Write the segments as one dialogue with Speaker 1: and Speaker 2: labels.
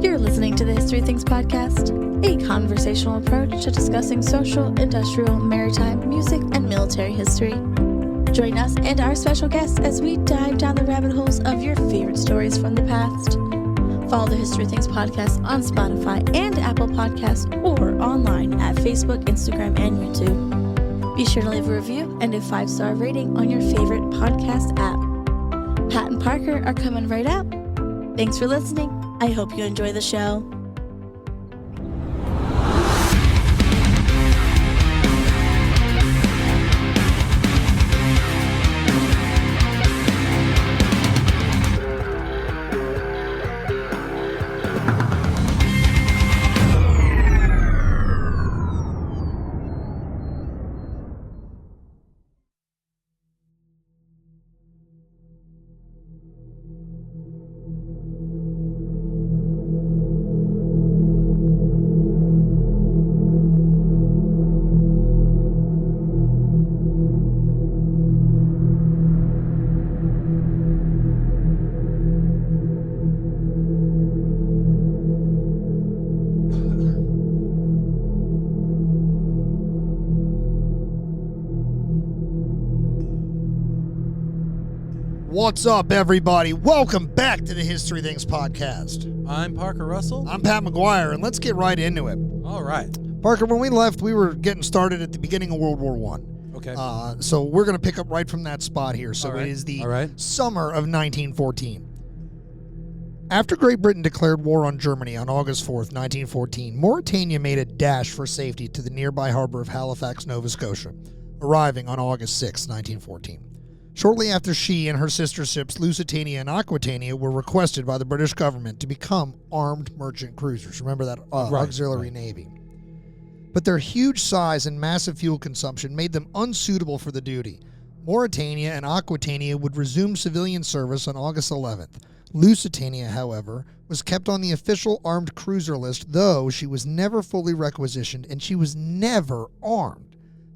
Speaker 1: You're listening to the History of Things podcast, a conversational approach to discussing social, industrial, maritime, music, and military history. Join us and our special guests as we dive down the rabbit holes of your favorite stories from the past. Follow the History of Things podcast on Spotify and Apple Podcasts or online at Facebook, Instagram, and YouTube. Be sure to leave a review and a 5-star rating on your favorite podcast app. Pat and Parker are coming right up. Thanks for listening. I hope you enjoy the show.
Speaker 2: What's up, everybody? Welcome back to the History of Things podcast.
Speaker 3: I'm Parker Russell.
Speaker 2: I'm Pat McGuire, and let's get right into it.
Speaker 3: All right.
Speaker 2: Parker, when we left, we were getting started at the beginning of World War I.
Speaker 3: Okay.
Speaker 2: So we're going to pick up right from that spot here. So
Speaker 3: It
Speaker 2: is the summer of 1914. After Great Britain declared war on Germany on August 4th, 1914, Mauretania made a dash for safety to the nearby harbor of Halifax, Nova Scotia, arriving on August 6, 1914. Shortly after she and her sister ships Lusitania and Aquitania were requested by the British government to become armed merchant cruisers. Remember that auxiliary navy. But their huge size and massive fuel consumption made them unsuitable for the duty. Mauretania and Aquitania would resume civilian service on August 11th. Lusitania, however, was kept on the official armed cruiser list, though she was never fully requisitioned and she was never armed.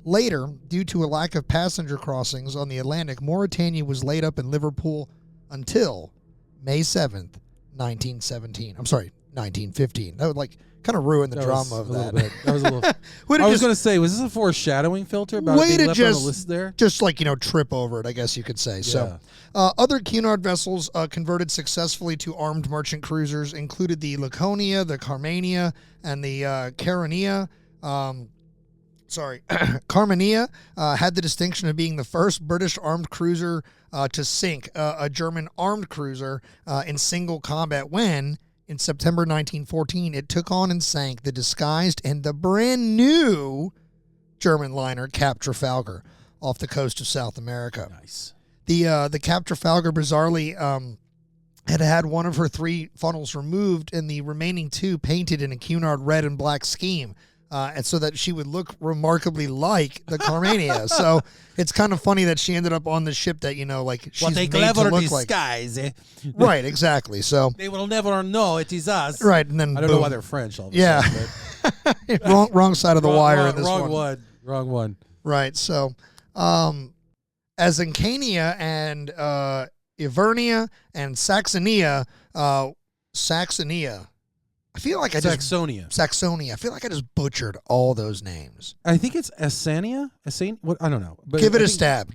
Speaker 2: Later, due to a lack of passenger crossings on the Atlantic, Mauretania was laid up in Liverpool until May 7th, 1915. That would kind of ruin the drama of that.
Speaker 3: That was a little. I was going to say, was this a foreshadowing filter about being left on the list there?
Speaker 2: Just trip over it, I guess you could say. Yeah. So, other Cunard vessels converted successfully to armed merchant cruisers included the Laconia, the Carmania, and the Carmania had the distinction of being the first British armed cruiser to sink a German armed cruiser in single combat when, in September 1914, it took on and sank the disguised and the brand new German liner Cap Trafalgar off the coast of South America.
Speaker 3: Nice.
Speaker 2: The Cap Trafalgar bizarrely had one of her 3 funnels removed and the remaining 2 painted in a Cunard red and black scheme. And so that she would look remarkably like the Carmania. So it's kind of funny that she ended up on the ship that, she's made to look
Speaker 3: disguise,
Speaker 2: like. Right, exactly. So
Speaker 3: they will never know it is us.
Speaker 2: Right, and then
Speaker 3: I don't know why they're French. All of a sudden,
Speaker 2: wrong side of the wire in this one.
Speaker 3: Wrong one.
Speaker 2: Right. So, as Ancania and Ivernia and Saxonia. I feel like
Speaker 3: Saxonia.
Speaker 2: I feel like I just butchered all those names.
Speaker 3: I think it's Asania. What? I don't know. But
Speaker 2: Give it a stab.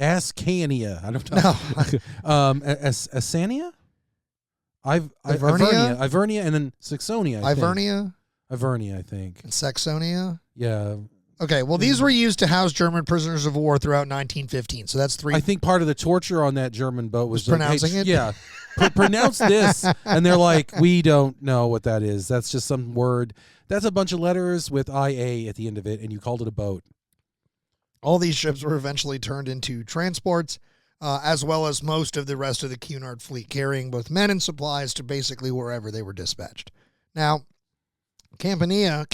Speaker 3: Ascania. I don't know.
Speaker 2: No.
Speaker 3: Asania?
Speaker 2: Ivernia?
Speaker 3: Ivernia, and then Saxonia.
Speaker 2: Ivernia,
Speaker 3: I think.
Speaker 2: and Saxonia.
Speaker 3: Yeah.
Speaker 2: Okay, well, these were used to house German prisoners of war throughout 1915. So that's 3.
Speaker 3: I think part of the torture on that German boat was
Speaker 2: pronouncing it?
Speaker 3: Yeah. Pronounce this. And they're like, we don't know what that is. That's just some word. That's a bunch of letters with IA at the end of it, and you called it a boat.
Speaker 2: All these ships were eventually turned into transports, as well as most of the rest of the Cunard fleet, carrying both men and supplies to basically wherever they were dispatched. Now, Campania,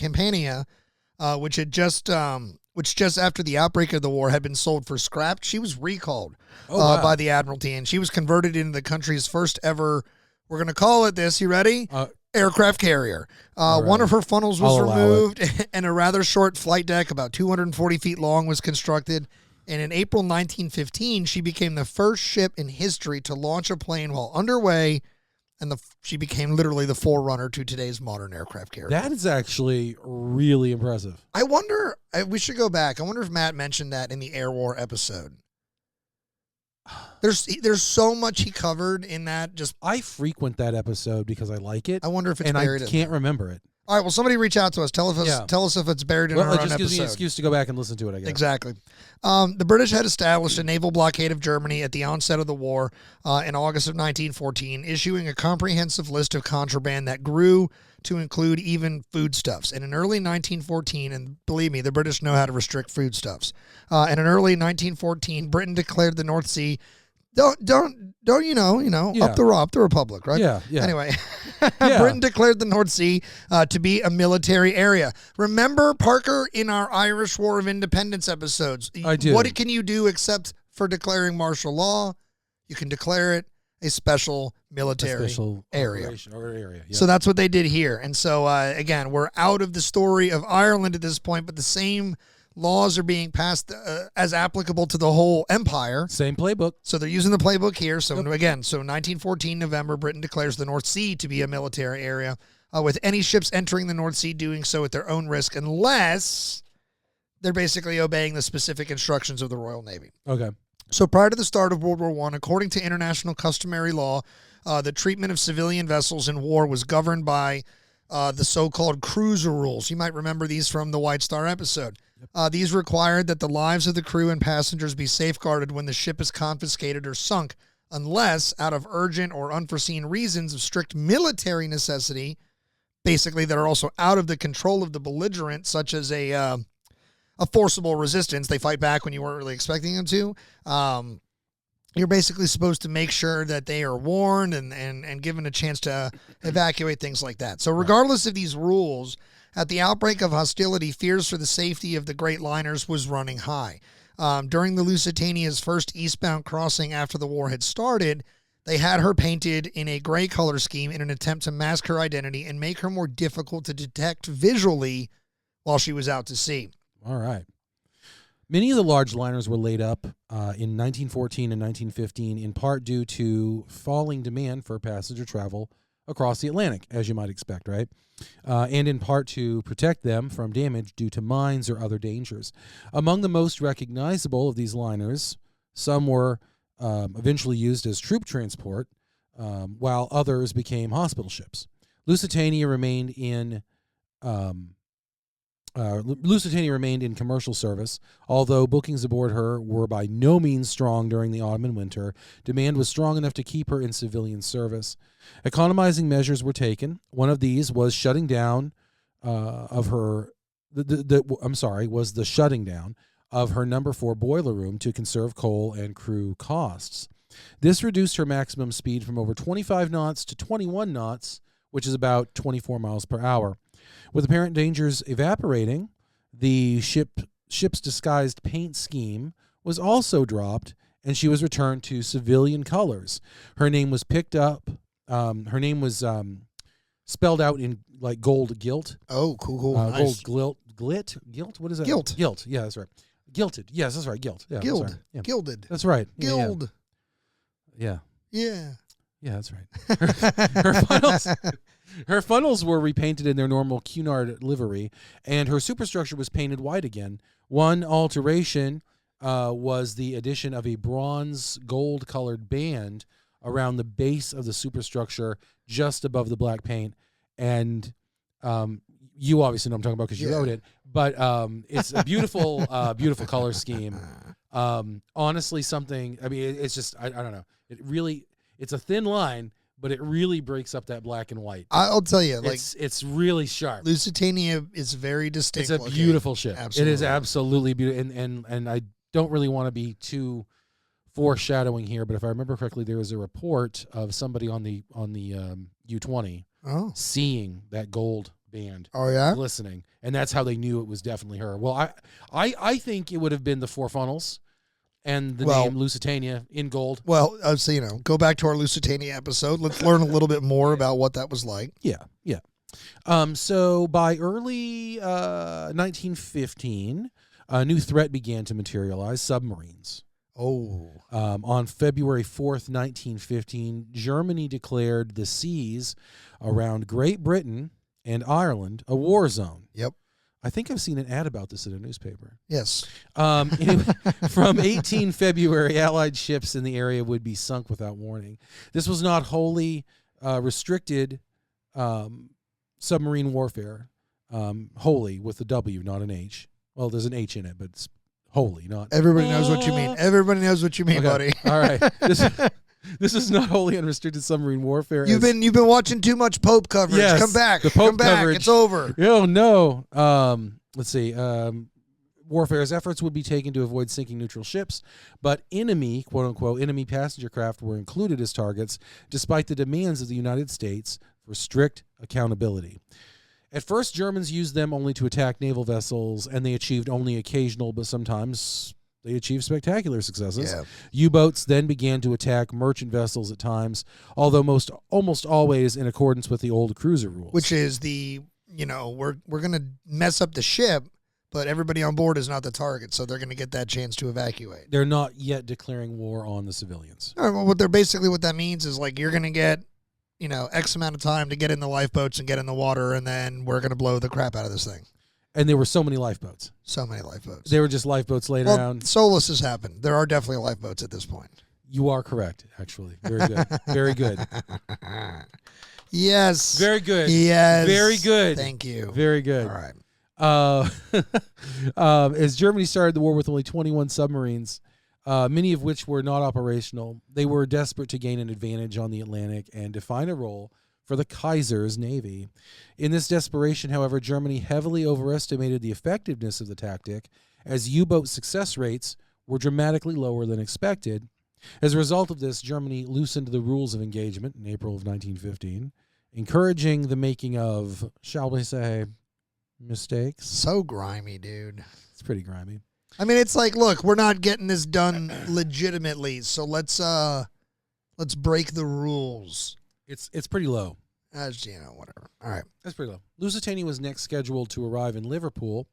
Speaker 2: which just after the outbreak of the war had been sold for scrap, she was recalled by the Admiralty, and she was converted into the country's first ever, we're going to call it this, you ready? Aircraft carrier. Right. One of her funnels was removed, and a rather short flight deck, about 240 feet long, was constructed. And in April 1915, she became the first ship in history to launch a plane while underway and she became literally the forerunner to today's modern aircraft carrier.
Speaker 3: That is actually really impressive.
Speaker 2: I wonder, we should go back. I wonder if Matt mentioned that in the Air War episode. There's so much he covered in that. Just
Speaker 3: I frequent that episode because I like it.
Speaker 2: I wonder if it's
Speaker 3: and
Speaker 2: buried
Speaker 3: I can't remember it.
Speaker 2: All right, well, somebody reach out to us. Tell us if it's buried in our own episode.
Speaker 3: It just gives me an excuse to go back and listen to it, I guess.
Speaker 2: Exactly. The British had established a naval blockade of Germany at the onset of the war in August of 1914, issuing a comprehensive list of contraband that grew to include even foodstuffs. And in early 1914, and believe me, the British know how to restrict foodstuffs. In early 1914, Britain declared the North Sea up the Republic, right?
Speaker 3: Yeah.
Speaker 2: Anyway, Britain declared the North Sea to be a military area. Remember, Parker, in our Irish War of Independence episodes,
Speaker 3: I do.
Speaker 2: What can you do except for declaring martial law? You can declare it a special military area.
Speaker 3: Yep.
Speaker 2: So that's what they did here. And so, again, we're out of the story of Ireland at this point, but the same laws are being passed as applicable to the whole empire.
Speaker 3: Same playbook.
Speaker 2: So they're using the playbook here. So again, 1914 November, Britain declares the North Sea to be a military area, with any ships entering the North Sea doing so at their own risk, unless they're basically obeying the specific instructions of the Royal Navy.
Speaker 3: Okay.
Speaker 2: So prior to the start of World War I, according to international customary law, the treatment of civilian vessels in war was governed by the so-called cruiser rules. You might remember these from the White Star episode. These required that the lives of the crew and passengers be safeguarded when the ship is confiscated or sunk, unless, out of urgent or unforeseen reasons of strict military necessity, basically that are also out of the control of the belligerent, such as a forcible resistance. They fight back when you weren't really expecting them to. You're basically supposed to make sure that they are warned and given a chance to evacuate, things like that. So regardless of these rules, at the outbreak of hostility, fears for the safety of the great liners was running high. During the Lusitania's first eastbound crossing after the war had started, they had her painted in a gray color scheme in an attempt to mask her identity and make her more difficult to detect visually while she was out to sea.
Speaker 3: All right. Many of the large liners were laid up in 1914 and 1915, in part due to falling demand for passenger travel across the Atlantic, as you might expect, right? And in part to protect them from damage due to mines or other dangers. Among the most recognizable of these liners, some were eventually used as troop transport, while others became hospital ships. Lusitania remained in commercial service. Although bookings aboard her were by no means strong during the autumn and winter, demand was strong enough to keep her in civilian service. Economizing measures were taken. One of these was shutting down the shutting down of her number 4 boiler room to conserve coal and crew costs. This reduced her maximum speed from over 25 knots to 21 knots, which is about 24 miles per hour. With apparent dangers evaporating, the ship's disguised paint scheme was also dropped, and she was returned to civilian colors. Her name was picked up. Her name was spelled out in like gold gilt.
Speaker 2: Oh, cool. Nice.
Speaker 3: Gold gilt. What is that?
Speaker 2: Gilt.
Speaker 3: Yeah, that's right. Gilted. Yes, that's right. Gilt. Yeah,
Speaker 2: Gild.
Speaker 3: Yeah.
Speaker 2: Gilded.
Speaker 3: That's right.
Speaker 2: Gild.
Speaker 3: Yeah.
Speaker 2: Yeah.
Speaker 3: Yeah, that's right. Her funnels were repainted in their normal Cunard livery, and her superstructure was painted white again. One alteration was the addition of a bronze gold-colored band around the base of the superstructure just above the black paint. And you obviously know what I'm talking about because you wrote it, but it's a beautiful, beautiful color scheme. Honestly, something, I mean, it's just, I don't know. It's a thin line, but it really breaks up that black and white.
Speaker 2: I'll tell you,
Speaker 3: it's really sharp.
Speaker 2: Lusitania is very distinct.
Speaker 3: It's a beautiful ship.
Speaker 2: Absolutely.
Speaker 3: It is absolutely beautiful. And I don't really want to be too foreshadowing here, but if I remember correctly, there was a report of somebody on the U-20 seeing that gold band glistening, and that's how they knew it was definitely her. Well, I think it would have been the 4 funnels and the name Lusitania in gold.
Speaker 2: Well, so, go back to our Lusitania episode. Let's learn a little bit more about what that was like.
Speaker 3: Yeah. So by early 1915, a new threat began to materialize: submarines. On February 4th, 1915, Germany declared the seas around Great Britain and Ireland a war zone.
Speaker 2: Yep.
Speaker 3: I think I've seen an ad about this in a newspaper.
Speaker 2: Yes.
Speaker 3: Anyway, from 18 February, Allied ships in the area would be sunk without warning. This was not wholly restricted submarine warfare. Wholly with a W, not an H. Well, there's an H in it, but it's wholly, not.
Speaker 2: Everybody knows what you mean. Everybody knows what you mean,
Speaker 3: Okay.
Speaker 2: buddy.
Speaker 3: All right. This is not wholly unrestricted submarine warfare.
Speaker 2: You've been watching too much Pope coverage.
Speaker 3: Yes,
Speaker 2: Come back.
Speaker 3: the Pope
Speaker 2: Come back.
Speaker 3: coverage.
Speaker 2: It's over.
Speaker 3: Oh, no. Let's see. Warfare's efforts would be taken to avoid sinking neutral ships, but enemy, quote-unquote, enemy passenger craft were included as targets, despite the demands of the United States for strict accountability. At first, Germans used them only to attack naval vessels, and they achieved only occasional, but sometimes they achieved spectacular successes.
Speaker 2: Yeah.
Speaker 3: U-boats then began to attack merchant vessels at times, although almost always in accordance with the old cruiser rules.
Speaker 2: Which is we're going to mess up the ship, but everybody on board is not the target, so they're going to get that chance to evacuate.
Speaker 3: They're not yet declaring war on the civilians.
Speaker 2: All right, well, what that means is like you're going to get X amount of time to get in the lifeboats and get in the water, and then we're going to blow the crap out of this thing.
Speaker 3: And there were so many lifeboats.
Speaker 2: So many lifeboats.
Speaker 3: They were just lifeboats laid around.
Speaker 2: Solus has happened. There are definitely lifeboats at this point.
Speaker 3: You are correct, actually. Very good. Very good.
Speaker 2: Yes.
Speaker 3: Very good.
Speaker 2: Yes.
Speaker 3: Very good.
Speaker 2: Thank you.
Speaker 3: Very good.
Speaker 2: All right.
Speaker 3: As Germany started the war with only 21 submarines, many of which were not operational, they were desperate to gain an advantage on the Atlantic and define a role for the Kaiser's navy. In this desperation, however, Germany heavily overestimated the effectiveness of the tactic, as U-boat success rates were dramatically lower than expected. As a result of this, Germany loosened the rules of engagement in April of 1915, encouraging the making of, shall we say, mistakes.
Speaker 2: So grimy, dude.
Speaker 3: It's pretty grimy.
Speaker 2: I mean, it's like, look, we're not getting this done legitimately, so let's break the rules.
Speaker 3: It's pretty low.
Speaker 2: As whatever. All right.
Speaker 3: That's pretty low. Lusitania was next scheduled to arrive in Liverpool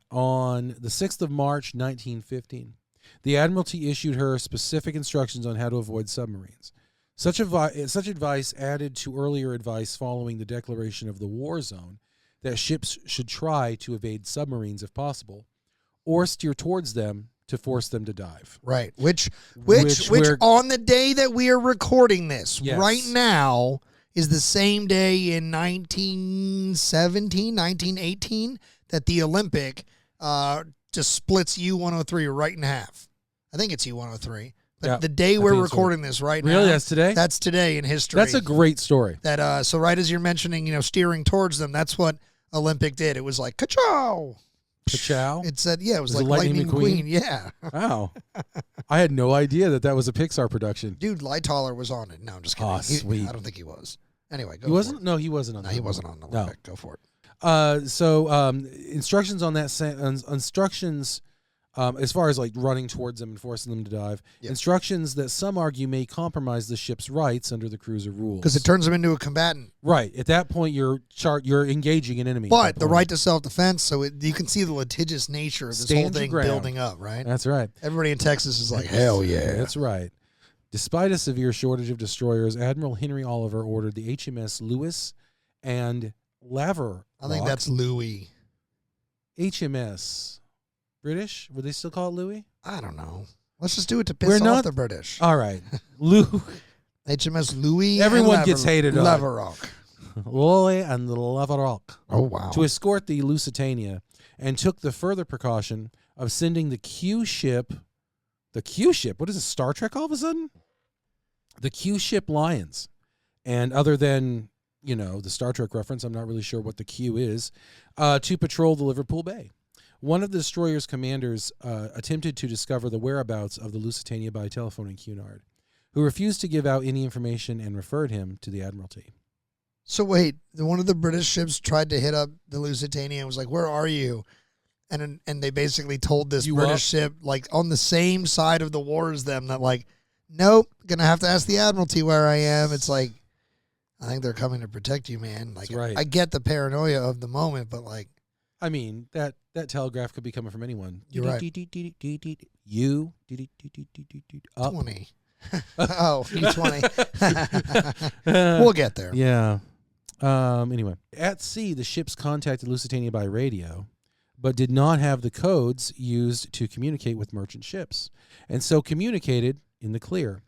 Speaker 3: on the 6th of March, 1915. The Admiralty issued her specific instructions on how to avoid submarines. Such advice added to earlier advice following the declaration of the war zone that ships should try to evade submarines if possible, or steer towards them to force them to dive.
Speaker 2: Right. Which on the day that we are recording this,
Speaker 3: yes,
Speaker 2: right now, is the same day in 1917, 1918, that the Olympic just splits U-103 right in half. I think it's U-103. But
Speaker 3: yeah,
Speaker 2: the day we're recording this right now.
Speaker 3: Really? That's today?
Speaker 2: That's today in history.
Speaker 3: That's a great story.
Speaker 2: That so right as you're mentioning, steering towards them, that's what Olympic did. It was like, ka-chow!
Speaker 3: Ka-chow?
Speaker 2: It said, yeah, it was like
Speaker 3: it
Speaker 2: Lightning McQueen. Yeah.
Speaker 3: Wow. I had no idea that was a Pixar production.
Speaker 2: Dude, Lightoller was on it. No, I'm just kidding.
Speaker 3: Oh, sweet.
Speaker 2: I don't think he was. Anyway, go
Speaker 3: He wasn't?
Speaker 2: for it.
Speaker 3: No, he wasn't on that.
Speaker 2: No, he wasn't on the Olympic. Go for it.
Speaker 3: Instructions on that, as far as like running towards them and forcing them to dive,
Speaker 2: yep,
Speaker 3: instructions that some argue may compromise the ship's rights under the cruiser rules.
Speaker 2: Because it turns them into a combatant.
Speaker 3: Right. At that point, you're engaging an enemy.
Speaker 2: But the right to self-defense, so you can see the litigious nature of this whole thing building up, right?
Speaker 3: That's right.
Speaker 2: Everybody in Texas is like, hell yeah.
Speaker 3: That's right. Despite a severe shortage of destroyers, Admiral Henry Oliver ordered the HMS Lewis and Laver.
Speaker 2: I think that's Louis.
Speaker 3: HMS. British? Would they still call it Louis?
Speaker 2: I don't know. Let's just do it to piss off the British.
Speaker 3: All right. Lou.
Speaker 2: HMS Louis.
Speaker 3: Everyone gets hated on.
Speaker 2: Laverock.
Speaker 3: Louis and Laverock.
Speaker 2: Oh, wow.
Speaker 3: To escort the Lusitania, and took the further precaution of sending the Q ship. The Q ship? What is it, Star Trek all of a sudden? The Q ship Lions. And other than, the Star Trek reference, I'm not really sure what the Q is, to patrol the Liverpool Bay. One of the destroyer's commanders attempted to discover the whereabouts of the Lusitania by telephoning Cunard, who refused to give out any information and referred him to the Admiralty.
Speaker 2: So wait, one of the British ships tried to hit up the Lusitania and was like, "Where are you?" And they basically told this British ship, like on the same side of the war as them, that like, nope, gonna have to ask the Admiralty where I am. It's like, I think they're coming to protect you, man. Like,
Speaker 3: That's right.
Speaker 2: I get the paranoia of the moment, but like,
Speaker 3: I mean, that telegraph could be coming from anyone.
Speaker 2: You're right.
Speaker 3: You. Up.
Speaker 2: 20. Oh, you 20. We'll get there.
Speaker 3: Yeah. Anyway, at sea, the ships contacted Lusitania by radio, but did not have the codes used to communicate with merchant ships, and so communicated in the clear.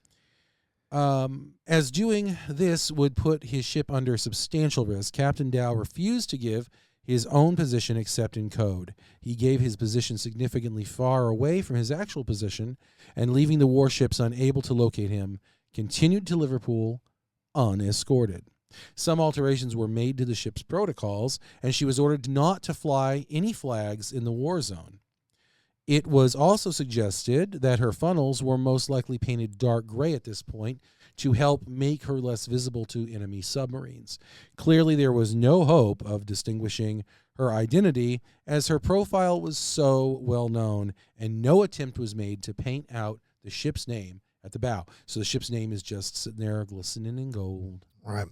Speaker 3: As doing this would put his ship under substantial risk, Captain Dow refused to give his own position except in code. He gave his position significantly far away from his actual position, and leaving the warships unable to locate him, continued to Liverpool unescorted. Some alterations were made to the ship's protocols, and she was ordered not to fly any flags in the war zone. It was also suggested that her funnels were most likely painted dark gray at this point to help make her less visible to enemy submarines. Clearly, there was no hope of distinguishing her identity, as her profile was so well known, and no attempt was made to paint out the ship's name at the bow. So the ship's name is just sitting there glistening in gold.
Speaker 2: Right.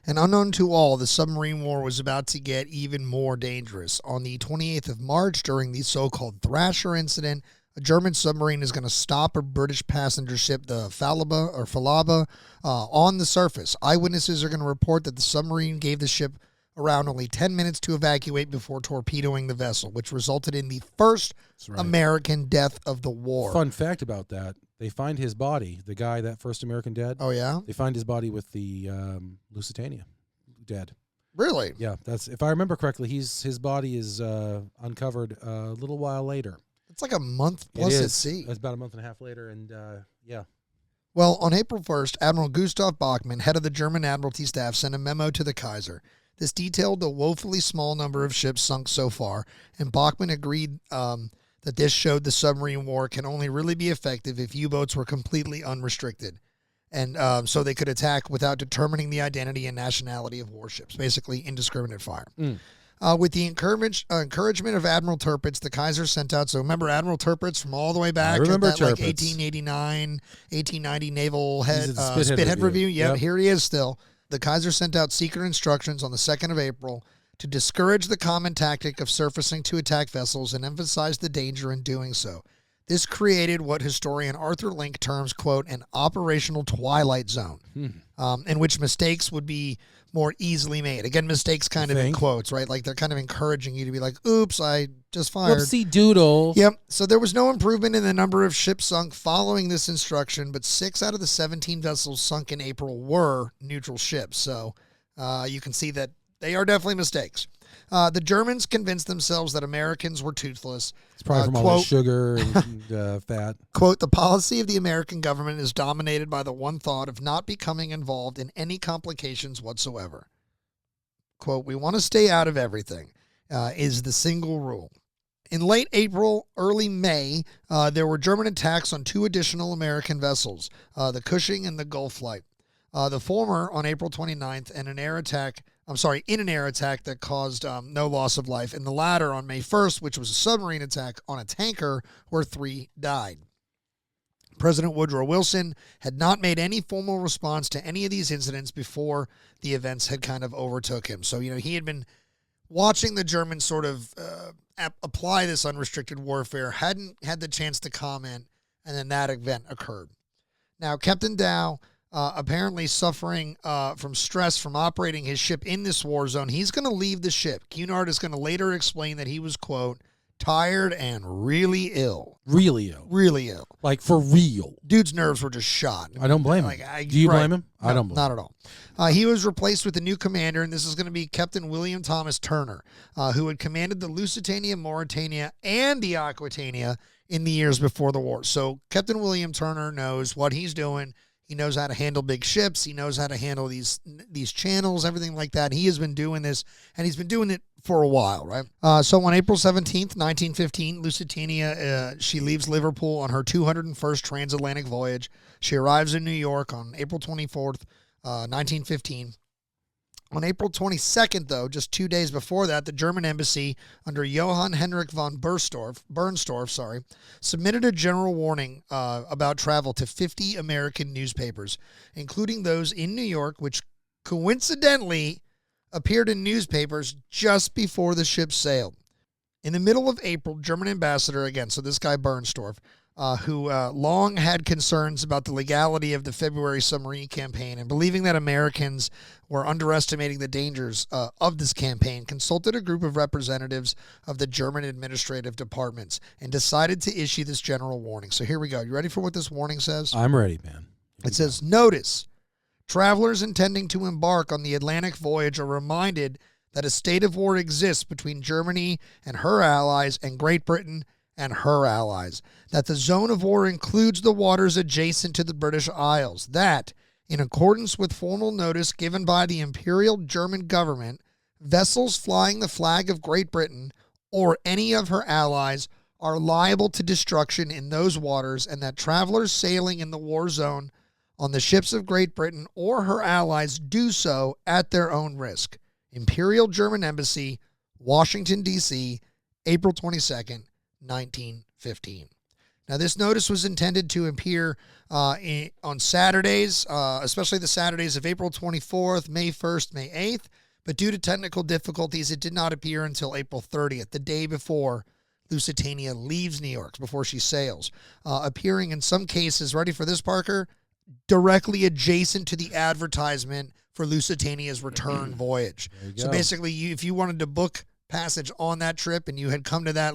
Speaker 2: And unknown to all, the submarine war was about to get even more dangerous. On the 28th of March, during the so-called Thrasher incident, a German submarine is going to stop a British passenger ship, the Falaba, on the surface. Eyewitnesses are going to report that the submarine gave the ship around only 10 minutes to evacuate before torpedoing the vessel, which resulted in the first American death of the war.
Speaker 3: Fun fact about that, they find his body, the guy, that first American dead.
Speaker 2: Oh, yeah?
Speaker 3: They find his body with the Lusitania dead.
Speaker 2: Really?
Speaker 3: Yeah, that's, if I remember correctly, his body is uncovered a little while later.
Speaker 2: It's like a month plus at sea.
Speaker 3: It's about a month and a half later, and yeah.
Speaker 2: Well, on April 1st, Admiral Gustav Bachmann, head of the German Admiralty staff, sent a memo to the Kaiser. This detailed the woefully small number of ships sunk so far, and Bachmann agreed that this showed the submarine war can only really be effective if U-boats were completely unrestricted, and so they could attack without determining the identity and nationality of warships, basically indiscriminate fire. With the encouragement of Admiral Tirpitz, the Kaiser sent out, so remember Admiral Tirpitz from all the way back to that, like 1889, 1890 Naval Spithead Review. Yep, here he is still. The Kaiser sent out secret instructions on the 2nd of April to discourage the common tactic of surfacing to attack vessels and emphasize the danger in doing so. This created what historian Arthur Link terms, quote, an operational twilight zone, in which mistakes would be more easily made. Again, mistakes kind of in quotes, right? Like they're kind of encouraging you to be like, oops, I just fired.
Speaker 3: Whoopsie doodle.
Speaker 2: Yep. So there was no improvement in the number of ships sunk following this instruction, but 6 out of the 17 vessels sunk in April were neutral ships. So you can see that they are definitely mistakes. The Germans convinced themselves that Americans were toothless.
Speaker 3: It's probably from all the sugar and fat.
Speaker 2: Quote, the policy of the American government is dominated by the one thought of not becoming involved in any complications whatsoever. Quote, we want to stay out of everything, is the single rule. In late April, early May, there were German attacks on 2 additional American vessels, the Cushing and the Gulflight. The former on April 29th in an air attack that caused no loss of life, and the latter on May 1st, which was a submarine attack on a tanker where 3 died. President Woodrow Wilson had not made any formal response to any of these incidents before the events had kind of overtook him. So, he had been watching the Germans sort of apply this unrestricted warfare, hadn't had the chance to comment, and then that event occurred. Now, Captain Dow, apparently suffering from stress from operating his ship in this war zone, he's going to leave the ship. Cunard is going to later explain that he was, quote, tired and really ill.
Speaker 3: Really ill.
Speaker 2: Really ill.
Speaker 3: Like, for real.
Speaker 2: Dude's nerves were just shot.
Speaker 3: I don't blame him. Do you blame him?
Speaker 2: No,
Speaker 3: I don't blame him.
Speaker 2: Not at all. He was replaced with a new commander, and this is going to be Captain William Thomas Turner, who had commanded the Lusitania, Mauretania, and the Aquitania in the years before the war. So Captain William Turner knows what he's doing. He knows how to handle big ships. He knows how to handle these channels, everything like that. He has been doing this, and he's been doing it for a while, right? So on April 17th, 1915, Lusitania, she leaves Liverpool on her 201st transatlantic voyage. She arrives in New York on April 24th, 1915. On April 22nd, though, just 2 days before that, the German embassy, under Johann Henrik von Bernstorff, submitted a general warning about travel to 50 American newspapers, including those in New York, which coincidentally appeared in newspapers just before the ship sailed. In the middle of April, German ambassador, again, so this guy Bernstorff, who long had concerns about the legality of the February submarine campaign and believing that Americans were underestimating the dangers of this campaign, consulted a group of representatives of the German administrative departments and decided to issue this general warning. So here we go. You ready for what this warning says?
Speaker 3: I'm ready, man.
Speaker 2: It says, notice, travelers intending to embark on the Atlantic voyage are reminded that a state of war exists between Germany and her allies and Great Britain and her allies, that the zone of war includes the waters adjacent to the British Isles, that, in accordance with formal notice given by the Imperial German government, vessels flying the flag of Great Britain or any of her allies are liable to destruction in those waters, and that travelers sailing in the war zone on the ships of Great Britain or her allies do so at their own risk. Imperial German Embassy, Washington, D.C., April 22nd, 1915. Now, this notice was intended to appear on Saturdays, especially the Saturdays of April 24th, May 1st, May 8th, but due to technical difficulties, it did not appear until April 30th, the day before Lusitania leaves New York, before she sails, appearing in some cases, ready for this, Parker, directly adjacent to the advertisement for Lusitania's return voyage. So basically, if you wanted to book passage on that trip and you had come to that,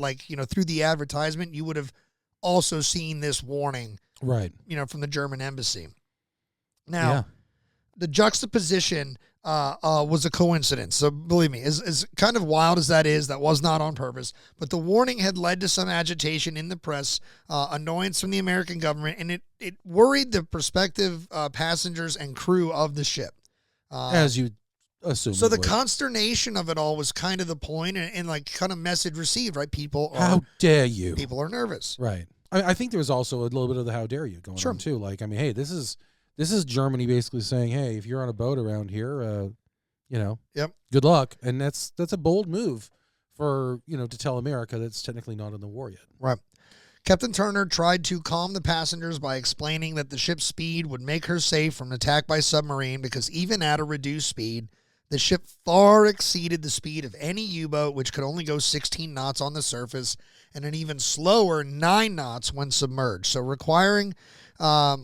Speaker 2: through the advertisement, you would have also seen this warning,
Speaker 3: right?
Speaker 2: From the German embassy. Now, the juxtaposition was a coincidence. So believe me, as kind of wild as that is, that was not on purpose. But the warning had led to some agitation in the press, annoyance from the American government, and it worried the prospective passengers and crew of the ship.
Speaker 3: As you assume.
Speaker 2: So the consternation of it all was kind of the point, and kind of message received, right?
Speaker 3: How dare you?
Speaker 2: People are nervous.
Speaker 3: Right. I think there was also a little bit of the how dare you going on too. Hey, this is Germany basically saying, hey, if you're on a boat around here, good luck. And that's a bold move for, to tell America that's technically not in the war yet.
Speaker 2: Right. Captain Turner tried to calm the passengers by explaining that the ship's speed would make her safe from attack by submarine because even at a reduced speed, the ship far exceeded the speed of any U-boat, which could only go 16 knots on the surface and an even slower 9 knots when submerged. So requiring the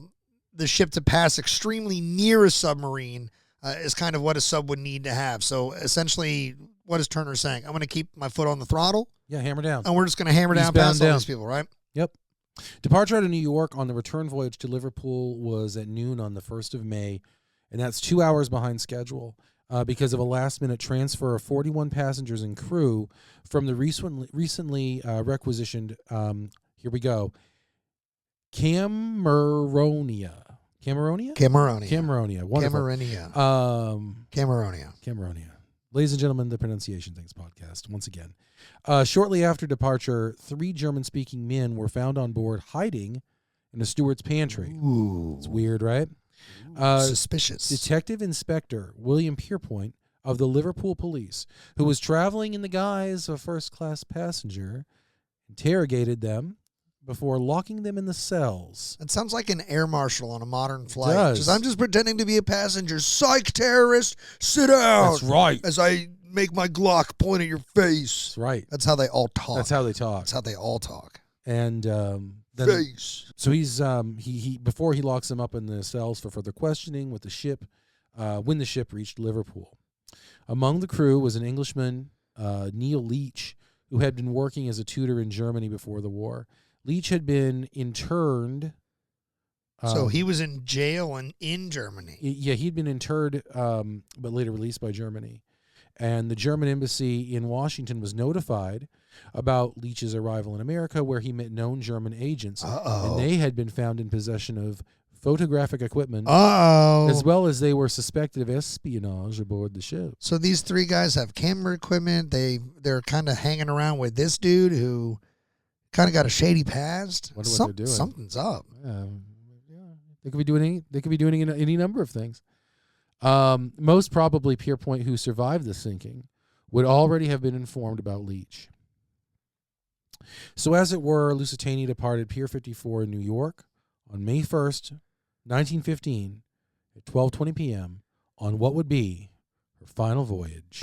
Speaker 2: ship to pass extremely near a submarine is kind of what a sub would need to have. So essentially, what is Turner saying? I'm going to keep my foot on the throttle.
Speaker 3: Yeah, hammer down.
Speaker 2: And we're just going to hammer down past all these people, right?
Speaker 3: Yep. Departure out of New York on the return voyage to Liverpool was at noon on the 1st of May, and that's 2 hours behind schedule because of a last-minute transfer of 41 passengers and crew from the recently requisitioned, here we go, Cameronia. Ladies and gentlemen, the Pronunciation Things podcast, once again. Shortly after departure, 3 German-speaking men were found on board hiding in a steward's pantry.
Speaker 2: Ooh.
Speaker 3: It's weird, right?
Speaker 2: Suspicious.
Speaker 3: Detective Inspector William Pierpoint of the Liverpool Police, who was traveling in the guise of a first-class passenger, interrogated them before locking them in the cells.
Speaker 2: It sounds like an air marshal on a modern flight.
Speaker 3: It does.
Speaker 2: Just, I'm just pretending to be a passenger. Psych, terrorist, sit down.
Speaker 3: That's right.
Speaker 2: As I make my Glock point at your face.
Speaker 3: That's right.
Speaker 2: That's how they all talk.
Speaker 3: That's how they talk.
Speaker 2: That's how they all talk.
Speaker 3: And then,
Speaker 2: face.
Speaker 3: So he's he before he locks them up in the cells for further questioning with the ship, when the ship reached Liverpool. Among the crew was an Englishman, Neil Leach, who had been working as a tutor in Germany before the war. Leach had been interned.
Speaker 2: So he was in jail and in Germany.
Speaker 3: Yeah, he'd been interred, but later released by Germany. And the German embassy in Washington was notified about Leach's arrival in America, where he met known German agents. And they had been found in possession of photographic equipment, as well as they were suspected of espionage aboard the ship.
Speaker 2: So these 3 guys have camera equipment. They're kind of hanging around with this dude who kind of got a shady past.
Speaker 3: Wonder what they're doing.
Speaker 2: Something's up.
Speaker 3: They could be doing any number of things. Most probably, Pierpoint, who survived the sinking, would already have been informed about Leach. So, as it were, Lusitania departed Pier 54 in New York on May 1st, 1915, at 12:20 p.m. on what would be her final voyage.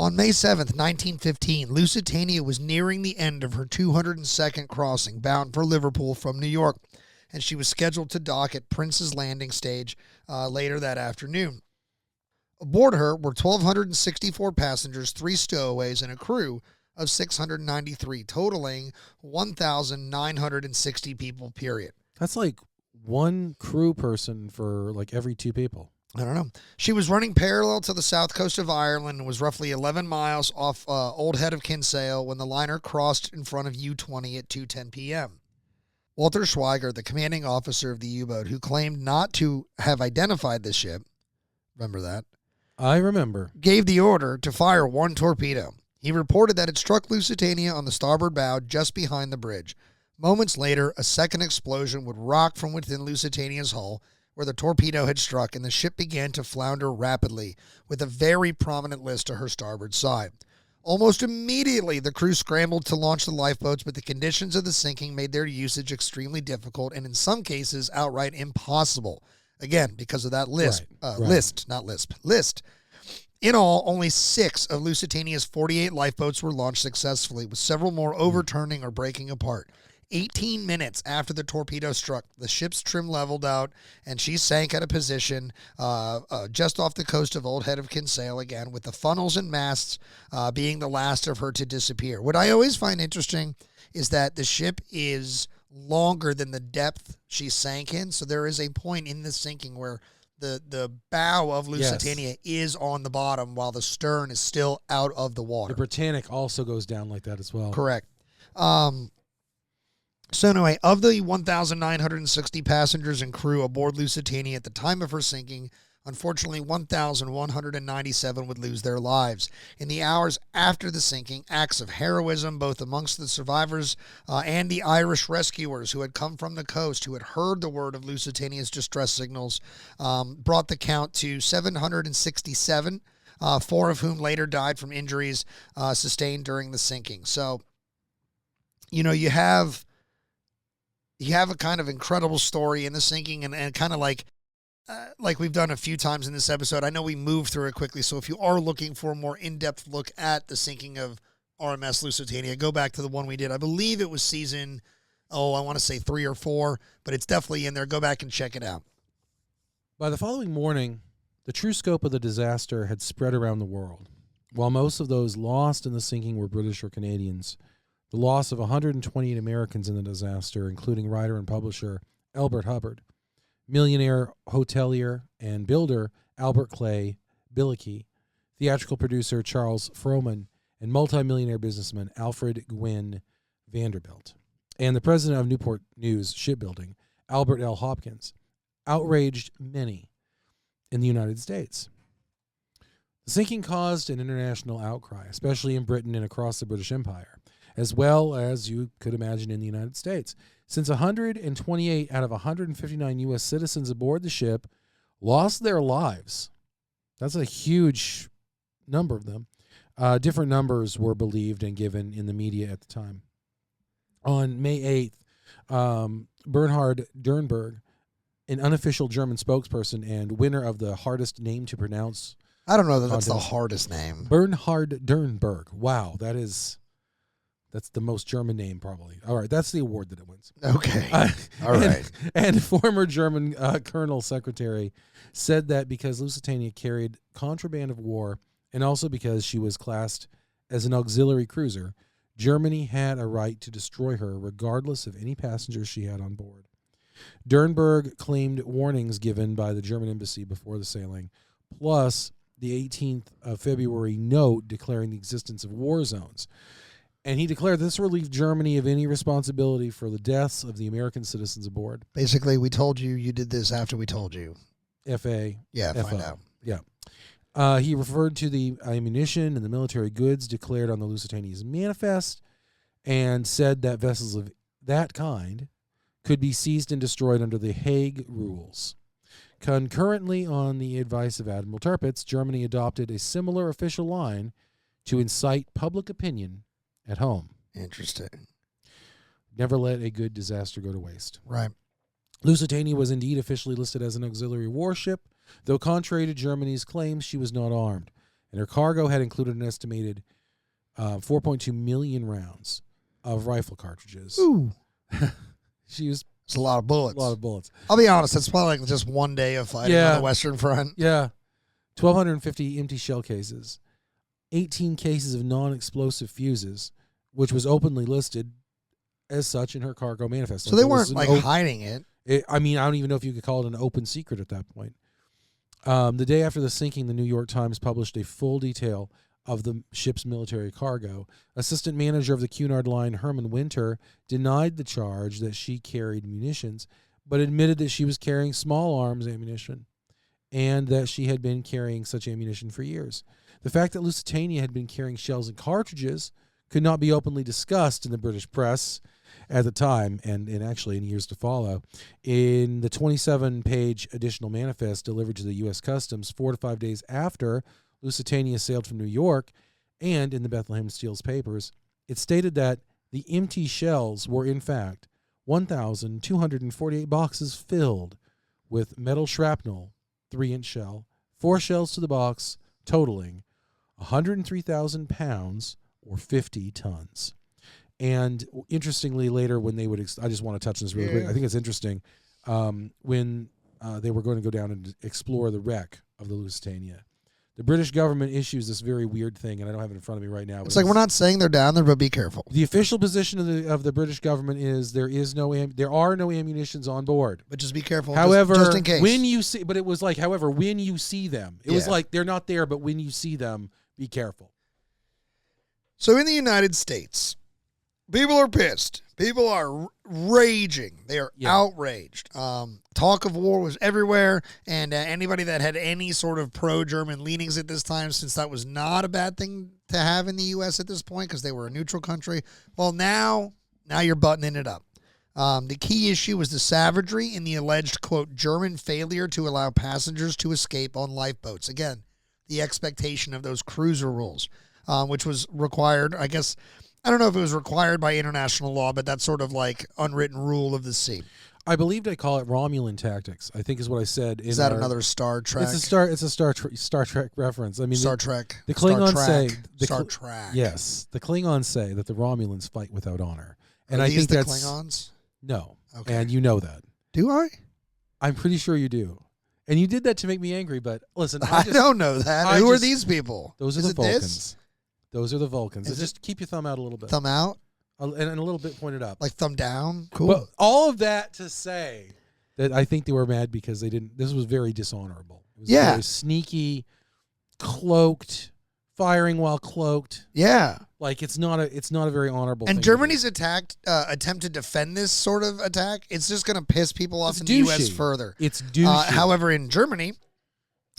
Speaker 2: On May 7th, 1915, Lusitania was nearing the end of her 202nd crossing, bound for Liverpool from New York, and she was scheduled to dock at Prince's Landing Stage later that afternoon. Aboard her were 1,264 passengers, 3 stowaways, and a crew of 693, totaling 1,960 people, period.
Speaker 3: That's like one crew person for like every 2 people.
Speaker 2: I don't know. She was running parallel to the south coast of Ireland and was roughly 11 miles off Old Head of Kinsale when the liner crossed in front of U-20 at 2:10 p.m. Walter Schweiger, the commanding officer of the U-boat, who claimed not to have identified the ship, remember that?
Speaker 3: I remember.
Speaker 2: Gave the order to fire 1 torpedo. He reported that it struck Lusitania on the starboard bow just behind the bridge. Moments later, a second explosion would rock from within Lusitania's hull, where the torpedo had struck, and the ship began to flounder rapidly, with a very prominent list to her starboard side. Almost immediately, the crew scrambled to launch the lifeboats, but the conditions of the sinking made their usage extremely difficult and in some cases outright impossible. Again, because of that list. In all, only 6 of Lusitania's 48 lifeboats were launched successfully, with several more overturning or breaking apart. 18 minutes after the torpedo struck, the ship's trim leveled out, and she sank at a position just off the coast of Old Head of Kinsale again, with the funnels and masts being the last of her to disappear. What I always find interesting is that the ship is longer than the depth she sank in, so there is a point in the sinking where the bow of Lusitania is on the bottom while the stern is still out of the water.
Speaker 3: The Britannic also goes down like that as well.
Speaker 2: Correct. So anyway, of the 1,960 passengers and crew aboard Lusitania at the time of her sinking, unfortunately 1,197 would lose their lives. In the hours after the sinking, acts of heroism, both amongst the survivors and the Irish rescuers who had come from the coast, who had heard the word of Lusitania's distress signals, brought the count to 767, 4 of whom later died from injuries sustained during the sinking. So, you know, you have a kind of incredible story in the sinking, and kind of like we've done a few times in this episode. I know we moved through it quickly, so if you are looking for a more in-depth look at the sinking of RMS Lusitania, go back to the one we did. I believe it was season, I want to say 3 or 4, but it's definitely in there. Go back and check it out.
Speaker 3: By the following morning, the true scope of the disaster had spread around the world. While most of those lost in the sinking were British or Canadians, the loss of 128 Americans in the disaster, including writer and publisher Elbert Hubbard, millionaire hotelier and builder Albert Clay Billicky, theatrical producer Charles Frohman, and multimillionaire businessman Alfred Gwynn Vanderbilt, and the president of Newport News Shipbuilding, Albert L. Hopkins, outraged many in the United States. The sinking caused an international outcry, especially in Britain and across the British Empire, as well as you could imagine in the United States, since 128 out of 159 U.S. citizens aboard the ship lost their lives. That's a huge number of them. Different numbers were believed and given in the media at the time. On May 8th, Bernhard Dernberg, an unofficial German spokesperson and winner of the hardest name to pronounce.
Speaker 2: I don't know that that's the hardest name.
Speaker 3: Bernhard Dernberg. Wow, that's the most German name, probably. All right, that's the award that it wins.
Speaker 2: Okay. All right.
Speaker 3: And former German Colonel Secretary said that because Lusitania carried contraband of war and also because she was classed as an auxiliary cruiser, Germany had a right to destroy her regardless of any passengers she had on board. Dernberg claimed warnings given by the German embassy before the sailing, plus the 18th of February note declaring the existence of war zones. And he declared this relieved Germany of any responsibility for the deaths of the American citizens aboard.
Speaker 2: Basically, we told you you did this after we told you.
Speaker 3: F.A.
Speaker 2: Yeah,
Speaker 3: F-O.
Speaker 2: find out.
Speaker 3: Yeah. He referred to the ammunition and the military goods declared on the Lusitania's manifest and said that vessels of that kind could be seized and destroyed under the Hague Rules. Concurrently, on the advice of Admiral Tirpitz, Germany adopted a similar official line to incite public opinion at home.
Speaker 2: Interesting.
Speaker 3: Never let a good disaster go to waste.
Speaker 2: Right.
Speaker 3: Lusitania was indeed officially listed as an auxiliary warship, though contrary to Germany's claims, she was not armed. and her cargo had included an estimated 4.2 million rounds of rifle cartridges.
Speaker 2: Ooh.
Speaker 3: She used
Speaker 2: It's a lot of bullets.
Speaker 3: a lot of bullets.
Speaker 2: I'll be honest, that's probably like just one day of fighting on the Western Front.
Speaker 3: Yeah. 1,250 empty shell cases, 18 cases of non-explosive fuses, which was openly listed as such in her cargo manifest.
Speaker 2: So they weren't like hiding it.
Speaker 3: I mean, I don't even know if you could call it an open secret at that point. The day after the sinking, the New York Times published a full detail of the ship's military cargo. Assistant manager of the Cunard line, Herman Winter, denied the charge that she carried munitions, but admitted that she was carrying small arms ammunition and that she had been carrying such ammunition for years. The fact that Lusitania had been carrying shells and cartridges could not be openly discussed in the British press at the time, and actually in years to follow. In the 27-page additional manifest delivered to the U.S. Customs 4 to 5 days after Lusitania sailed from New York, and in the Bethlehem Steel's papers, it stated that the empty shells were, in fact, 1,248 boxes filled with metal shrapnel, 3-inch shell, 4 shells to the box, totaling 103,000 pounds or 50 tons. And interestingly, later when they would, I just want to touch on this really quick. I think it's interesting when they were going to go down and explore the wreck of the Lusitania. The British government issues this very weird thing, and I don't have it in front of me right now.
Speaker 2: It's like we're not saying they're down there, but be careful.
Speaker 3: The official position of the British government is there are no ammunitions on board.
Speaker 2: But just be careful.
Speaker 3: However,
Speaker 2: just in case.
Speaker 3: when you see, but it was like, however, when you see them, it was like they're not there, but when you see them, be careful.
Speaker 2: So in the United States, people are pissed. People are raging. They are outraged. Talk of war was everywhere, and anybody that had any sort of pro-German leanings at this time, since that was not a bad thing to have in the U.S. at this point because they were a neutral country, well, now you're buttoning it up. The key issue was the savagery in the alleged, quote, German failure to allow passengers to escape on lifeboats. Again, the expectation of those cruiser rules, which was required, I guess. I don't know if it was required by international law, but that's sort of like unwritten rule of the sea.
Speaker 3: I believe they call it Romulan tactics, I think is what I said.
Speaker 2: Is that another Star Trek?
Speaker 3: It's a Star Trek reference. I mean,
Speaker 2: Star Trek.
Speaker 3: The Klingons say
Speaker 2: Star Trek.
Speaker 3: Yes, the Klingons say that the Romulans fight without honor, and
Speaker 2: Are
Speaker 3: I
Speaker 2: these
Speaker 3: think
Speaker 2: the
Speaker 3: that's
Speaker 2: Klingons.
Speaker 3: No,
Speaker 2: okay.
Speaker 3: And you know that.
Speaker 2: Do I?
Speaker 3: I'm pretty sure you do. And you did that to make me angry, but listen,
Speaker 2: I don't know that. Who are these people?
Speaker 3: Those are
Speaker 2: Is
Speaker 3: the
Speaker 2: it
Speaker 3: Vulcans.
Speaker 2: this?
Speaker 3: Those are the Vulcans.
Speaker 2: Is
Speaker 3: just keep your thumb out a little bit.
Speaker 2: Thumb out?
Speaker 3: And a little bit pointed up.
Speaker 2: Like thumb down? Cool.
Speaker 3: But all of that to say that I think they were mad because they didn't. This was very dishonorable. It was very sneaky, cloaked, firing while cloaked.
Speaker 2: Yeah.
Speaker 3: Like it's not a very honorable thing.
Speaker 2: And Germany's attempt to defend this sort of attack, it's just going to piss people off in the U.S. further.
Speaker 3: It's douchey.
Speaker 2: However, in Germany,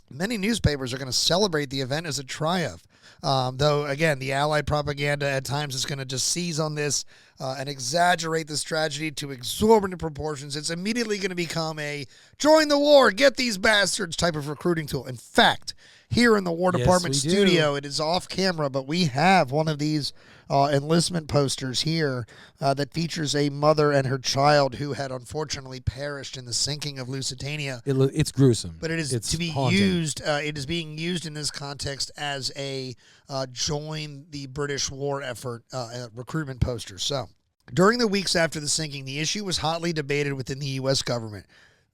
Speaker 2: many newspapers are going to celebrate the event as a triumph. Though, again, the Allied propaganda at times is going to just seize on this and exaggerate this tragedy to exorbitant proportions. It's immediately going to become a join the war, get these bastards type of recruiting tool. In fact, here in the War Department studio, it is off camera, but we have one of these enlistment posters here that features a mother and her child who had unfortunately perished in the sinking of Lusitania.
Speaker 3: It's gruesome,
Speaker 2: but it is to be used. It is being used in this context as a join the British war effort recruitment poster. So, during the weeks after the sinking, the issue was hotly debated within the U.S. government,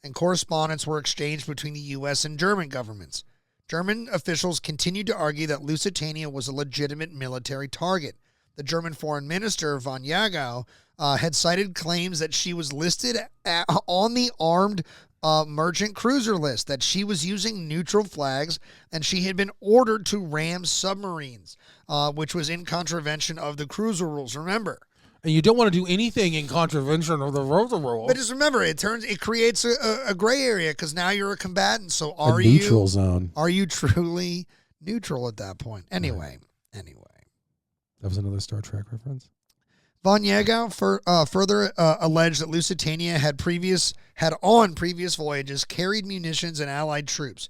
Speaker 2: and correspondence were exchanged between the U.S. and German governments. German officials continued to argue that Lusitania was a legitimate military target. The German foreign minister, von Jagow, had cited claims that she was listed on the armed merchant cruiser list, that she was using neutral flags, and she had been ordered to ram submarines, which was in contravention of the cruiser rules. Remember.
Speaker 3: And you don't want to do anything in contravention of the rules.
Speaker 2: But just remember, it creates a gray area because now you're a combatant. So
Speaker 3: a neutral zone.
Speaker 2: Are you truly neutral at that point? Anyway.
Speaker 3: That was another Star Trek reference.
Speaker 2: Von Jagow further alleged that Lusitania had on previous voyages carried munitions and Allied troops.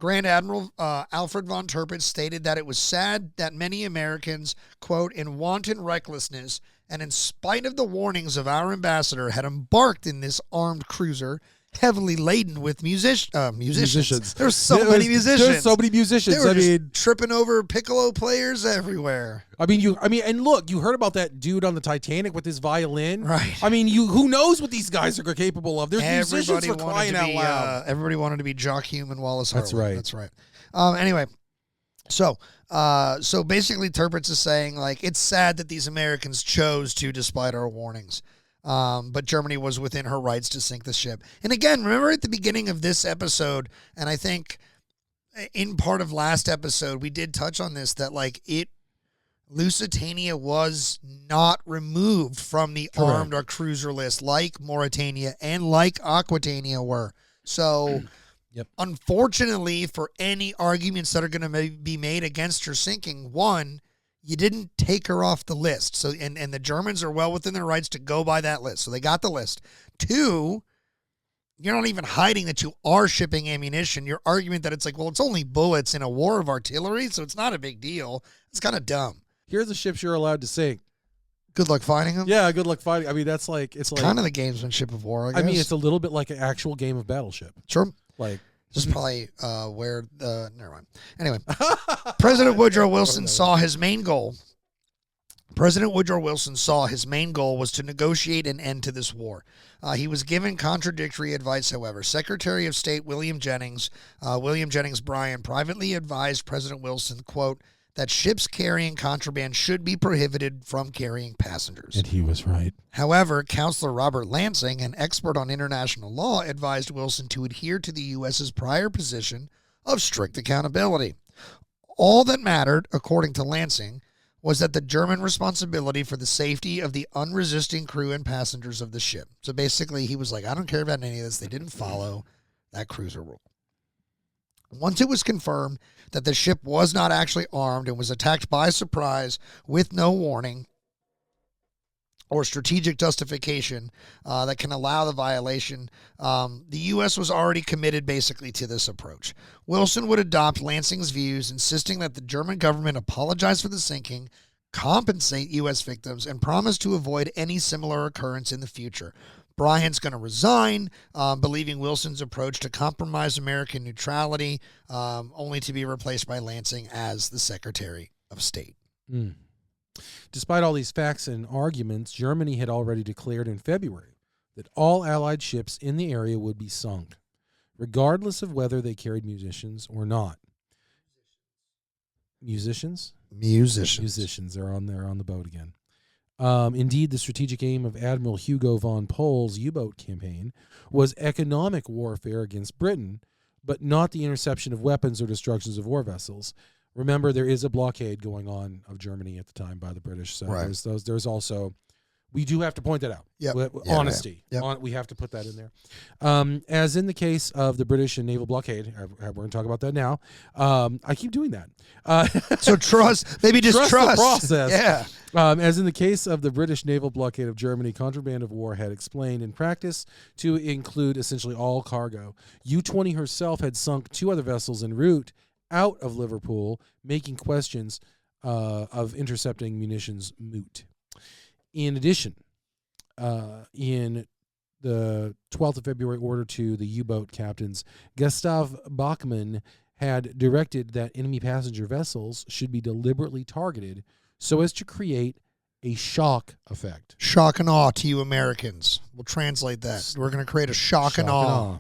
Speaker 2: Grand Admiral Alfred von Tirpitz stated that it was sad that many Americans, quote, in wanton recklessness and in spite of the warnings of our ambassador, had embarked in this armed cruiser, heavily laden with musicians.
Speaker 3: Musicians.
Speaker 2: There's so many musicians.
Speaker 3: There's so many musicians.
Speaker 2: They were
Speaker 3: I
Speaker 2: just
Speaker 3: mean,
Speaker 2: tripping over piccolo players everywhere.
Speaker 3: and look, you heard about that dude on the Titanic with his violin,
Speaker 2: Right.
Speaker 3: I mean, who knows what these guys are capable of? There's musicians for crying out loud.
Speaker 2: Everybody wanted to be Jock Hume and Wallace Hartley.
Speaker 3: That's right.
Speaker 2: That's right. Anyway, so basically, Tirpitz is saying, like, it's sad that these Americans chose to, despite our warnings. But Germany was within her rights to sink the ship. And again, remember at the beginning of this episode, and I think in part of last episode, we did touch on this, that like Lusitania was not removed from the armed or cruiser list like Mauritania and like Aquitania were. So, unfortunately, for any arguments that are going to be made against her sinking, one, you didn't take her off the list. So, and the Germans are well within their rights to go by that list. So they got the list. Two, you're not even hiding that you are shipping ammunition. Your argument that it's like, well, it's only bullets in a war of artillery, so it's not a big deal. It's kind of dumb.
Speaker 3: Here's the ships you're allowed to sink.
Speaker 2: Good luck finding them.
Speaker 3: Yeah, good luck fighting. I mean, it's like
Speaker 2: kind of the gamesmanship of war, I guess.
Speaker 3: I mean, it's a little bit like an actual game of Battleship.
Speaker 2: Sure.
Speaker 3: Like,
Speaker 2: this is probably where never mind. Anyway, President Woodrow Wilson saw his main goal. President Woodrow Wilson saw his main goal was to negotiate an end to this war. He was given contradictory advice, however. Secretary of State William Jennings Bryan, privately advised President Wilson, quote, that ships carrying contraband should be prohibited from carrying passengers.
Speaker 3: And he was right.
Speaker 2: However, Counselor Robert Lansing, an expert on international law, advised Wilson to adhere to the U.S.'s prior position of strict accountability. All that mattered, according to Lansing, was that the German responsibility for the safety of the unresisting crew and passengers of the ship. So basically, he was like, I don't care about any of this. They didn't follow that cruiser rule. Once it was confirmed that the ship was not actually armed and was attacked by surprise with no warning or strategic justification that can allow the violation, the U.S. was already committed basically to this approach. Wilson would adopt Lansing's views, insisting that the German government apologize for the sinking, compensate U.S. victims, and promise to avoid any similar occurrence in the future. Bryan's going to resign, believing Wilson's approach to compromise American neutrality, only to be replaced by Lansing as the Secretary of State.
Speaker 3: Despite all these facts and arguments, Germany had already declared in February that all Allied ships in the area would be sunk, regardless of whether they carried munitions or not. Musicians? Musicians. They're on the boat again. Indeed, the strategic aim of Admiral Hugo von Pohl's U-boat campaign was economic warfare against Britain, but not the interception of weapons or destructions of war vessels. Remember, there is a blockade going on of Germany at the time by the British. So there's also, we do have to point that out. Honesty. Yep. We have to put that in there. As in the case of the British and naval blockade, we're going to talk about that now. I keep doing that.
Speaker 2: So trust, maybe just trust
Speaker 3: the process.
Speaker 2: Yeah.
Speaker 3: As in the case of the British naval blockade of Germany, contraband of war had explained in practice to include essentially all cargo. U-20 herself had sunk 2 other vessels en route out of Liverpool, making questions of intercepting munitions moot. In addition, in the 12th of February order to the U-boat captains, Gustav Bachmann had directed that enemy passenger vessels should be deliberately targeted so as to create a shock effect.
Speaker 2: Shock and awe to you Americans. We'll translate that. We're going to create a shock and awe.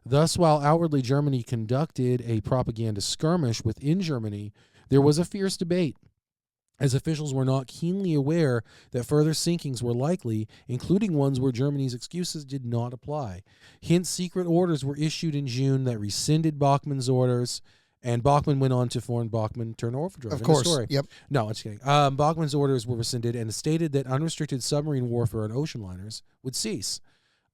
Speaker 3: Thus, while outwardly Germany conducted a propaganda skirmish within Germany, there was a fierce debate, as officials were not keenly aware that further sinkings were likely, including ones where Germany's excuses did not apply. Hence, secret orders were issued in June that rescinded Bachmann's orders, and Bachmann went on to form Bachmann turn overdrive.
Speaker 2: Of course. Yep.
Speaker 3: No, I'm just kidding. Bachmann's orders were rescinded and stated that unrestricted submarine warfare on ocean liners would cease.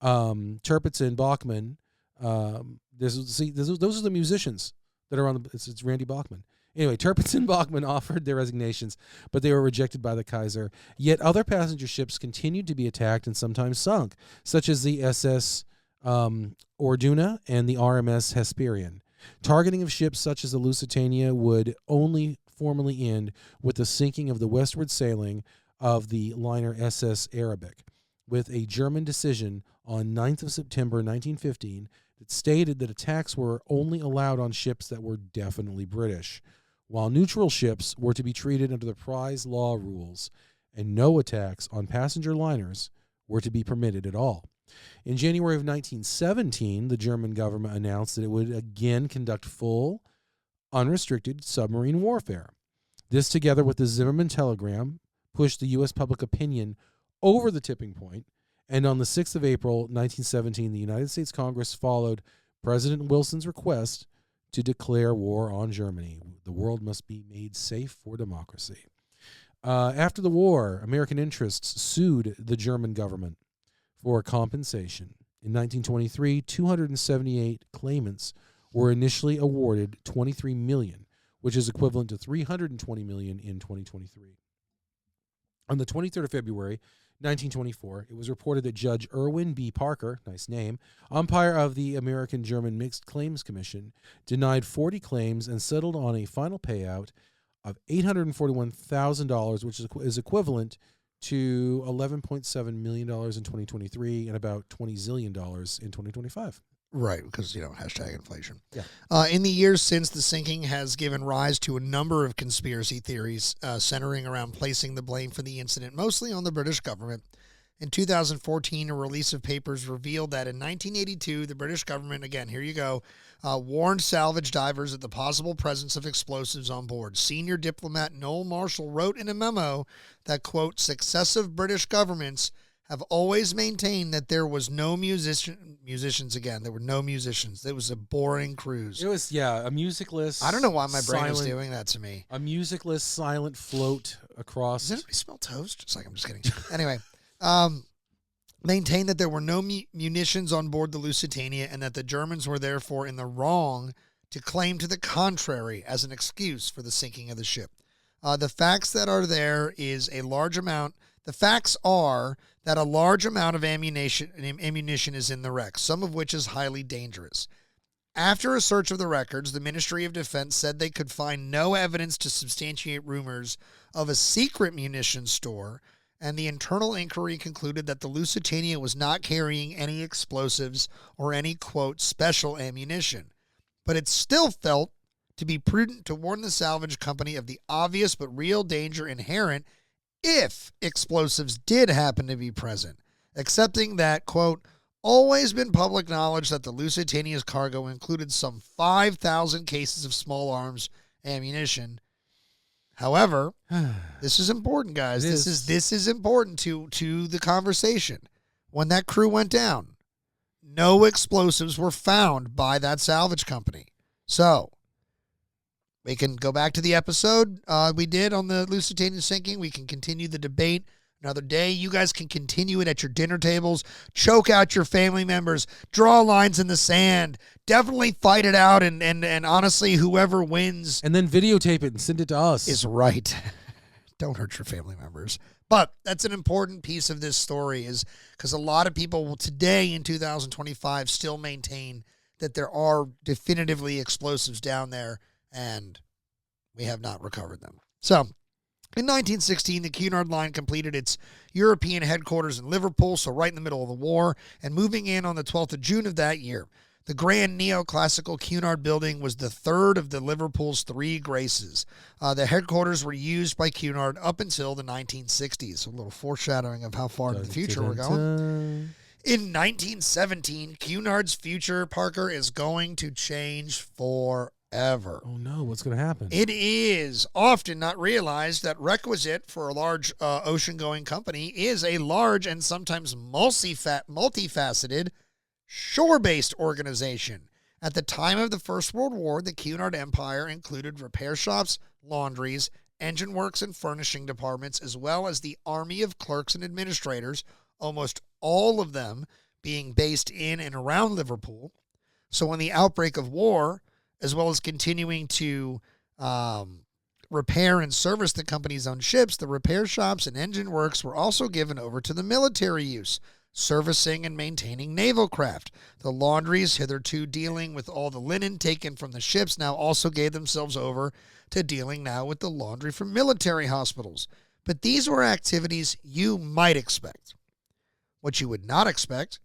Speaker 3: Tirpitz and Bachmann, those are the musicians that are on the. It's Randy Bachman. Anyway, Tirpitz and Bachmann offered their resignations, but they were rejected by the Kaiser. Yet other passenger ships continued to be attacked and sometimes sunk, such as the SS Orduna and the RMS Hesperian. Targeting of ships such as the Lusitania would only formally end with the sinking of the westward sailing of the liner SS Arabic. with a German decision on 9th of September 1915 that stated that attacks were only allowed on ships that were definitely British, while neutral ships were to be treated under the prize law rules, and no attacks on passenger liners were to be permitted at all. In January of 1917, the German government announced that it would again conduct full, unrestricted submarine warfare. This, together with the Zimmerman telegram, pushed the U.S. public opinion over the tipping point, and on the 6th of April, 1917, the United States Congress followed President Wilson's request to declare war on Germany. The world must be made safe for democracy. After the war, American interests sued the German government for compensation. In 1923, 278 claimants were initially awarded $23 million, which is equivalent to $320 million in 2023. On the 23rd of February, 1924, it was reported that Judge Irwin B. Parker, nice name, umpire of the American-German Mixed Claims Commission, denied 40 claims and settled on a final payout of $841,000, which is equivalent to $11.7 million in 2023 and about $20 zillion in 2025.
Speaker 2: Right, because, hashtag inflation.
Speaker 3: Yeah.
Speaker 2: In the years since, the sinking has given rise to a number of conspiracy theories centering around placing the blame for the incident mostly on the British government. In 2014, a release of papers revealed that in 1982, the British government, again, here you go, warned salvage divers of the possible presence of explosives on board. Senior diplomat Noel Marshall wrote in a memo that, quote, successive British governments have always maintained that there was no musicians again. There were no musicians. It was a boring cruise.
Speaker 3: It was, a musicless.
Speaker 2: I don't know why my brain is doing that to me.
Speaker 3: A musicless, silent float across.
Speaker 2: Does anybody smell toast? It's like, I'm just kidding. Anyway, maintained that there were no munitions on board the Lusitania and that the Germans were therefore in the wrong to claim to the contrary as an excuse for the sinking of the ship. The facts that are there is a large amount. The facts are that a large amount of ammunition is in the wreck, some of which is highly dangerous. After a search of the records, the Ministry of Defense said they could find no evidence to substantiate rumors of a secret munitions store, and the internal inquiry concluded that the Lusitania was not carrying any explosives or any, quote, special ammunition. But it still felt to be prudent to warn the salvage company of the obvious but real danger inherent if explosives did happen to be present, accepting that, quote, always been public knowledge that the Lusitania's cargo included some 5,000 cases of small arms ammunition. However, this is important, guys. This is important to the conversation. When that crew went down, no explosives were found by that salvage company. So we can go back to the episode we did on the Lusitania sinking. We can continue the debate another day. You guys can continue it at your dinner tables. Choke out your family members. Draw lines in the sand. Definitely fight it out. And honestly, whoever wins.
Speaker 3: And then videotape it and send it to us.
Speaker 2: Is right. Don't hurt your family members. But that's an important piece of this story is because a lot of people will today in 2025 still maintain that there are definitively explosives down there, and we have not recovered them. So, in 1916, the Cunard line completed its European headquarters in Liverpool, so right in the middle of the war, and moving in on the 12th of June of that year. The grand neoclassical Cunard building was the third of the Liverpool's three graces. The headquarters were used by Cunard up until the 1960s. So a little foreshadowing of how far into the future we're going. In 1917, Cunard's future, Parker, is going to change forever.
Speaker 3: Oh no, what's going to happen?
Speaker 2: It is often not realized that requisite for a large ocean-going company is a large and sometimes multifaceted shore-based organization. At the time of the First World War, the Cunard Empire included repair shops, laundries, engine works, and furnishing departments, as well as the army of clerks and administrators, almost all of them being based in and around Liverpool. So when the outbreak of war, as well as continuing to repair and service the company's own ships, the repair shops and engine works were also given over to the military use, servicing and maintaining naval craft. The laundries, hitherto dealing with all the linen taken from the ships, now also gave themselves over to dealing now with the laundry from military hospitals. But these were activities you might expect. What you would not expect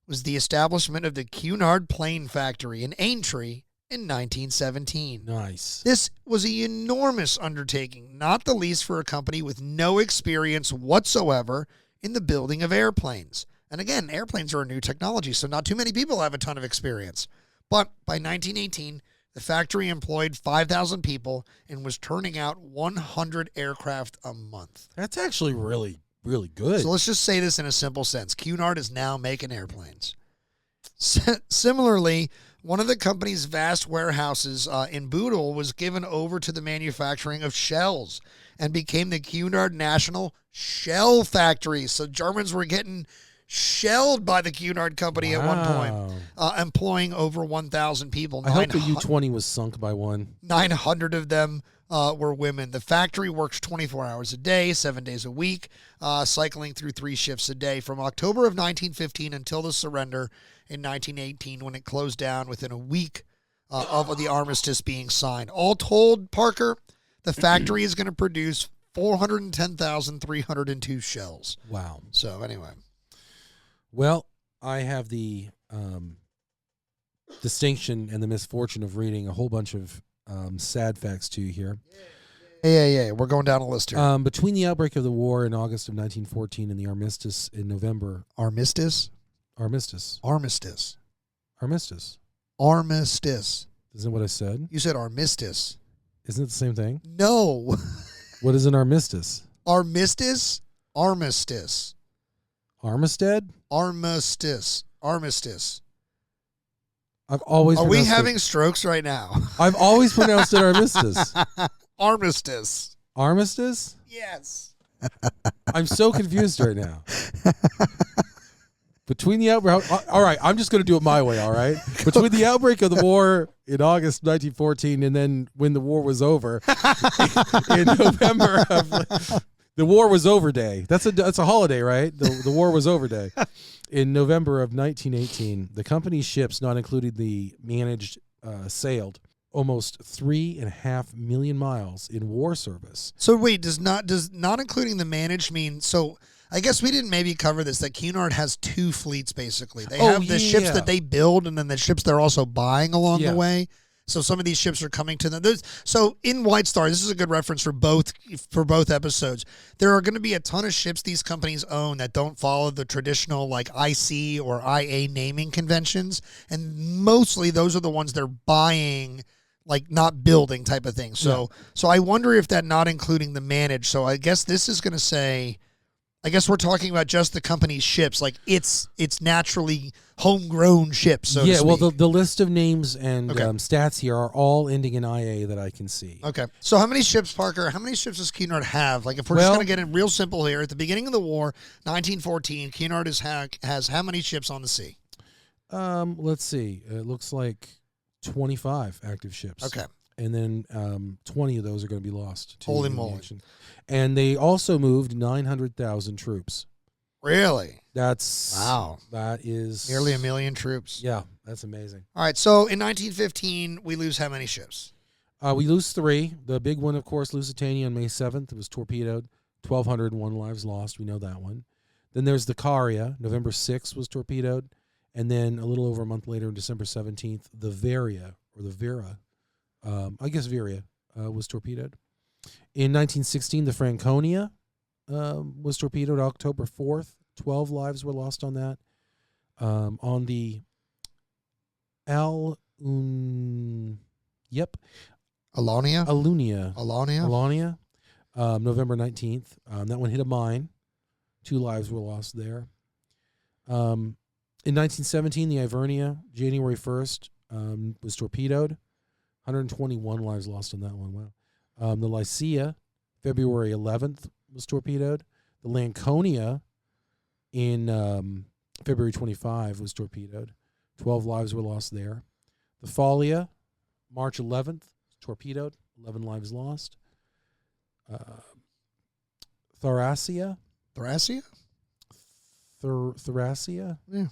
Speaker 2: was the establishment of the Cunard Plane Factory in Aintree in 1917.
Speaker 3: Nice.
Speaker 2: This was an enormous undertaking, not the least for a company with no experience whatsoever in the building of airplanes. And again, airplanes are a new technology, so not too many people have a ton of experience. But by 1918, the factory employed 5,000 people and was turning out 100 aircraft a month.
Speaker 3: That's actually really, really good.
Speaker 2: So let's just say this in a simple sense. Cunard is now making airplanes. Similarly, one of the company's vast warehouses in Boodle was given over to the manufacturing of shells and became the Cunard National Shell Factory. So Germans were getting shelled by the Cunard Company at one point, employing over 1,000 people.
Speaker 3: I hope the U-20 was sunk by one.
Speaker 2: 900 of them were women. The factory works 24 hours a day, 7 days a week, cycling through 3 shifts a day from October of 1915 until the surrender in 1918 when it closed down within a week of the armistice being signed. All told, Parker, the factory is going to produce 410,302 shells.
Speaker 3: Wow.
Speaker 2: So anyway.
Speaker 3: Well, I have the distinction and the misfortune of reading a whole bunch of sad facts to you here.
Speaker 2: Yeah. We're going down a list here.
Speaker 3: Between the outbreak of the war in August of 1914 and the armistice in November.
Speaker 2: Armistice.
Speaker 3: Armistice. Isn't what I said?
Speaker 2: You said armistice.
Speaker 3: Isn't it the same thing?
Speaker 2: No.
Speaker 3: What is an armistice?
Speaker 2: Armistice.
Speaker 3: Armistead?
Speaker 2: Armistice.
Speaker 3: I've always.
Speaker 2: Are we having strokes right now?
Speaker 3: I've always pronounced it armistice.
Speaker 2: Armistice.
Speaker 3: Armistice?
Speaker 2: Yes.
Speaker 3: I'm so confused right now. Between the outbreak, all right, I'm just going to do it my way, all right? Between the outbreak of the war in August 1914 and then when the war was over in November of the war was over day. That's a holiday, right? The war was over day. In November of 1918, the company's ships, not including the managed, sailed almost 3.5 million miles in war service.
Speaker 2: So wait, does not including the managed mean so? I guess we didn't maybe cover this, that Cunard has 2 fleets, basically. They have the ships that they build and then the ships they're also buying along the way. So some of these ships are coming to them. So in White Star, this is a good reference for both episodes. There are going to be a ton of ships these companies own that don't follow the traditional like IC or IA naming conventions. And mostly those are the ones they're buying, like not building type of thing. So I wonder if that not including the managed. So I guess this is going to say... I guess we're talking about just the company's ships, like it's naturally homegrown ships. So to speak.
Speaker 3: Well, the list of names and stats here are all ending in IA that I can see.
Speaker 2: Okay, so how many ships, Parker? How many ships does Cunard have? Like, if we're just going to get it real simple here, at the beginning of the war, 1914, Cunard has how many ships on the sea?
Speaker 3: Let's see. It looks like 25 active ships.
Speaker 2: Okay.
Speaker 3: And then 20 of those are going to be lost.
Speaker 2: Holy moly.
Speaker 3: And they also moved 900,000 troops.
Speaker 2: Really?
Speaker 3: Wow. That is...
Speaker 2: nearly 1 million troops.
Speaker 3: Yeah, that's amazing.
Speaker 2: All right, so in 1915, we lose how many ships?
Speaker 3: We lose 3. The big one, of course, Lusitania on May 7th. It was torpedoed. 1,201 lives lost. We know that one. Then there's the Caria. November 6th was torpedoed. And then a little over a month later, on December 17th, the Vera, was torpedoed. In 1916, the Franconia was torpedoed October 4th. 12 lives were lost on that. On the Alaunia, November 19th. That one hit a mine. 2 lives were lost there. In 1917, the Ivernia, January 1st, was torpedoed. 121 lives lost on that one. Wow. The Lycia, February 11th, was torpedoed. The Lanconia in February 25 was torpedoed. 12 lives were lost there. The Thalia, March 11th, torpedoed. 11 lives lost. Thracia? Thracia?
Speaker 2: Yeah.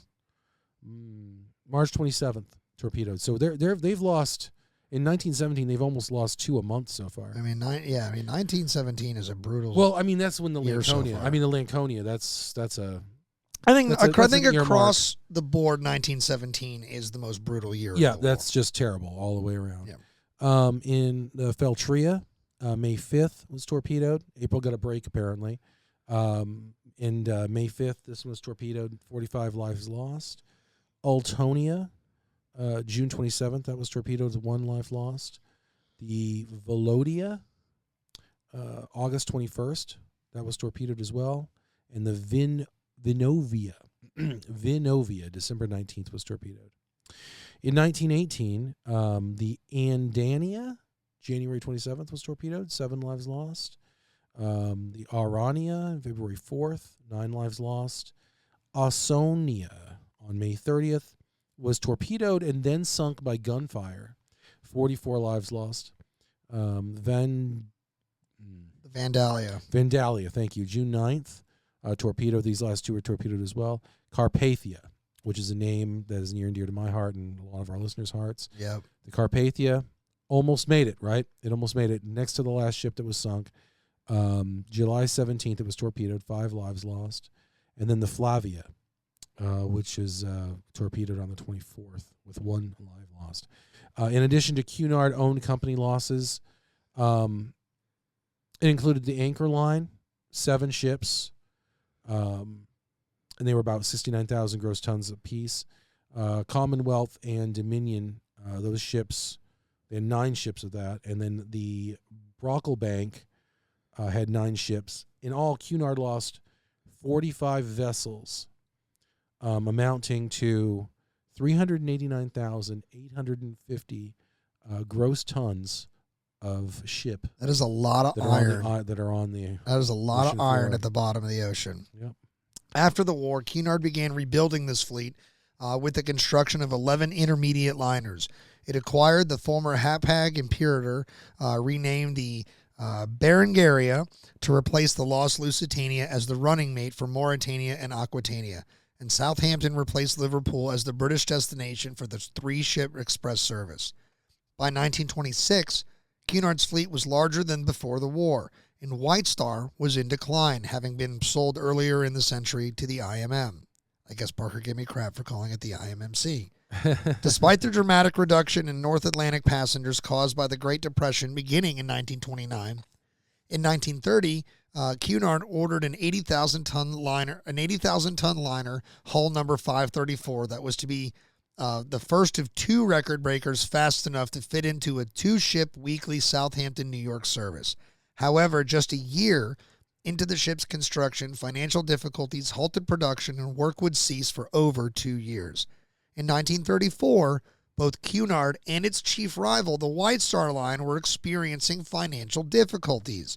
Speaker 3: March 27th, torpedoed. So they've lost... In 1917, they've almost lost 2 a month so far.
Speaker 2: 1917 is a brutal.
Speaker 3: Well, I mean that's when the
Speaker 2: year so
Speaker 3: Lanconia.
Speaker 2: far.
Speaker 3: I mean the Lanconia. That's a
Speaker 2: I think
Speaker 3: That's an earmark.
Speaker 2: across the board, 1917 is the most brutal year.
Speaker 3: Yeah,
Speaker 2: of the
Speaker 3: that's just terrible all the way around.
Speaker 2: Yeah.
Speaker 3: In the Feltria, May 5th was torpedoed. April got a break apparently. And May 5th, this was torpedoed. 45 lives lost. Altonia, June 27th, that was torpedoed. 1 life lost. The Volodia, August 21st, that was torpedoed as well. And the Vinovia, December 19th, was torpedoed. In 1918, the Andania, January 27th, was torpedoed. 7 lives lost. The Arania, February 4th, 9 lives lost. Ausonia, on May 30th, was torpedoed and then sunk by gunfire. 44 lives lost. Vandalia, thank you. June 9th, torpedoed. These last 2 were torpedoed as well. Carpathia, which is a name that is near and dear to my heart and a lot of our listeners' hearts.
Speaker 2: Yep.
Speaker 3: The Carpathia almost made it, right? It almost made it. Next to the last ship that was sunk. July 17th, it was torpedoed. 5 lives lost. And then the Flavia, which is torpedoed on the 24th with 1 life lost. In addition to Cunard-owned company losses, it included the Anchor Line, 7 ships, and they were about 69,000 gross tons apiece. Commonwealth and Dominion, those ships, they had 9 ships of that. And then the Brocklebank had 9 ships. In all, Cunard lost 45 vessels, amounting to 389,850 gross tons of ship.
Speaker 2: That is a lot of iron.
Speaker 3: That are on the
Speaker 2: That is a lot of iron
Speaker 3: floor.
Speaker 2: at the bottom of the ocean.
Speaker 3: Yep.
Speaker 2: After the war, Cunard began rebuilding this fleet with the construction of 11 intermediate liners. It acquired the former Hapag Imperator, renamed the Berengaria, to replace the lost Lusitania as the running mate for Mauritania and Aquitania. And Southampton replaced Liverpool as the British destination for the 3-ship express service. By 1926, Cunard's fleet was larger than before the war, and White Star was in decline, having been sold earlier in the century to the IMM. I guess Parker gave me crap for calling it the IMMC. Despite the dramatic reduction in North Atlantic passengers caused by the Great Depression beginning in 1929, in 1930, Cunard ordered an 80,000-ton liner, hull number 534, that was to be the first of 2 record breakers fast enough to fit into a 2-ship weekly Southampton, New York service. However, just a year into the ship's construction, financial difficulties halted production and work would cease for over 2 years. In 1934, both Cunard and its chief rival, the White Star Line, were experiencing financial difficulties.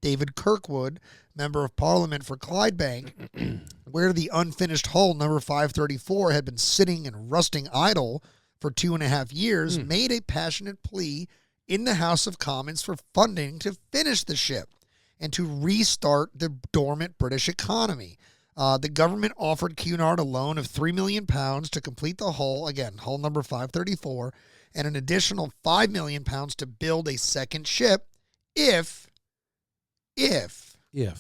Speaker 2: David Kirkwood, Member of Parliament for Clydebank, where the unfinished hull number 534 had been sitting and rusting idle for 2.5 years, made a passionate plea in the House of Commons for funding to finish the ship and to restart the dormant British economy. The government offered Cunard a loan of £3 million to complete the hull, again, hull number 534, and an additional £5 million to build a second ship if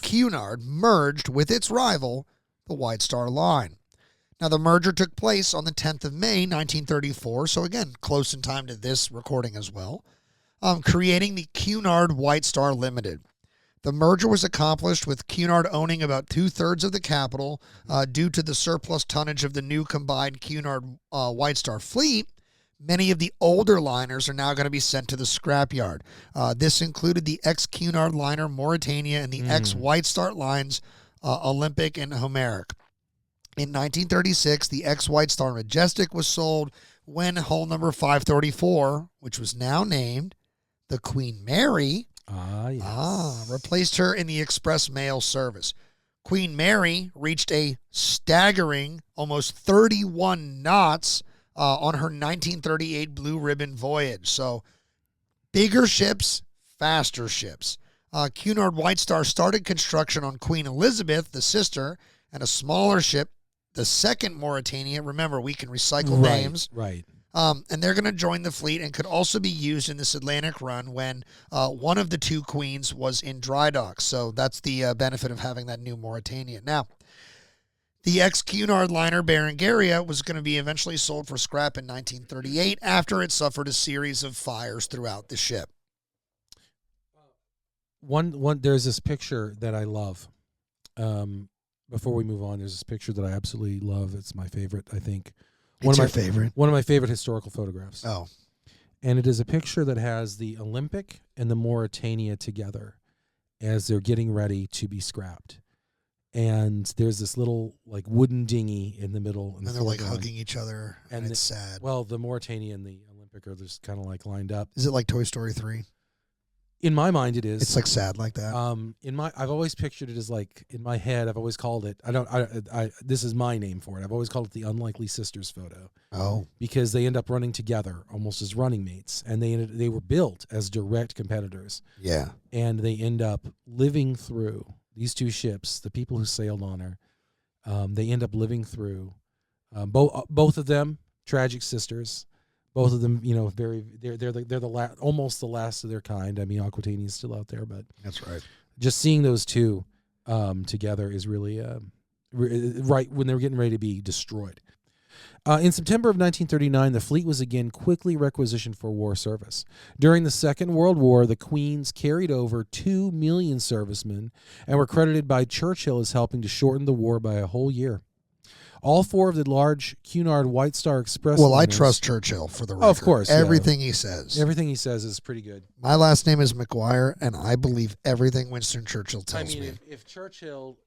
Speaker 2: Cunard merged with its rival, the White Star Line. Now, the merger took place on the 10th of May, 1934, so again, close in time to this recording as well, creating the Cunard White Star Limited. The merger was accomplished with Cunard owning about 2/3 of the capital due to the surplus tonnage of the new combined Cunard White Star fleet. Many of the older liners are now going to be sent to the scrapyard. This included the ex-Cunard liner Mauritania and the ex-White Star lines Olympic and Homeric. In 1936, the ex-White Star Majestic was sold when hull number 534, which was now named the Queen Mary, replaced her in the express mail service. Queen Mary reached a staggering almost 31 knots on her 1938 Blue Ribbon voyage. So, bigger ships, faster ships. Cunard White Star started construction on Queen Elizabeth, the sister, and a smaller ship, the second Mauritania. Remember, we can recycle names.
Speaker 3: Right.
Speaker 2: And they're going to join the fleet and could also be used in this Atlantic run when one of the 2 queens was in dry dock. So that's the benefit of having that new Mauritania. Now, The ex-Cunard liner Berengaria was going to be eventually sold for scrap in 1938 after it suffered a series of fires throughout the ship.
Speaker 3: There's this picture that I love. Before we move on, there's this picture that I absolutely love. It's my favorite, I think.
Speaker 2: Favorite?
Speaker 3: One of my favorite historical photographs.
Speaker 2: Oh.
Speaker 3: And it is a picture that has the Olympic and the Mauretania together as they're getting ready to be scrapped. And there's this little like wooden dinghy in the middle.
Speaker 2: And they're like hugging each other, and it's sad.
Speaker 3: Well, the Mauretania and the Olympic are just kind of like lined up.
Speaker 2: Is it like Toy Story 3?
Speaker 3: In my mind, it is.
Speaker 2: It's like sad like that.
Speaker 3: I've always pictured it as like in my head. I've always called it. This is my name for it. I've always called it the Unlikely Sisters photo. Oh, because they end up running together almost as running mates, and they were built as direct competitors.
Speaker 2: Yeah,
Speaker 3: and they end up living through these two ships. The people who sailed on her, they end up living through both of them tragic sisters. Both of them, they're almost the last of their kind. I mean, Aquitania's still out there, but
Speaker 2: that's right.
Speaker 3: Just seeing those two together is really right when they were getting ready to be destroyed. In September of 1939, the fleet was again quickly requisitioned for war service. During the Second World War, the Queens carried over 2 million servicemen and were credited by Churchill as helping to shorten the war by a whole year. All 4 of the large Cunard White Star Express liners.
Speaker 2: I trust Churchill for the record.
Speaker 3: Oh, of course.
Speaker 2: Everything he says.
Speaker 3: Everything he says is pretty good.
Speaker 2: My last name is McGuire, and I believe everything Winston Churchill tells me.
Speaker 3: If Churchill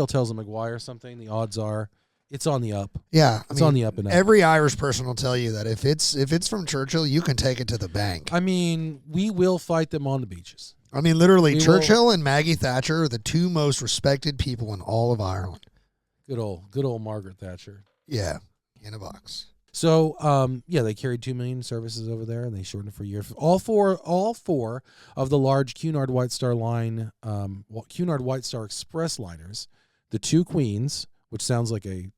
Speaker 3: tells a McGuire something, the odds are it's on the up.
Speaker 2: Yeah.
Speaker 3: It's on the up and up.
Speaker 2: Every Irish person will tell you that if it's from Churchill, you can take it to the bank.
Speaker 3: I mean, we will fight them on the beaches.
Speaker 2: I mean, literally, Churchill and Maggie Thatcher are the 2 most respected people in all of Ireland.
Speaker 3: Good old Margaret Thatcher.
Speaker 2: Yeah, in a box.
Speaker 3: So, they carried 2 million services over there, and they shortened it for a year. All four of the large Cunard White Star line, Cunard White Star Express liners, the 2 Queens, which sounds like an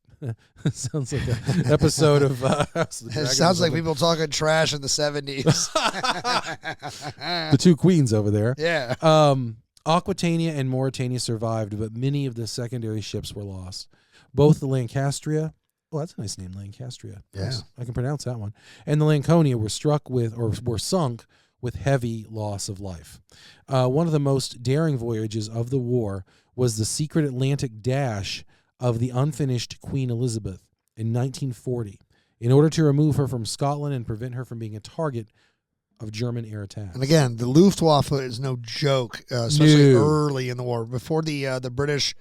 Speaker 3: episode of House of the Dragon.
Speaker 2: It sounds like people talking trash in the 70s.
Speaker 3: The 2 Queens over there.
Speaker 2: Yeah.
Speaker 3: Aquitania and Mauretania survived, but many of the secondary ships were lost. Both the Lancastria, that's a nice name, Lancastria.
Speaker 2: Yeah.
Speaker 3: I can pronounce that one. And the Lanconia were sunk with heavy loss of life. One of the most daring voyages of the war was the secret Atlantic dash of the unfinished Queen Elizabeth in 1940 in order to remove her from Scotland and prevent her from being a target of German air attacks.
Speaker 2: And again, the Luftwaffe is no joke, especially early in the war. Before the British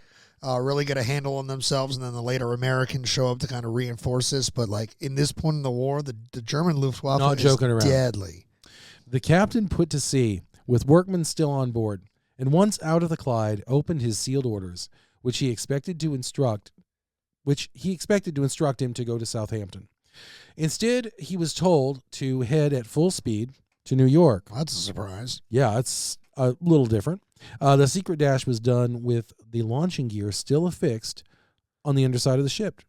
Speaker 2: really get a handle on themselves, and then the later Americans show up to kind of reinforce this. But like in this point in the war, the German Luftwaffe is deadly.
Speaker 3: The captain put to sea with workmen still on board, and once out of the Clyde, opened his sealed orders, which he expected to instruct him to go to Southampton. Instead, he was told to head at full speed to New York.
Speaker 2: That's a surprise.
Speaker 3: Yeah, it's a little different. The secret dash was done with the launching gear still affixed on the underside of the ship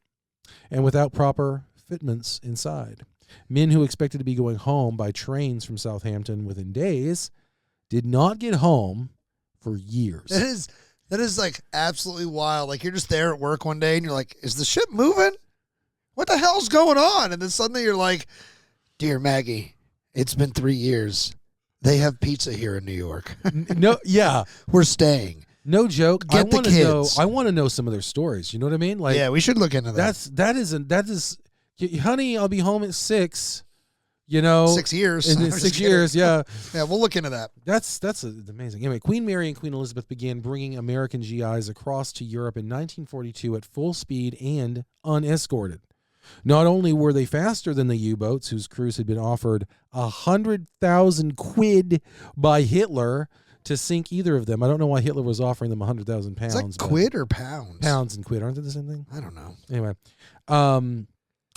Speaker 3: and without proper fitments inside. Men who expected to be going home by trains from Southampton within days did not get home for years.
Speaker 2: That is like absolutely wild. Like you're just there at work one day and you're like, is the ship moving? What the hell's going on? And then suddenly you're like, dear Maggie, it's been 3 years. They have pizza here in New York.
Speaker 3: No, yeah.
Speaker 2: We're staying.
Speaker 3: No joke.
Speaker 2: Get the kids.
Speaker 3: I want to know some of their stories. You know what I mean? Like,
Speaker 2: yeah, we should look into that.
Speaker 3: That is, honey, I'll be home at 6.
Speaker 2: 6 years.
Speaker 3: In 6 years, yeah.
Speaker 2: Yeah, we'll look into that.
Speaker 3: That's amazing. Anyway, Queen Mary and Queen Elizabeth began bringing American GIs across to Europe in 1942 at full speed and unescorted. Not only were they faster than the U-boats, whose crews had been offered 100,000 quid by Hitler to sink either of them. I don't know why Hitler was offering them 100,000 pounds.
Speaker 2: Is that quid or pounds?
Speaker 3: Pounds and quid. Aren't they the same thing?
Speaker 2: I don't know.
Speaker 3: Anyway,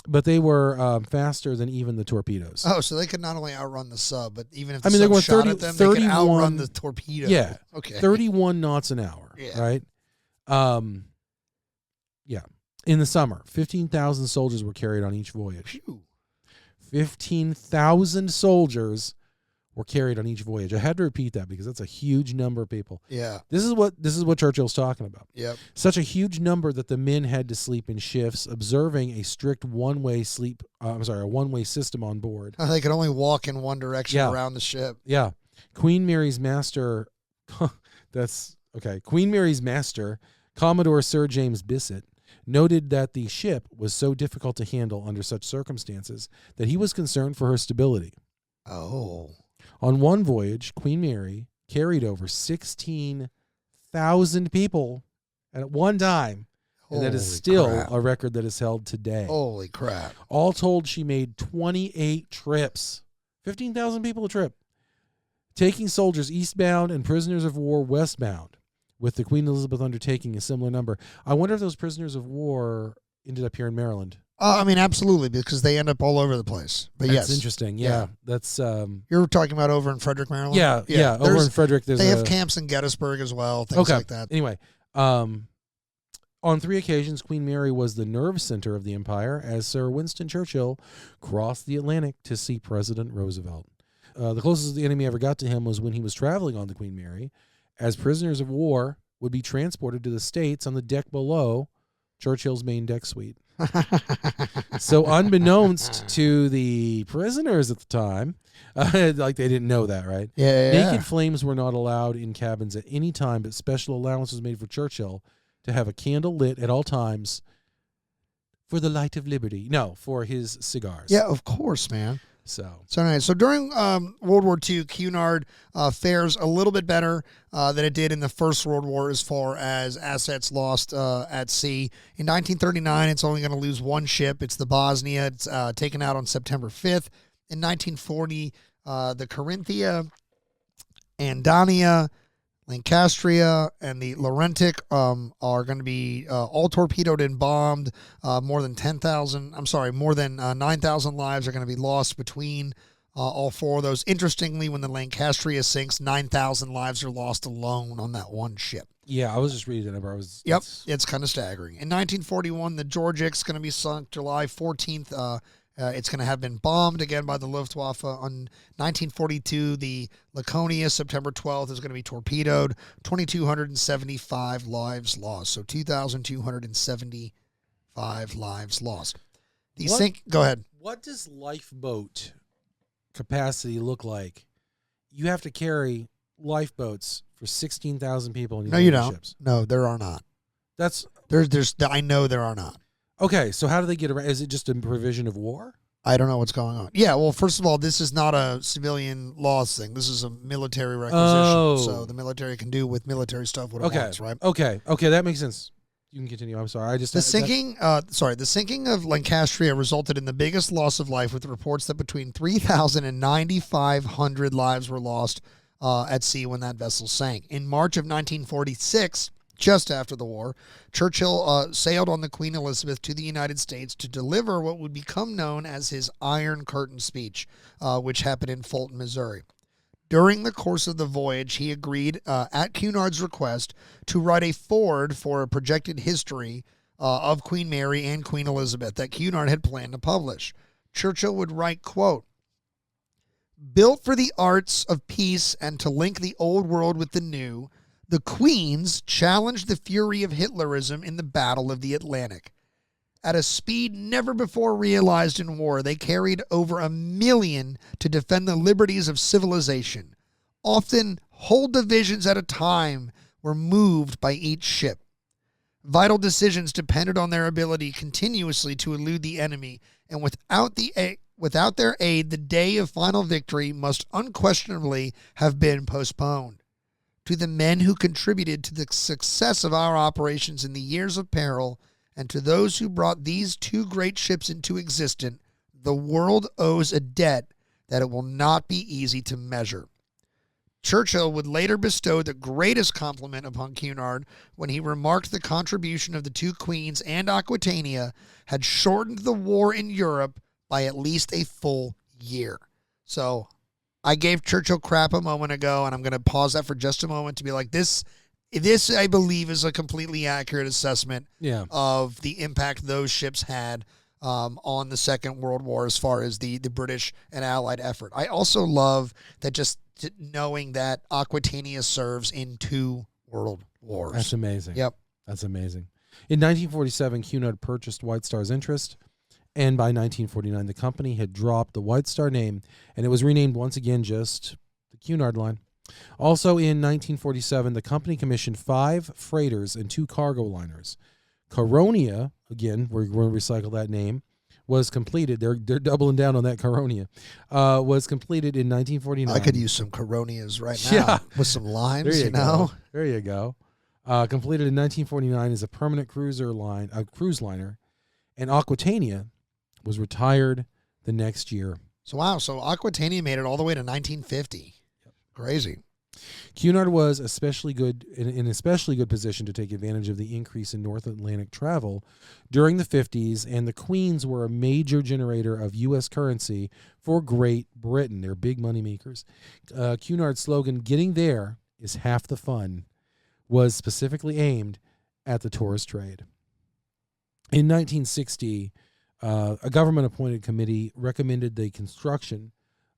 Speaker 3: but they were faster than even the torpedoes.
Speaker 2: Oh, so they could not only outrun the sub, but even if the
Speaker 3: they're
Speaker 2: sub
Speaker 3: going
Speaker 2: shot at them, they could outrun the torpedo.
Speaker 3: Yeah.
Speaker 2: Okay.
Speaker 3: 31 knots an hour.
Speaker 2: Yeah.
Speaker 3: Right? Yeah. In the summer, 15,000 soldiers were carried on each voyage.
Speaker 2: Phew.
Speaker 3: 15,000 soldiers were carried on each voyage. I had to repeat that because that's a huge number of people.
Speaker 2: Yeah.
Speaker 3: This is what Churchill's talking about.
Speaker 2: Yep.
Speaker 3: Such a huge number that the men had to sleep in shifts, observing a strict one-way system on board.
Speaker 2: They could only walk in one direction
Speaker 3: Yeah.
Speaker 2: around the ship.
Speaker 3: Yeah. Queen Mary's master, Queen Mary's master, Commodore Sir James Bissett, noted that the ship was so difficult to handle under such circumstances that he was concerned for her stability.
Speaker 2: Oh.
Speaker 3: On one voyage, Queen Mary carried over 16,000 people at one time, and that is
Speaker 2: Holy
Speaker 3: still
Speaker 2: crap.
Speaker 3: a record that is held today.
Speaker 2: Holy crap.
Speaker 3: All told, she made 28 trips, 15,000 people a trip, taking soldiers eastbound and prisoners of war westbound, with the Queen Elizabeth undertaking a similar number. I wonder if those prisoners of war ended up here in Maryland.
Speaker 2: I mean, absolutely, because they end up all over the place. But
Speaker 3: That's
Speaker 2: yes.
Speaker 3: interesting. Yeah. That's
Speaker 2: You're talking about over in Frederick, Maryland?
Speaker 3: yeah. Over in Frederick,
Speaker 2: They have camps in Gettysburg as well, things like that.
Speaker 3: Anyway, on 3 occasions, Queen Mary was the nerve center of the empire as Sir Winston Churchill crossed the Atlantic to see President Roosevelt. The closest the enemy ever got to him was when he was traveling on the Queen Mary, as prisoners of war would be transported to the States on the deck below Churchill's main deck suite. So unbeknownst to the prisoners at the time, like they didn't know that, right?
Speaker 2: Yeah.
Speaker 3: Naked flames were not allowed in cabins at any time, but special allowance was made for Churchill to have a candle lit at all times for the light of liberty. No, for his cigars.
Speaker 2: Yeah, of course, man.
Speaker 3: So
Speaker 2: nice. So during World War II, Cunard fares a little bit better than it did in the First World War as far as assets lost at sea. In 1939, it's only going to lose one ship. It's the Bosnia. It's taken out on September 5th. In 1940, the Corinthia, Andania, Lancastria, and the Laurentic are going to be all torpedoed and bombed. More than 9,000 lives are going to be lost between all 4 of those. Interestingly, when the Lancastria sinks, 9,000 lives are lost alone on that one ship.
Speaker 3: yeah, I was just reading that number.
Speaker 2: It's kind of staggering. In 1941, the Georgic's going to be sunk July 14th. It's going to have been bombed again by the Luftwaffe. On 1942, the Laconia, September 12th, is going to be torpedoed. 2,275 lives lost. So 2,275 lives lost. Go ahead.
Speaker 3: What does lifeboat capacity look like? You have to carry lifeboats for 16,000 people.
Speaker 2: No, you don't.
Speaker 3: Ships.
Speaker 2: No, there are not.
Speaker 3: There's.
Speaker 2: I know there are not.
Speaker 3: Okay, so how do they get around? Is it just a provision of war?
Speaker 2: I don't know what's going on. Yeah, well, first of all, this is not a civilian laws thing. This is a military requisition.
Speaker 3: Oh.
Speaker 2: So the military can do with military stuff what it wants, right?
Speaker 3: Okay, that makes sense. You can continue. I'm sorry.
Speaker 2: The sinking of Lancastria resulted in the biggest loss of life, with reports that between 3,000 and 9,500 lives were lost at sea when that vessel sank. In March of 1946, just after the war, Churchill sailed on the Queen Elizabeth to the United States to deliver what would become known as his Iron Curtain speech, which happened in Fulton, Missouri. During the course of the voyage, he agreed, at Cunard's request, to write a foreword for a projected history of Queen Mary and Queen Elizabeth that Cunard had planned to publish. Churchill would write, quote, "Built for the arts of peace and to link the old world with the new, the Queens challenged the fury of Hitlerism in the Battle of the Atlantic. At a speed never before realized in war, they carried over 1 million to defend the liberties of civilization. Often, whole divisions at a time were moved by each ship. Vital decisions depended on their ability continuously to elude the enemy, and without their aid, the day of final victory must unquestionably have been postponed. To the men who contributed to the success of our operations in the years of peril, and to those who brought these 2 great ships into existence, the world owes a debt that it will not be easy to measure." Churchill would later bestow the greatest compliment upon Cunard when he remarked the contribution of the 2 queens and Aquitania had shortened the war in Europe by at least a full year. So I gave Churchill crap a moment ago, and I'm going to pause that for just a moment to be like, this I believe is a completely accurate assessment of the impact those ships had on the Second World War as far as the British and Allied effort. I also love that just knowing that Aquitania serves in 2 world wars.
Speaker 3: That's amazing.
Speaker 2: Yep.
Speaker 3: That's amazing. In 1947, Cunard purchased White Star's interest, and by 1949, the company had dropped the White Star name, and it was renamed once again just the Cunard Line. Also in 1947, the company commissioned 5 freighters and 2 cargo liners. Caronia, again, we're going to recycle that name, was completed. They're doubling down on that Caronia. Was completed in 1949.
Speaker 2: I could use some Coronias right now with some limes,
Speaker 3: there you
Speaker 2: know?
Speaker 3: Go. There you go. Completed in 1949 as a permanent cruise liner, and Aquitania was retired the next year.
Speaker 2: So Aquitania made it all the way to 1950. Yep. Crazy.
Speaker 3: Cunard was in an especially good position to take advantage of the increase in North Atlantic travel during the 50s, and the Queens were a major generator of U.S. currency for Great Britain. They're big money makers. Cunard's slogan, "Getting there is half the fun," was specifically aimed at the tourist trade. In 1960, a government-appointed committee recommended the construction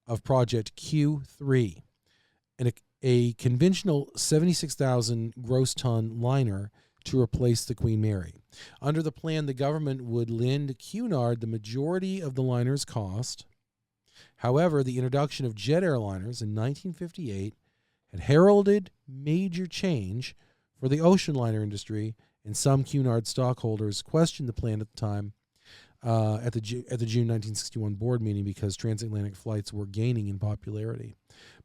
Speaker 3: of Project Q3, a conventional 76,000 gross ton liner to replace the Queen Mary. Under the plan, the government would lend Cunard the majority of the liner's cost. However, the introduction of jet airliners in 1958 had heralded major change for the ocean liner industry, and some Cunard stockholders questioned the plan at the time at the June 1961 board meeting because transatlantic flights were gaining in popularity.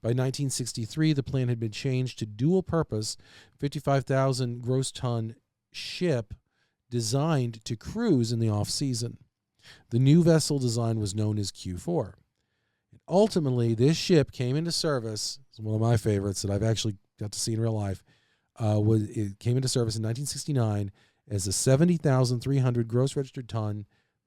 Speaker 3: By 1963, the plan had been changed to dual-purpose 55,000 gross ton ship designed to cruise in the off-season. The new vessel design was known as Q4. Ultimately, this ship came into service. It's one of my favorites that I've actually got to see in real life. It came into service in 1969 as a 70,300 gross registered ton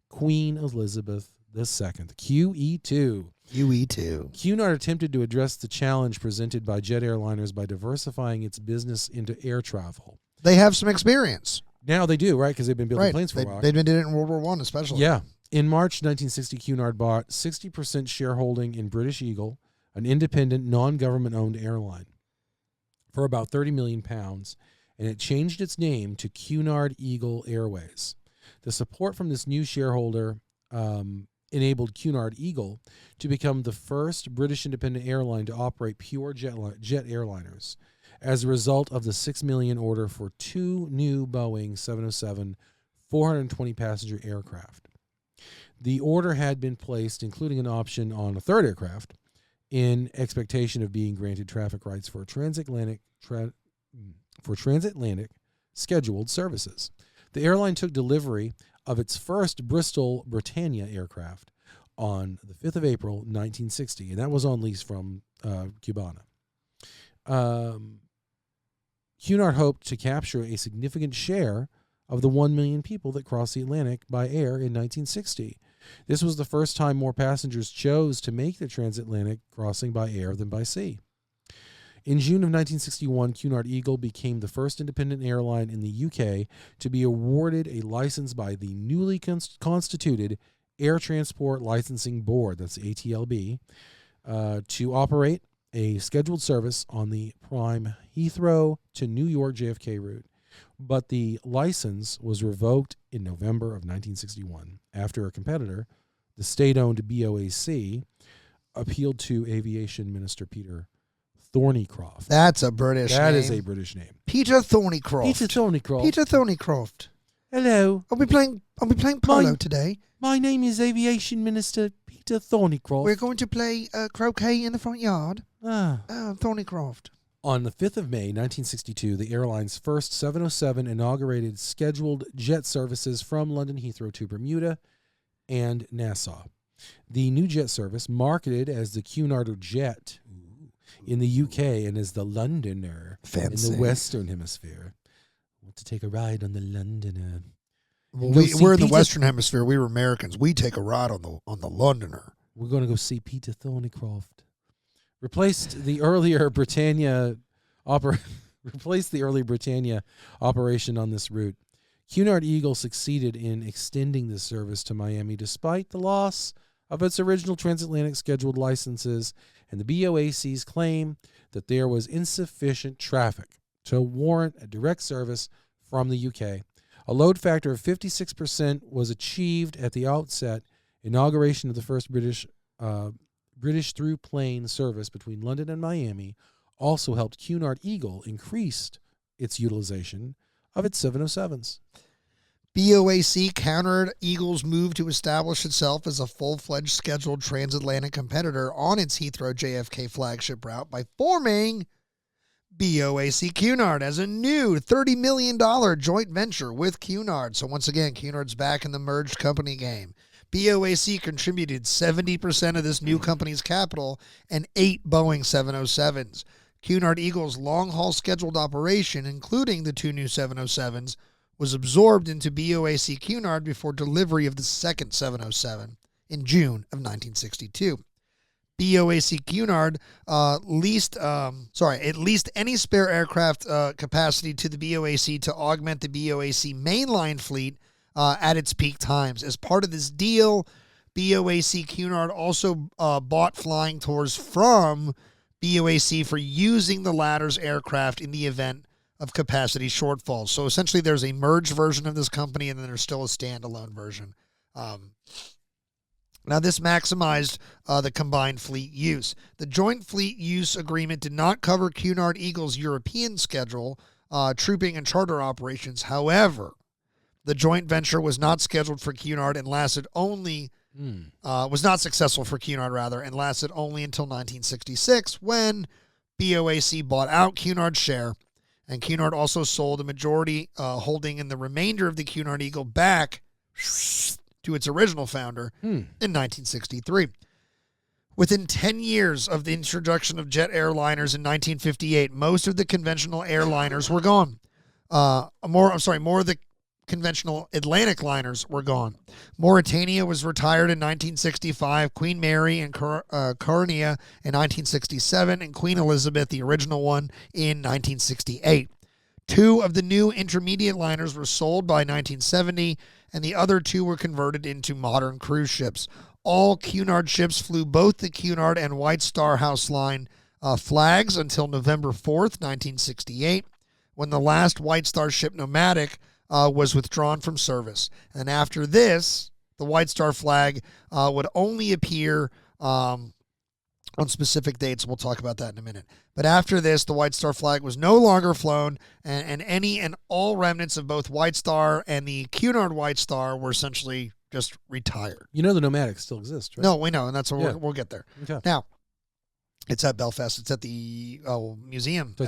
Speaker 3: Queen Elizabeth II, the QE2.
Speaker 2: QE2.
Speaker 3: Cunard attempted to address the challenge presented by jet airliners by diversifying its business into air travel.
Speaker 2: They have some experience.
Speaker 3: Now they do, right? Because they've been building planes for a while.
Speaker 2: They've been doing it in World War I especially.
Speaker 3: Yeah. In March 1960, Cunard bought 60% shareholding in British Eagle, an independent, non-government-owned airline, for about £30 million, and it changed its name to Cunard Eagle Airways. The support from this new shareholder enabled Cunard Eagle to become the first British independent airline to operate pure jet airliners as a result of the $6 million order for 2 new Boeing 707 420-passenger aircraft. The order had been placed, including an option on a 3rd aircraft, in expectation of being granted traffic rights for transatlantic scheduled services. The airline took delivery of its first Bristol Britannia aircraft on the 5th of April, 1960, and that was on lease from Cubana. Cunard hoped to capture a significant share of the 1 million people that crossed the Atlantic by air in 1960. This was the first time more passengers chose to make the transatlantic crossing by air than by sea. In June of 1961, Cunard Eagle became the first independent airline in the UK to be awarded a license by the newly constituted Air Transport Licensing Board, that's the ATLB, to operate a scheduled service on the prime Heathrow to New York JFK route. But the license was revoked in November of 1961 after a competitor, the state-owned BOAC, appealed to Aviation Minister Peter Thornycroft.
Speaker 2: That's a British name.
Speaker 3: That is a British name.
Speaker 2: Peter Thornycroft.
Speaker 3: Peter Thornycroft.
Speaker 2: Peter Thornycroft.
Speaker 3: Hello.
Speaker 2: Are we playing polo today?
Speaker 3: My name is Aviation Minister Peter Thornycroft.
Speaker 2: We're going to play croquet in the front yard. Thornycroft.
Speaker 3: On the 5th of May, 1962, the airline's first 707 inaugurated scheduled jet services from London Heathrow to Bermuda and Nassau. The new jet service, marketed as the Cunard Jet in the UK and as the Londoner in the Western Hemisphere. I want to take a ride on the Londoner.
Speaker 2: Well, we're in the Western Hemisphere. We were Americans. We take a ride on the Londoner.
Speaker 3: We're going to go see Peter Thornycroft. Replaced the earlier Britannia operation on this route. Cunard Eagle succeeded in extending the service to Miami despite the loss of its original transatlantic scheduled licenses and the BOAC's claim that there was insufficient traffic to warrant a direct service from the UK. A load factor of 56% was achieved at the outset. Inauguration of the first British through plane service between London and Miami also helped Cunard Eagle increase its utilization of its 707s.
Speaker 2: BOAC countered Eagle's move to establish itself as a full-fledged scheduled transatlantic competitor on its Heathrow JFK flagship route by forming BOAC Cunard as a new $30 million joint venture with Cunard. So once again, Cunard's back in the merged company game. BOAC contributed 70% of this new company's capital and 8 Boeing 707s. Cunard Eagle's long-haul scheduled operation, including the 2 new 707s, was absorbed into BOAC Cunard before delivery of the second 707 in June of 1962. BOAC Cunard leased any spare aircraft capacity to the BOAC to augment the BOAC mainline fleet at its peak times. As part of this deal, BOAC Cunard also bought flying tours from BOAC for using the latter's aircraft in the event of capacity shortfalls. So essentially there's a merged version of this company and then there's still a standalone version. Now this maximized the combined fleet use. The joint fleet use agreement did not cover Cunard Eagle's European schedule, trooping and charter operations. However, the joint venture was not scheduled for Cunard and lasted only was not successful for Cunard rather and lasted only until 1966 when BOAC bought out Cunard's share. And Cunard also sold a majority holding in the remainder of the Cunard Eagle back to its original founder in 1963. Within 10 years of the introduction of jet airliners in 1958, most of the conventional airliners were gone. More of the conventional Atlantic liners were gone. Mauritania was retired in 1965, Queen Mary and Carnia in 1967, and Queen Elizabeth, the original one, in 1968. 2 of the new intermediate liners were sold by 1970, and the other 2 were converted into modern cruise ships. All Cunard ships flew both the Cunard and White Star House Line flags until November 4th, 1968, when the last White Star ship, Nomadic, was withdrawn from service. And after this, the White Star flag would only appear on specific dates. We'll talk about that in a minute. But after this, the White Star flag was no longer flown, and any and all remnants of both White Star and the Cunard White Star were essentially just retired.
Speaker 3: You know the Nomadic still exists, right?
Speaker 2: No, we know, and that's what we'll get there.
Speaker 3: Okay.
Speaker 2: Now, it's at Belfast. It's at the museum. The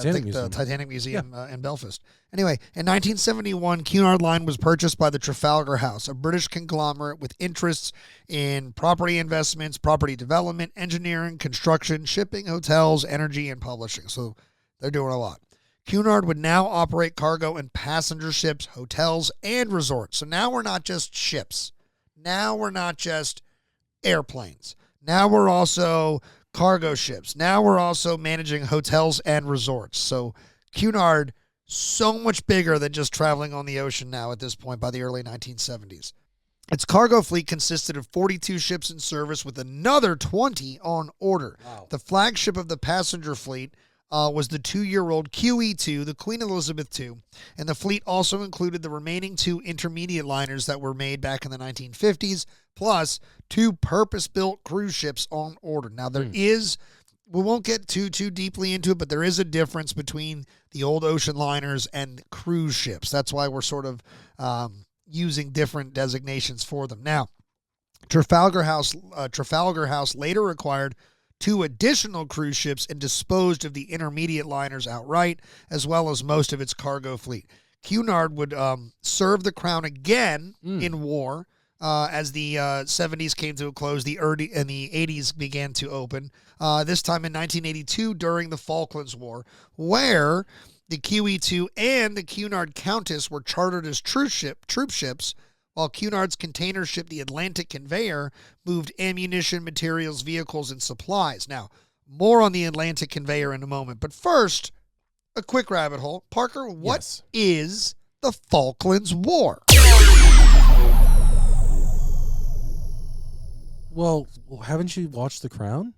Speaker 2: Titanic Museum in Belfast. Anyway, in 1971, Cunard Line was purchased by the Trafalgar House, a British conglomerate with interests in property investments, property development, engineering, construction, shipping, hotels, energy, and publishing. So they're doing a lot. Cunard would now operate cargo and passenger ships, hotels, and resorts. So now we're not just ships. Now we're not just airplanes. Now we're also cargo ships. Now we're also managing hotels and resorts. So Cunard, so much bigger than just traveling on the ocean now at this point by the early 1970s. Its cargo fleet consisted of 42 ships in service with another 20 on order. Wow. The flagship of the passenger fleet was the 2-year-old QE2, the Queen Elizabeth II, and the fleet also included the remaining 2 intermediate liners that were made back in the 1950s, plus 2 purpose-built cruise ships on order. Now, there is, we won't get too deeply into it, but there is a difference between the old ocean liners and cruise ships. That's why we're sort of using different designations for them. Now, Trafalgar House later acquired 2 additional cruise ships and disposed of the intermediate liners outright, as well as most of its cargo fleet. Cunard would serve the Crown again in war as the 70s came to a close, and the 80s began to open. This time in 1982 during the Falklands War, where the QE2 and the Cunard Countess were chartered as troop ships, while Cunard's container ship, the Atlantic Conveyor, moved ammunition, materials, vehicles, and supplies. Now, more on the Atlantic Conveyor in a moment. But first, a quick rabbit hole. Parker, what is the the Falklands War.
Speaker 3: Well, haven't you watched The Crown?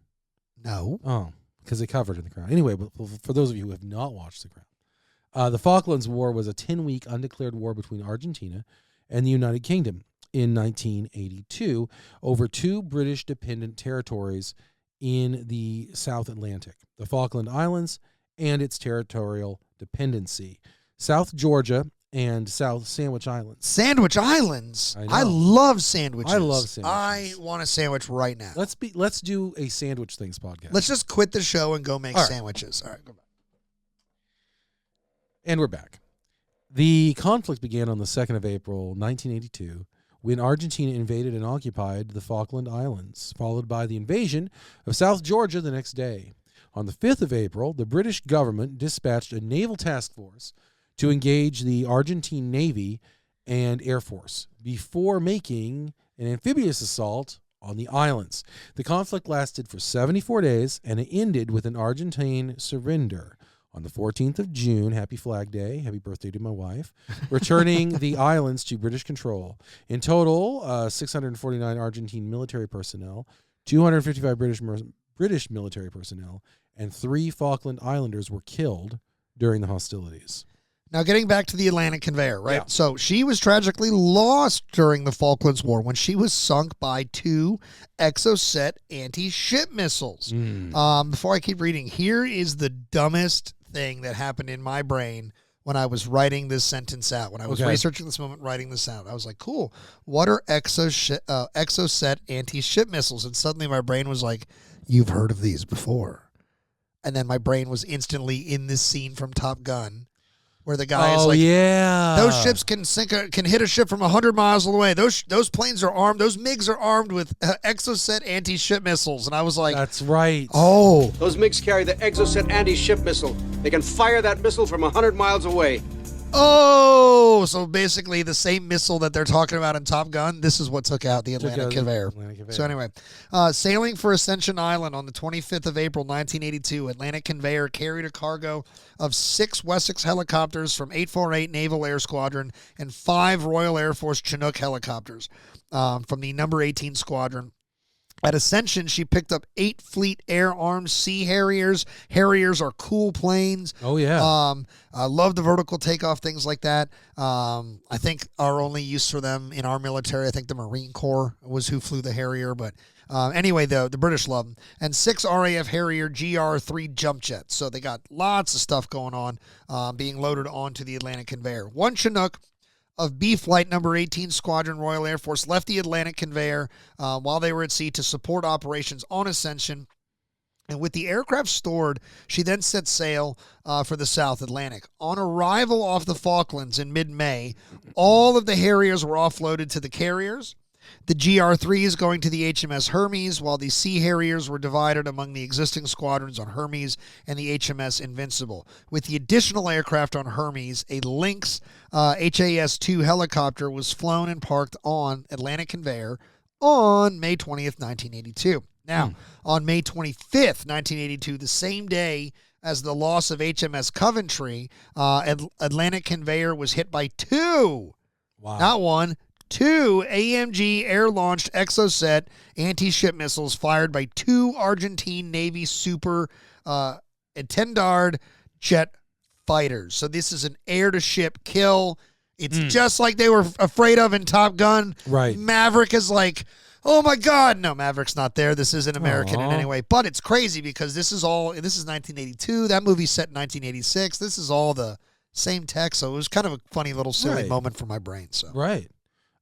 Speaker 2: No.
Speaker 3: Oh, because they covered it in The Crown. Anyway, but for those of you who have not watched The Crown, the Falklands War was a 10-week undeclared war between Argentina and the United Kingdom in 1982 over 2 British dependent territories in the South Atlantic, the Falkland Islands and its territorial dependency, South Georgia and South Sandwich Islands.
Speaker 2: Sandwich Islands?
Speaker 3: I
Speaker 2: love sandwiches.
Speaker 3: I love sandwiches.
Speaker 2: I want a sandwich right now.
Speaker 3: Let's do a Sandwich Things podcast.
Speaker 2: Let's just quit the show and go make sandwiches. All right, go back.
Speaker 3: And we're back. The conflict began on the 2nd of April, 1982, when Argentina invaded and occupied the Falkland Islands, followed by the invasion of South Georgia the next day. On the 5th of April, the British government dispatched a naval task force to engage the Argentine Navy and Air Force before making an amphibious assault on the islands. The conflict lasted for 74 days, and it ended with an Argentine surrender on the 14th of June. Happy Flag Day. Happy birthday to my wife. Returning the islands to British control. In total, 649 Argentine military personnel, 255 British military personnel, and 3 Falkland Islanders were killed during the hostilities.
Speaker 2: Now, getting back to the Atlantic Conveyor, right?
Speaker 3: Yeah.
Speaker 2: So she was tragically lost during the Falklands War when she was sunk by 2 Exocet anti-ship missiles. Before I keep reading, here is the dumbest thing that happened in my brain when I was writing this sentence out. When I was researching this moment, writing this out, I was like, cool, what are Exocet anti-ship missiles? And suddenly my brain was like, you've heard of these before. And then my brain was instantly in this scene from Top Gun, where the guy is like, those ships can hit a ship from 100 miles away. Those planes are armed. Those MiGs are armed with Exocet anti-ship missiles. And I was like,
Speaker 3: that's right.
Speaker 2: Oh.
Speaker 4: Those MiGs carry the Exocet anti-ship missile. They can fire that missile from 100 miles away.
Speaker 2: Oh, so basically the same missile that they're talking about in Top Gun, this is what took out the Atlantic Conveyor. So anyway, sailing for Ascension Island on the 25th of April, 1982, Atlantic Conveyor carried a cargo of 6 Wessex helicopters from 848 Naval Air Squadron and 5 Royal Air Force Chinook helicopters from the number 18 Squadron. At Ascension, she picked up 8 Fleet Air-armed Sea Harriers. Harriers are cool planes.
Speaker 3: Oh, yeah.
Speaker 2: I love the vertical takeoff, things like that. I think our only use for them in our military, I think the Marine Corps was who flew the Harrier. But anyway, the British love them. And 6 RAF Harrier GR3 jump jets. So they got lots of stuff going on being loaded onto the Atlantic Conveyor. 1 Chinook of B Flight number 18 Squadron Royal Air Force left the Atlantic Conveyor while they were at sea to support operations on Ascension. And with the aircraft stored, she then set sail for the South Atlantic. On arrival off the Falklands in mid-May, all of the Harriers were offloaded to the carriers. The GR3 is going to the HMS Hermes, while the Sea Harriers were divided among the existing squadrons on Hermes and the HMS Invincible. With the additional aircraft on Hermes, a Lynx HAS-2 helicopter was flown and parked on Atlantic Conveyor on May 20th, 1982. Now, on May 25th, 1982, the same day as the loss of HMS Coventry, Atlantic Conveyor was hit by 2, not 1, 2 AMG air-launched Exocet anti-ship missiles fired by 2 Argentine Navy Super Intendard jet fighters. So this is an air-to-ship kill. It's just like they were afraid of in Top Gun.
Speaker 3: Right.
Speaker 2: Maverick is like, oh my God. No, Maverick's not there. This isn't American in any way. But it's crazy because this is 1982. That movie's set in 1986. This is all the same tech. So it was kind of a funny little silly moment for my brain. So
Speaker 3: Right.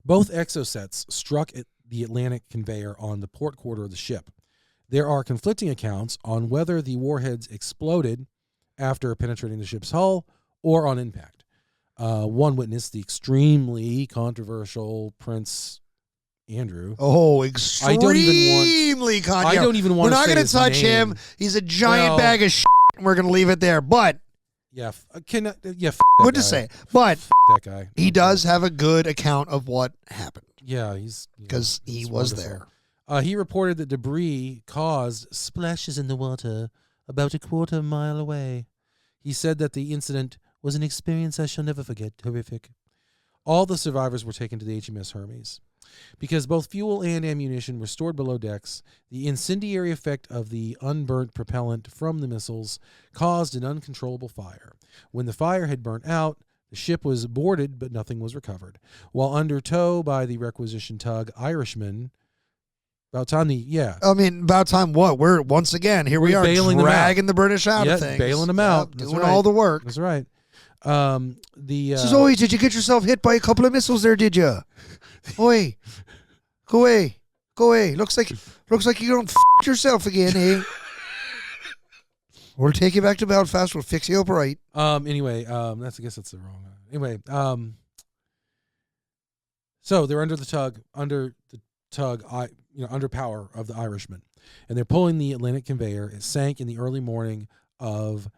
Speaker 3: Both Exocets struck at the Atlantic Conveyor on the port quarter of the ship. There are conflicting accounts on whether the warheads exploded after penetrating the ship's hull or on impact. One witness, the extremely controversial Prince Andrew.
Speaker 2: Oh, extremely
Speaker 3: I don't even want
Speaker 2: We're
Speaker 3: to
Speaker 2: not
Speaker 3: say
Speaker 2: going to touch
Speaker 3: name.
Speaker 2: him. He's a giant bag of shit, and we're going to leave it there. But
Speaker 3: good
Speaker 2: to say. But
Speaker 3: that guy.
Speaker 2: He does have a good account of what happened.
Speaker 3: Yeah,
Speaker 2: because he was
Speaker 3: wonderful.
Speaker 2: there.
Speaker 3: He reported that debris caused splashes in the water about a quarter mile away. He said that the incident was an experience I shall never forget. Horrific. All the survivors were taken to the HMS Hermes. Because both fuel and ammunition were stored below decks, the incendiary effect of the unburnt propellant from the missiles caused an uncontrollable fire. When the fire had burnt out, the ship was boarded, but nothing was recovered. While under tow by the requisition tug Irishman, about time
Speaker 2: about time what? We're once again, here we are dragging the British out of things.
Speaker 3: Bailing them out.
Speaker 2: Doing all the work.
Speaker 3: That's right.
Speaker 2: Says, oi, did you get yourself hit by a couple of missiles there, did you? Oi, go away. Go away. Looks like you don't yourself again, eh? We'll take you back to Belfast. We'll fix you up right.
Speaker 3: Anyway, I guess that's the wrong. Anyway, so they're under the tug, under power of the Irishman, and they're pulling the Atlantic conveyor. It sank in the early morning of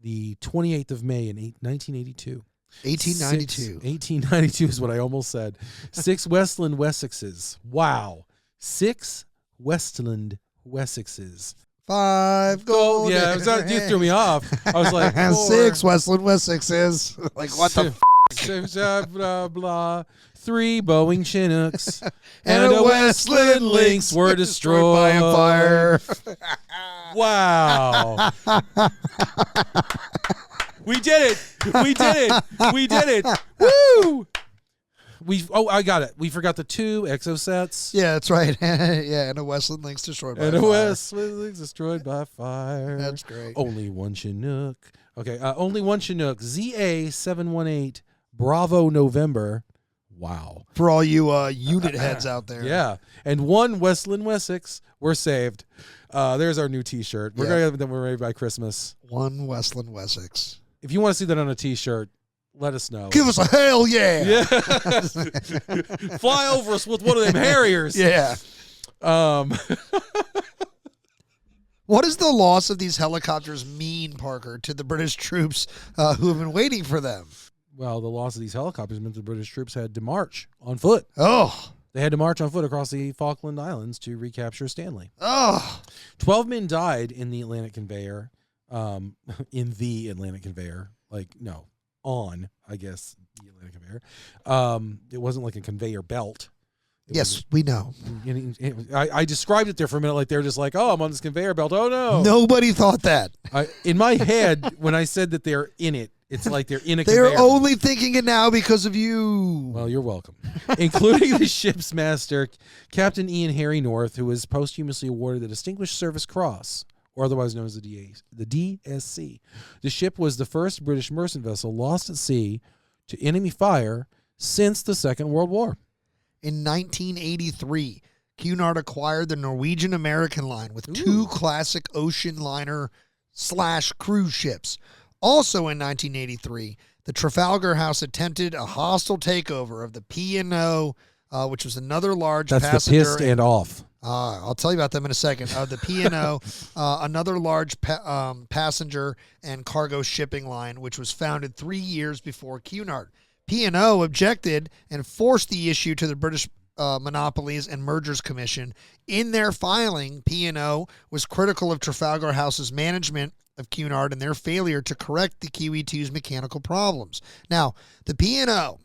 Speaker 3: the 28th of May in 1982. 1892 is what I almost said. 6 Westland Wessexes. Wow. 6 Westland Wessexes.
Speaker 2: 5 gold.
Speaker 3: Yeah, you threw me off. I was like,
Speaker 2: 6 Westland Wessexes. Like, what the
Speaker 3: blah, blah. 3 Boeing Chinooks and a Westland Lynx were destroyed
Speaker 2: by a fire.
Speaker 3: Wow. We did it. Woo! I got it. We forgot the 2 exosets.
Speaker 2: Yeah, that's right. And a Westland Lynx destroyed by fire.
Speaker 3: And a Westland Lynx destroyed by fire.
Speaker 2: That's great.
Speaker 3: Only one Chinook. Okay, only one Chinook. ZA718 Bravo November. Wow.
Speaker 2: For all you unit heads out there.
Speaker 3: Yeah. And 1 Westland Wessex were saved. There's our new T-shirt. We're going to have them ready by Christmas.
Speaker 2: 1 Westland Wessex.
Speaker 3: If you want to see that on a T-shirt, let us know.
Speaker 2: Give us a hell yeah.
Speaker 3: Yeah. Fly over us with one of them Harriers.
Speaker 2: Yeah. What does the loss of these helicopters mean, Parker, to the British troops who have been waiting for them?
Speaker 3: Well, the loss of these helicopters meant the British troops had to march on foot.
Speaker 2: Oh.
Speaker 3: They had to march on foot across the Falkland Islands to recapture Stanley.
Speaker 2: Oh.
Speaker 3: 12 men died in the Atlantic conveyor. On, I guess, the Atlantic conveyor. It wasn't like a conveyor belt.
Speaker 2: We know.
Speaker 3: I described it there for a minute like they're just like, oh, I'm on this conveyor belt. Oh, no.
Speaker 2: Nobody thought that.
Speaker 3: In my head, when I said that they're in it, it's like they're in a conveyor.
Speaker 2: They're only thinking it now because of you.
Speaker 3: Well, you're welcome. Including the ship's master, Captain Ian Harry North, who was posthumously awarded the Distinguished Service Cross, or otherwise known as the DSC. The ship was the first British merchant vessel lost at sea to enemy fire since the Second World War.
Speaker 2: In 1983, Cunard acquired the Norwegian American line with 2 classic ocean liner / cruise ships. Also in 1983, the Trafalgar House attempted a hostile takeover of the P&O, which was another large passenger.
Speaker 3: That's the pissed and off.
Speaker 2: I'll tell you about them in a second. The P&O, another large passenger and cargo shipping line, which was founded 3 years before Cunard. P&O objected and forced the issue to the British Monopolies and Mergers Commission. In their filing, P&O was critical of Trafalgar House's management of Cunard and their failure to correct the Kiwi 2's mechanical problems. Now, the P&O,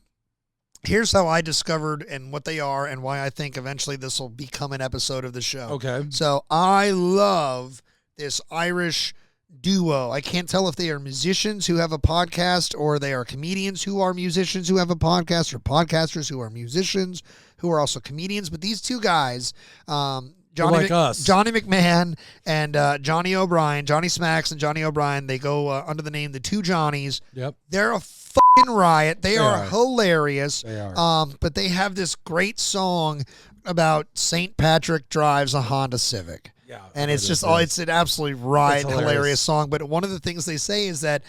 Speaker 2: here's how I discovered and what they are and why I think eventually this will become an episode of the show.
Speaker 3: Okay.
Speaker 2: So I love this Irish duo. I can't tell if they are musicians who have a podcast or they are comedians who are musicians who have a podcast or podcasters who are musicians who are also comedians. But these 2 guys, Johnny McMahon and Johnny O'Brien, Johnny Smacks and Johnny O'Brien, they go under the name The Two Johnnies.
Speaker 3: Yep.
Speaker 2: They're a fucking riot. They are hilarious.
Speaker 3: They are.
Speaker 2: But they have this great song about St. Patrick drives a Honda Civic.
Speaker 3: Yeah,
Speaker 2: and it's just it's an absolutely riot, hilarious song. But one of the things they say is that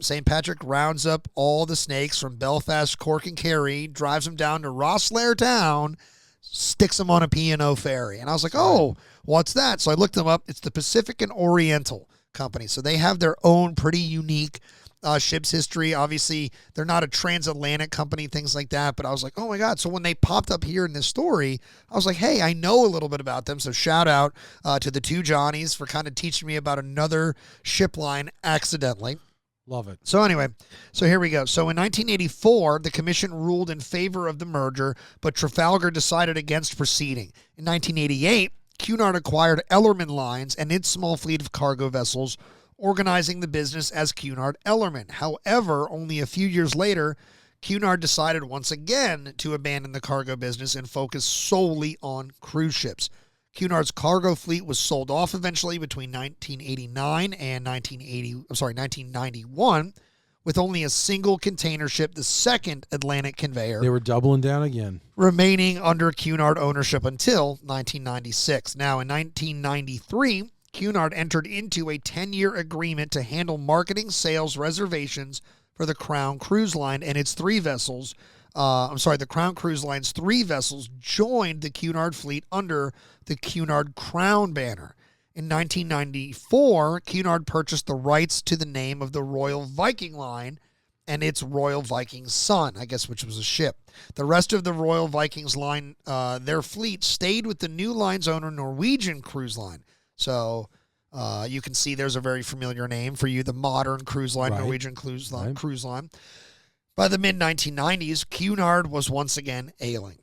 Speaker 2: St. Patrick rounds up all the snakes from Belfast, Cork, and Kerry, drives them down to Rosslare Town, sticks them on a P&O ferry. And I was like, oh, what's that? So I looked them up. It's the Pacific and Oriental Company. So they have their own pretty unique ship's history. Obviously, they're not a transatlantic company, things like that. But I was like, oh, my God. So when they popped up here in this story, I was like, hey, I know a little bit about them. So shout out to the 2 Johnnies for kind of teaching me about another ship line accidentally.
Speaker 3: Love it.
Speaker 2: So anyway, so here we go. So in 1984, the commission ruled in favor of the merger, but Trafalgar decided against proceeding. In 1988, Cunard acquired Ellerman Lines and its small fleet of cargo vessels, organizing the business as Cunard Ellerman. However, only a few years later, Cunard decided once again to abandon the cargo business and focus solely on cruise ships. Cunard's cargo fleet was sold off eventually between 1989 and 1991, with only a single container ship, the second Atlantic Conveyor,
Speaker 3: They were doubling down again.
Speaker 2: remaining under Cunard ownership until 1996. Now, in 1993, Cunard entered into a 10-year agreement to handle marketing, sales, reservations for the Crown Cruise Line and its three vessels. The Crown Cruise Line's three vessels joined the Cunard fleet under the Cunard Crown banner. In 1994, Cunard purchased the rights to the name of the Royal Viking Line and its Royal Viking Sun, I guess, which was a ship. The rest of the Royal Vikings line, their fleet stayed with the new line's owner, Norwegian Cruise Line. So you can see there's a very familiar name for you, the modern cruise line,
Speaker 3: Right.
Speaker 2: Norwegian cruise line.
Speaker 3: Right.
Speaker 2: Cruise line. By the mid-1990s, Cunard was once again ailing.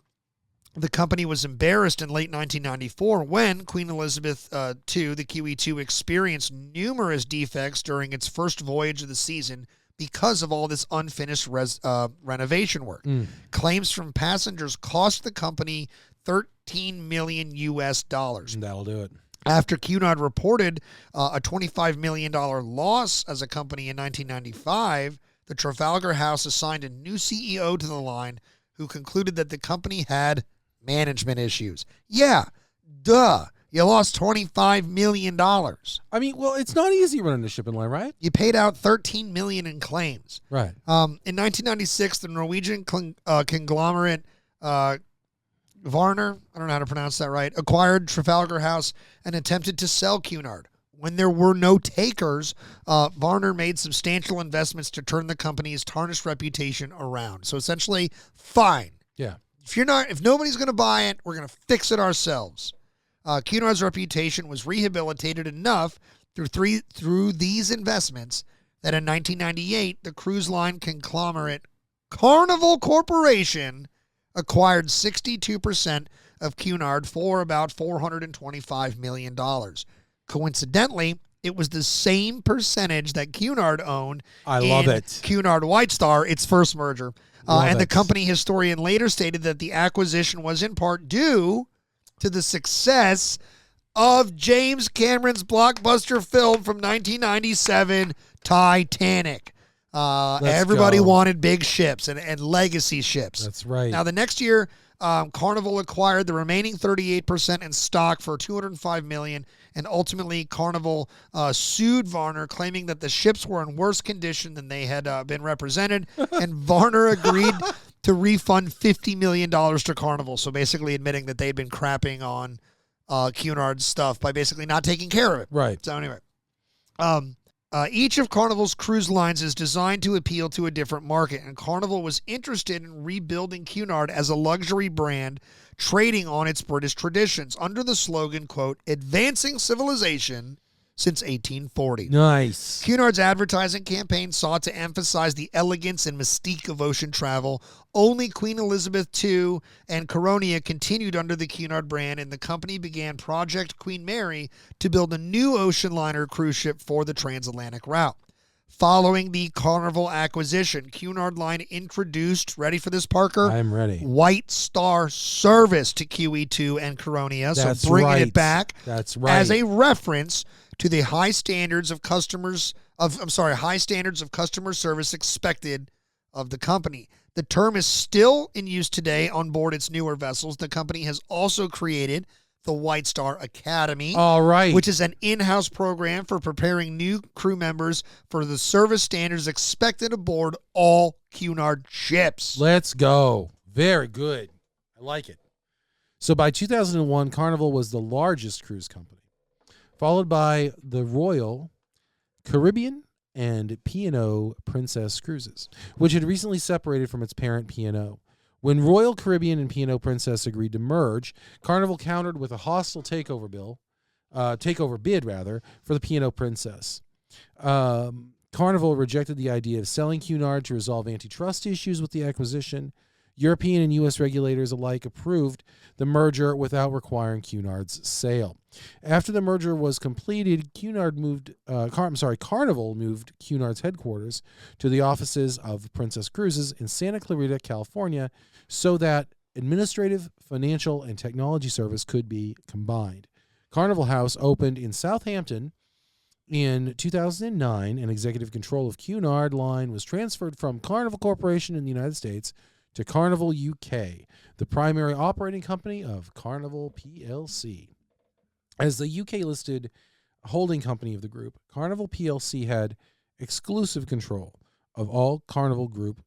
Speaker 2: The company was embarrassed in late 1994 when Queen Elizabeth II, the QE2, experienced numerous defects during its first voyage of the season because of all this unfinished renovation work. Claims from passengers cost the company $13 million US.
Speaker 3: That'll do it.
Speaker 2: After Cunard reported a $25 million loss as a company in 1995, the Trafalgar House assigned a new CEO to the line who concluded that the company had management issues. Yeah, duh. You lost $25 million.
Speaker 3: I mean, well, it's not easy running a shipping line, right?
Speaker 2: You paid out $13 million in claims.
Speaker 3: Right.
Speaker 2: In 1996, the Norwegian conglomerate Varner, I don't know how to pronounce that right, acquired Trafalgar House and attempted to sell Cunard. When there were no takers, Varner made substantial investments to turn the company's tarnished reputation around. So essentially, fine.
Speaker 3: Yeah.
Speaker 2: If nobody's going to buy it, we're going to fix it ourselves. Cunard's reputation was rehabilitated enough through these investments that in 1998, the cruise line conglomerate Carnival Corporation acquired 62% of Cunard for about $425 million. Coincidentally, it was the same percentage that Cunard owned in Cunard White Star, its first merger. The company historian later stated that the acquisition was in part due to the success of James Cameron's blockbuster film from 1997, Titanic. Everybody wanted big ships and legacy ships.
Speaker 3: That's right.
Speaker 2: Now, the next year, Carnival acquired the remaining 38% in stock for $205 million, and ultimately Carnival sued Varner, claiming that the ships were in worse condition than they had been represented, and Varner agreed to refund $50 million to Carnival, so basically admitting that they'd been crapping on Cunard's stuff by basically not taking care of it.
Speaker 3: Right.
Speaker 2: So anyway, each of Carnival's cruise lines is designed to appeal to a different market, and Carnival was interested in rebuilding Cunard as a luxury brand, trading on its British traditions under the slogan, quote, advancing civilization since 1840.
Speaker 3: Nice.
Speaker 2: Cunard's advertising campaign sought to emphasize the elegance and mystique of ocean travel. Only Queen Elizabeth II and Coronia continued under the Cunard brand, and the company began Project Queen Mary to build a new ocean liner cruise ship for the transatlantic route. Following the Carnival acquisition, Cunard Line introduced, ready for this, Parker?
Speaker 3: I'm ready.
Speaker 2: White Star service to QE2 and Coronia,
Speaker 3: That's
Speaker 2: so bringing
Speaker 3: right.
Speaker 2: it back
Speaker 3: That's right.
Speaker 2: as a reference to the high standards of customer service expected of the company. The term is still in use today on board its newer vessels. The company has also created the White Star Academy,
Speaker 3: All right.
Speaker 2: which is an in-house program for preparing new crew members for the service standards expected aboard all Cunard ships.
Speaker 3: Let's go. Very good. I like it. So by 2001, Carnival was the largest cruise company, followed by the Royal Caribbean and P&O Princess Cruises, which had recently separated from its parent P&O. When Royal Caribbean and P&O Princess agreed to merge, Carnival countered with a hostile takeover bid for the P&O Princess. Carnival rejected the idea of selling Cunard to resolve antitrust issues with the acquisition. European and U.S. regulators alike approved the merger without requiring Cunard's sale. After the merger was completed, Carnival moved Cunard's headquarters to the offices of Princess Cruises in Santa Clarita, California, so that administrative, financial, and technology service could be combined. Carnival House opened in Southampton in 2009, and executive control of Cunard line was transferred from Carnival Corporation in the United States to Carnival UK, the primary operating company of Carnival plc. As the UK-listed holding company of the group, Carnival plc had exclusive control of all Carnival Group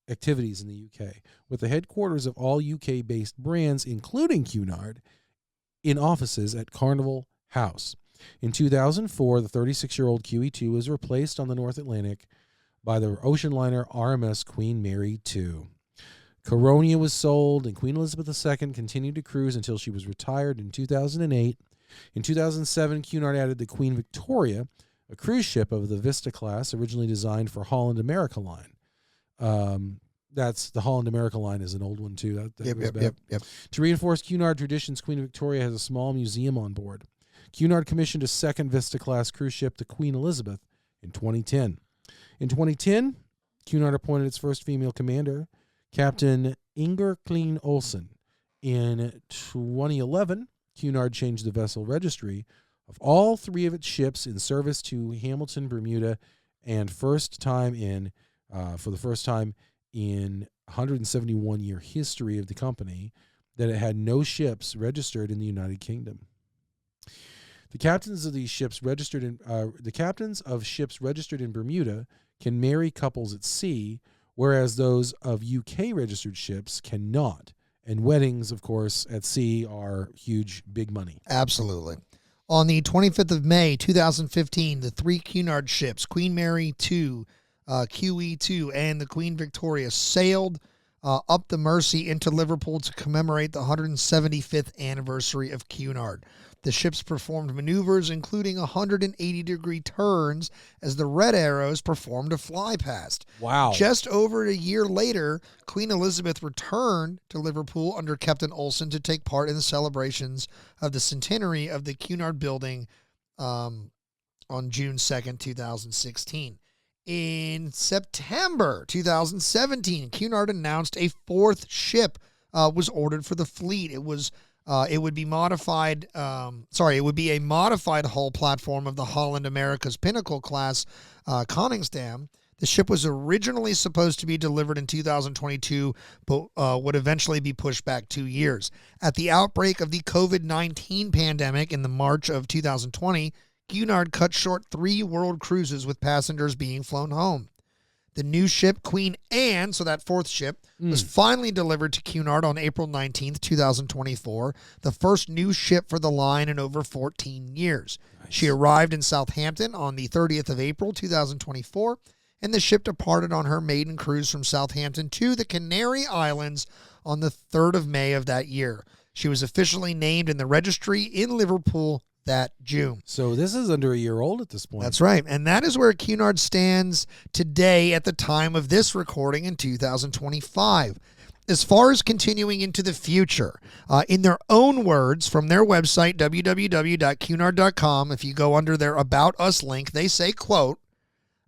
Speaker 3: activities in the UK, with the headquarters of all UK-based brands, including Cunard, in offices at Carnival House. In 2004, the 36-year-old QE2 was replaced on the North Atlantic by the ocean liner RMS Queen Mary II. Coronia was sold, and Queen Elizabeth II continued to cruise until she was retired in 2008. In 2007, Cunard added the Queen Victoria, a cruise ship of the Vista class, originally designed for Holland America Line. That's the Holland America Line is an old one too. Yep. To reinforce Cunard traditions, Queen Victoria has a small museum on board. Cunard commissioned a second Vista class cruise ship, the Queen Elizabeth, in 2010. In 2010, Cunard appointed its first female commander, Captain Inger Kleen Olsen. In 2011, Cunard changed the vessel registry of all three of its ships in service to Hamilton, Bermuda, and for the first time in 171-year history of the company, that it had no ships registered in the United Kingdom. The captains of these ships registered in ships registered in Bermuda can marry couples at sea, whereas those of UK registered ships cannot. And weddings, of course, at sea are huge, big money.
Speaker 2: Absolutely. On the 25th of May, 2015, the three Cunard ships, Queen Mary II, QE2, and the Queen Victoria, sailed up the Mersey into Liverpool to commemorate the 175th anniversary of Cunard. The ships performed maneuvers including 180-degree turns as the Red Arrows performed a fly past.
Speaker 3: Wow.
Speaker 2: Just over a year later, Queen Elizabeth returned to Liverpool under Captain Olsen to take part in the celebrations of the centenary of the Cunard building on June 2nd, 2016. In September 2017, Cunard announced a fourth ship was ordered for the fleet. It would be a modified hull platform of the Holland America's Pinnacle class Koningsdam. The ship was originally supposed to be delivered in 2022, but would eventually be pushed back 2 years. At the outbreak of the COVID-19 pandemic in the March of 2020, Cunard cut short 3 world cruises with passengers being flown home. The new ship, Queen Anne, so that fourth ship, was finally delivered to Cunard on April 19th, 2024, the first new ship for the line in over 14 years. Nice. She arrived in Southampton on the 30th of April, 2024, and the ship departed on her maiden cruise from Southampton to the Canary Islands on the 3rd of May of that year. She was officially named in the registry in Liverpool that June.
Speaker 3: So this is under a year old at this point.
Speaker 2: That's right. And that is where Cunard stands today at the time of this recording in 2025. As far as continuing into the future, in their own words from their website, www.cunard.com, if you go under their About Us link, they say, quote,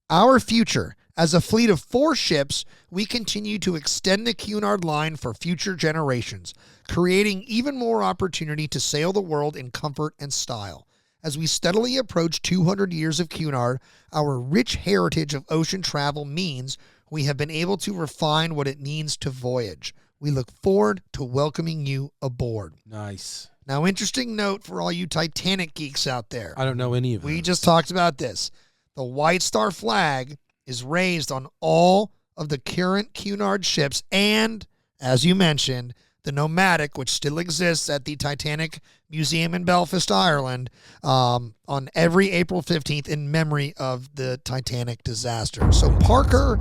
Speaker 2: "Our future, as a fleet of 4 ships, we continue to extend the Cunard line for future generations, creating even more opportunity to sail the world in comfort and style. As we steadily approach 200 years of Cunard, our rich heritage of ocean travel means we have been able to refine what it means to voyage. We look forward to welcoming you aboard."
Speaker 3: Nice.
Speaker 2: Now, interesting note for all you Titanic geeks out there.
Speaker 3: I don't know any of them.
Speaker 2: We just talked about this. The White Star flag is raised on all of the current Cunard ships and, as you mentioned, the Nomadic, which still exists at the Titanic Museum in Belfast, Ireland, on every April 15th in memory of the Titanic disaster. So, Parker,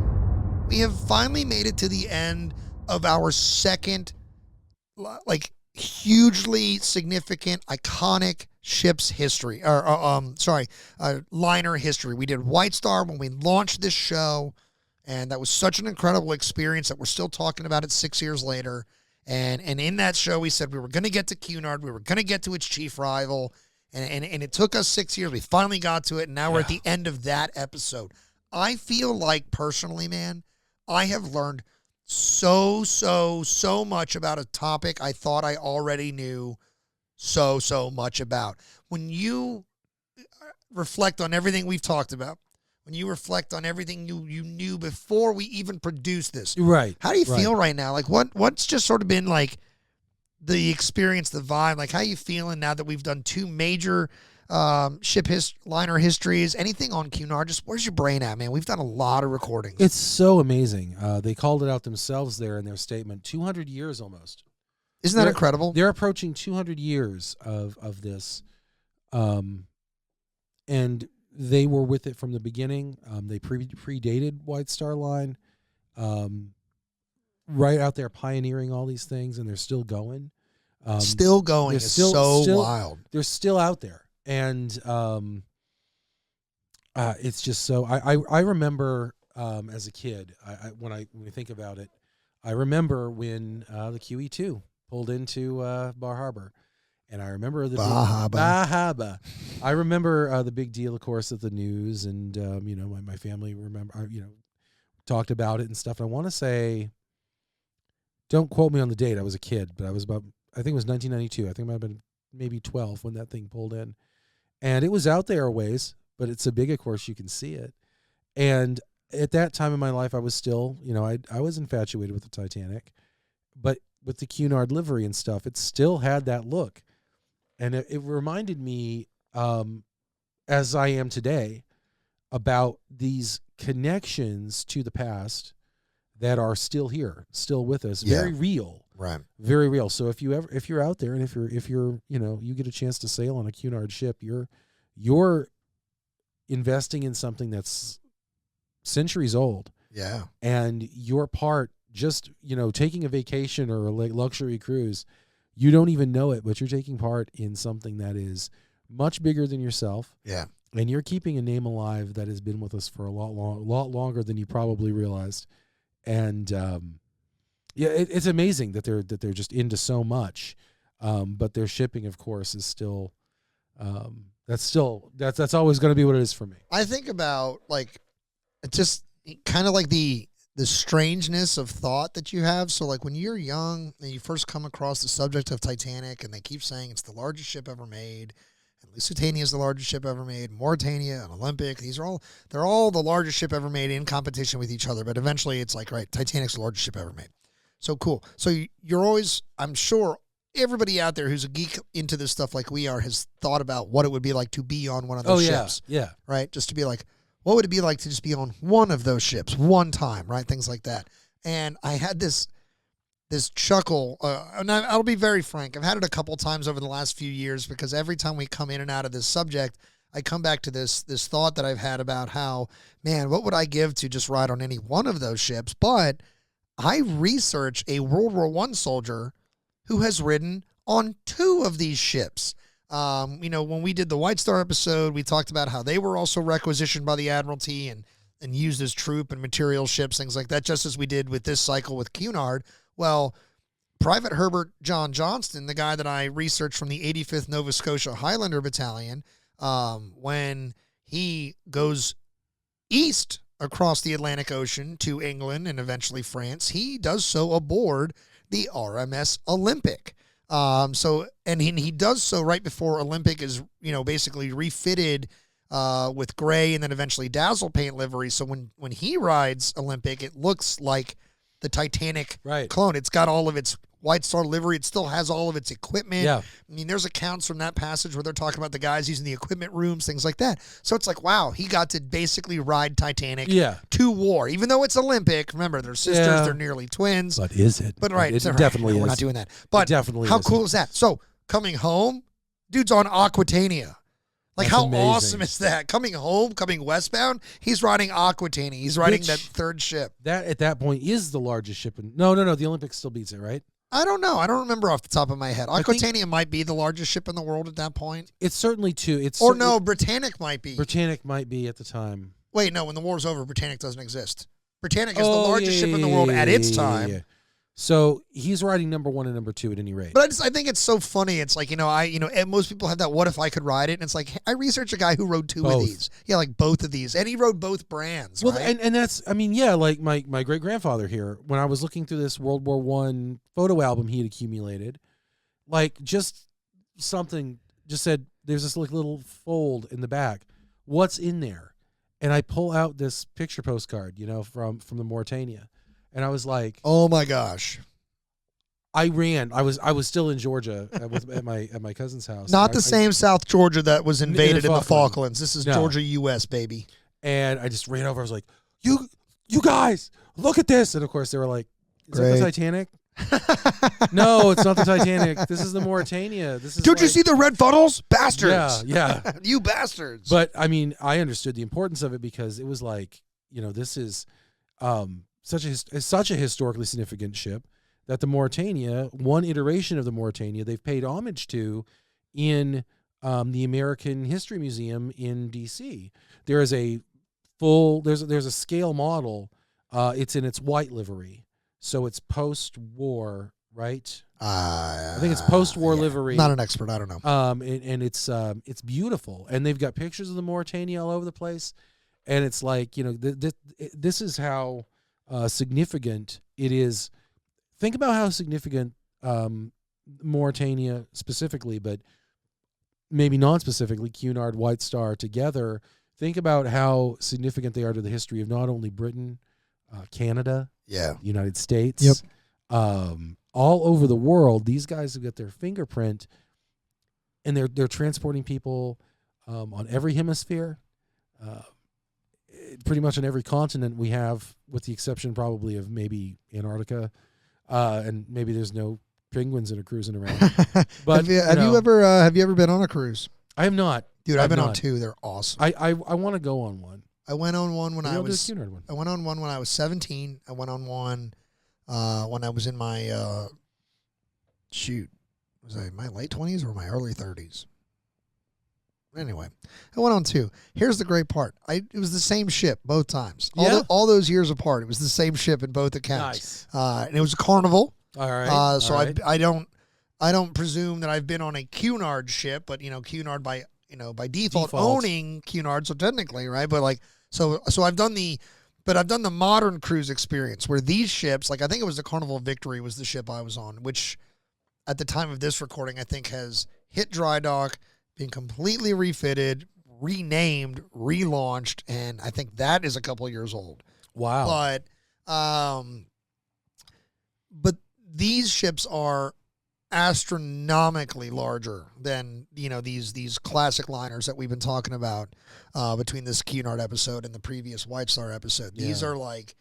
Speaker 2: we have finally made it to the end of our second, hugely significant, iconic ship's history, liner history. We did White Star when we launched this show, and that was such an incredible experience that we're still talking about it 6 years later. And in that show, we said we were going to get to Cunard, we were going to get to its chief rival, and it took us 6 years. We finally got to it, and now we're at the end of that episode. I feel like, personally, man, I have learned so much about a topic I thought I already knew so much about. When you reflect on everything we've talked about, when you reflect on everything you knew before we even produced this,
Speaker 3: right?
Speaker 2: How do you feel right now? Like what's just sort of been like the experience, the vibe? Like how you feeling now that we've done 2 major liner histories? Anything on Cunard? Just where's your brain at, man? We've done a lot of recordings.
Speaker 3: It's so amazing. They called it out themselves there in their statement. 200 years almost.
Speaker 2: Isn't that incredible?
Speaker 3: They're approaching 200 years of this, and they were with it from the beginning. They predated White Star Line, right out there pioneering all these things, and they're still going.
Speaker 2: Still going. It's so wild. They're
Speaker 3: still out there, and it's just so. I remember as a kid, when we think about it, I remember when the QE2 pulled into Bar Harbor, and I remember the Bahaba. I remember the big deal, of course, at the news, and my family talked about it and stuff. And I want to say, don't quote me on the date. I was a kid, but I think it was 1992. I think I might have been maybe 12 when that thing pulled in, and it was out there a ways, but it's so big, of course, you can see it. And at that time in my life, I was still, I was infatuated with the Titanic, but with the Cunard livery and stuff, it still had that look. And it reminded me, as I am today, about these connections to the past that are still here, still with us, very real,
Speaker 2: right?
Speaker 3: Very real. So if you're out there, and if you're you get a chance to sail on a Cunard ship, you're investing in something that's centuries old.
Speaker 2: Yeah,
Speaker 3: and your part. Just, taking a vacation or a luxury cruise, you don't even know it, but you're taking part in something that is much bigger than yourself.
Speaker 2: Yeah.
Speaker 3: And you're keeping a name alive that has been with us for a lot longer than you probably realized. And it's amazing that they're just into so much. But their shipping, of course, is still that's always going to be what it is for me.
Speaker 2: I think about just kind of like the strangeness of thought that you have. So when you're young and you first come across the subject of Titanic, and they keep saying it's the largest ship ever made, and Lusitania is the largest ship ever made, Mauretania and Olympic, they're all the largest ship ever made in competition with each other. But eventually it's right, Titanic's the largest ship ever made. So cool. So you're always, I'm sure everybody out there who's a geek into this stuff like we are has thought about what it would be like to be on one of those ships.
Speaker 3: Yeah.
Speaker 2: Right? Just to be what would it be like to just be on one of those ships one time, right? Things like that. And I had this chuckle, and I'll be very frank. I've had it a couple times over the last few years, because every time we come in and out of this subject, I come back to this thought that I've had about how, man, what would I give to just ride on any one of those ships? But I research a World War I soldier who has ridden on 2 of these ships. When we did the White Star episode, we talked about how they were also requisitioned by the Admiralty and used as troop and material ships, things like that, just as we did with this cycle with Cunard. Well, Private Herbert John Johnston, the guy that I researched from the 85th Nova Scotia Highlander Battalion, when he goes east across the Atlantic Ocean to England and eventually France, he does so aboard the RMS Olympic. And he does so right before Olympic is, basically refitted with gray and then eventually dazzle paint livery. So when he rides Olympic, it looks like the Titanic clone. It's got all of its White Star livery. It still has all of its equipment.
Speaker 3: Yeah.
Speaker 2: I mean, there's accounts from that passage where they're talking about the guys using the equipment rooms, things like that. So it's wow, he got to basically ride Titanic to war, even though it's Olympic. Remember, they're sisters, they're nearly twins.
Speaker 3: But is it?
Speaker 2: But right,
Speaker 3: it definitely is.
Speaker 2: We're not doing that. But
Speaker 3: definitely
Speaker 2: how cool is that? So coming home, dude's on Aquitania.
Speaker 3: That's
Speaker 2: how
Speaker 3: amazing.
Speaker 2: Awesome is that? Coming home, coming westbound, he's riding Aquitania. He's riding that 3rd ship.
Speaker 3: That at that point is the largest ship. No, the Olympic still beats it, right?
Speaker 2: I don't know. I don't remember off the top of my head. Aquitania might be the largest ship in the world at that point.
Speaker 3: It's certainly two.
Speaker 2: Britannic might be.
Speaker 3: Britannic might be at the time.
Speaker 2: Wait, no. When the war's over, Britannic doesn't exist. Britannic is the largest ship in the world at its time.
Speaker 3: Yeah. So he's writing number 1 and number 2 at any rate.
Speaker 2: But I think it's so funny. It's like, and most people have that, what if I could ride it? And it's like, I researched a guy who rode two of these. Yeah, like both of these. And he rode both brands,
Speaker 3: well,
Speaker 2: right?
Speaker 3: and that's, like my great-grandfather here, when I was looking through this World War I photo album he had accumulated, like just something just said, there's this little fold in the back. What's in there? And I pull out this picture postcard, from the Mauritania. And I was like,
Speaker 2: "Oh my gosh!"
Speaker 3: I ran. I was still in Georgia at my cousin's house.
Speaker 2: Not the same South Georgia that was invaded in the Falklands. This is Georgia, U.S., baby.
Speaker 3: And I just ran over. I was like, "You guys, look at this!" And of course, they were like, "Is that the Titanic?" No, it's not the Titanic. This is the Mauritania. This is.
Speaker 2: Don't you see the red funnels, bastards?
Speaker 3: Yeah.
Speaker 2: You bastards.
Speaker 3: But I mean, I understood the importance of it because it was like, this is. Such a historically significant ship that the Mauritania, one iteration of the Mauritania, they've paid homage to in the American History Museum in D.C. There is a there's a scale model. It's in its white livery, so it's post-war, right? I think it's post-war livery.
Speaker 2: Not an expert. I don't know.
Speaker 3: And it's beautiful, and they've got pictures of the Mauritania all over the place, and it's like this is how. Significant it is. Think about how significant Mauritania specifically, but maybe non-specifically, Cunard, White Star together. Think about how significant they are to the history of not only Britain, Canada, the United States, all over the world. These guys have got their fingerprint, and they're transporting people on every hemisphere. Pretty much on every continent we have, with the exception probably of maybe Antarctica, and maybe there's no penguins that are cruising around. But
Speaker 2: have you ever been on a cruise?
Speaker 3: I have not,
Speaker 2: dude. I've been on 2. They're awesome.
Speaker 3: I want to go on one.
Speaker 2: I went on one when I was.
Speaker 3: One.
Speaker 2: I went on one when I was 17. I went on one when I was in my was I in my late 20s or my early 30s? Anyway, I went on 2. Here's the great part. It was the same ship both times. All those years apart, it was the same ship in both accounts. Nice. And it was a Carnival.
Speaker 3: All right.
Speaker 2: So I don't presume that I've been on a Cunard ship, but Cunard by default owning Cunard, so technically, right? But so I've done the modern cruise experience where these ships, like I think it was the Carnival Victory was the ship I was on, which at the time of this recording I think has hit dry dock, been completely refitted, renamed, relaunched, and I think that is a couple of years old.
Speaker 3: Wow.
Speaker 2: But these ships are astronomically larger than these classic liners that we've been talking about between this Cunard episode and the previous White Star episode. These are like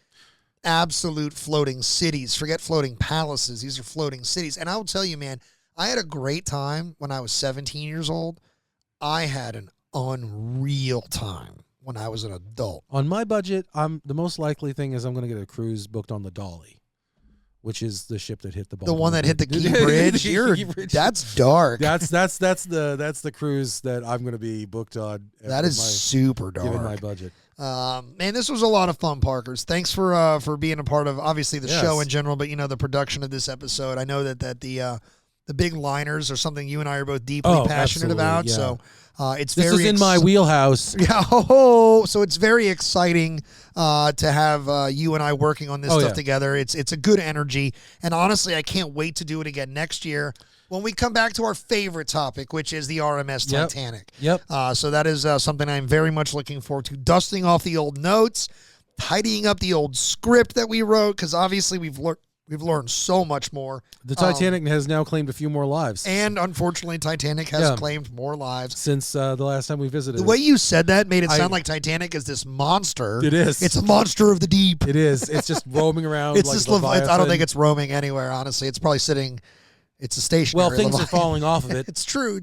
Speaker 2: absolute floating cities. Forget floating palaces. These are floating cities. And I will tell you, man, I had a great time when I was 17 years old. I had an unreal time when I was an adult.
Speaker 3: On my budget, the most likely thing is I'm going to get a cruise booked on the Dolly, which is the ship that hit the
Speaker 2: one that hit the Key Bridge. That's dark.
Speaker 3: That's the cruise that I'm going to be booked on.
Speaker 2: That is super dark,
Speaker 3: given my budget.
Speaker 2: Man, this was a lot of fun, Parkers. Thanks for being a part of obviously the show in general, but the production of this episode. I know that the big liners are something you and I are both deeply passionate about. Yeah. So it's
Speaker 3: this is in my wheelhouse.
Speaker 2: Yeah. So it's very exciting to have you and I working on this stuff together. It's a good energy, and honestly, I can't wait to do it again next year when we come back to our favorite topic, which is the RMS Titanic.
Speaker 3: Yep.
Speaker 2: So that is something I'm very much looking forward to. Dusting off the old notes, tidying up the old script that we wrote, because obviously we've learned so much more.
Speaker 3: The Titanic has now claimed a few more lives.
Speaker 2: And unfortunately, Titanic has claimed more lives.
Speaker 3: Since the last time we visited.
Speaker 2: The way you said that made it sound like Titanic is this monster.
Speaker 3: It is.
Speaker 2: It's a monster of the deep.
Speaker 3: It is. It's just roaming around.
Speaker 2: It's just I don't think it's roaming anywhere, honestly. It's probably sitting. It's a stationary.
Speaker 3: Well, things are falling off of it.
Speaker 2: It's true.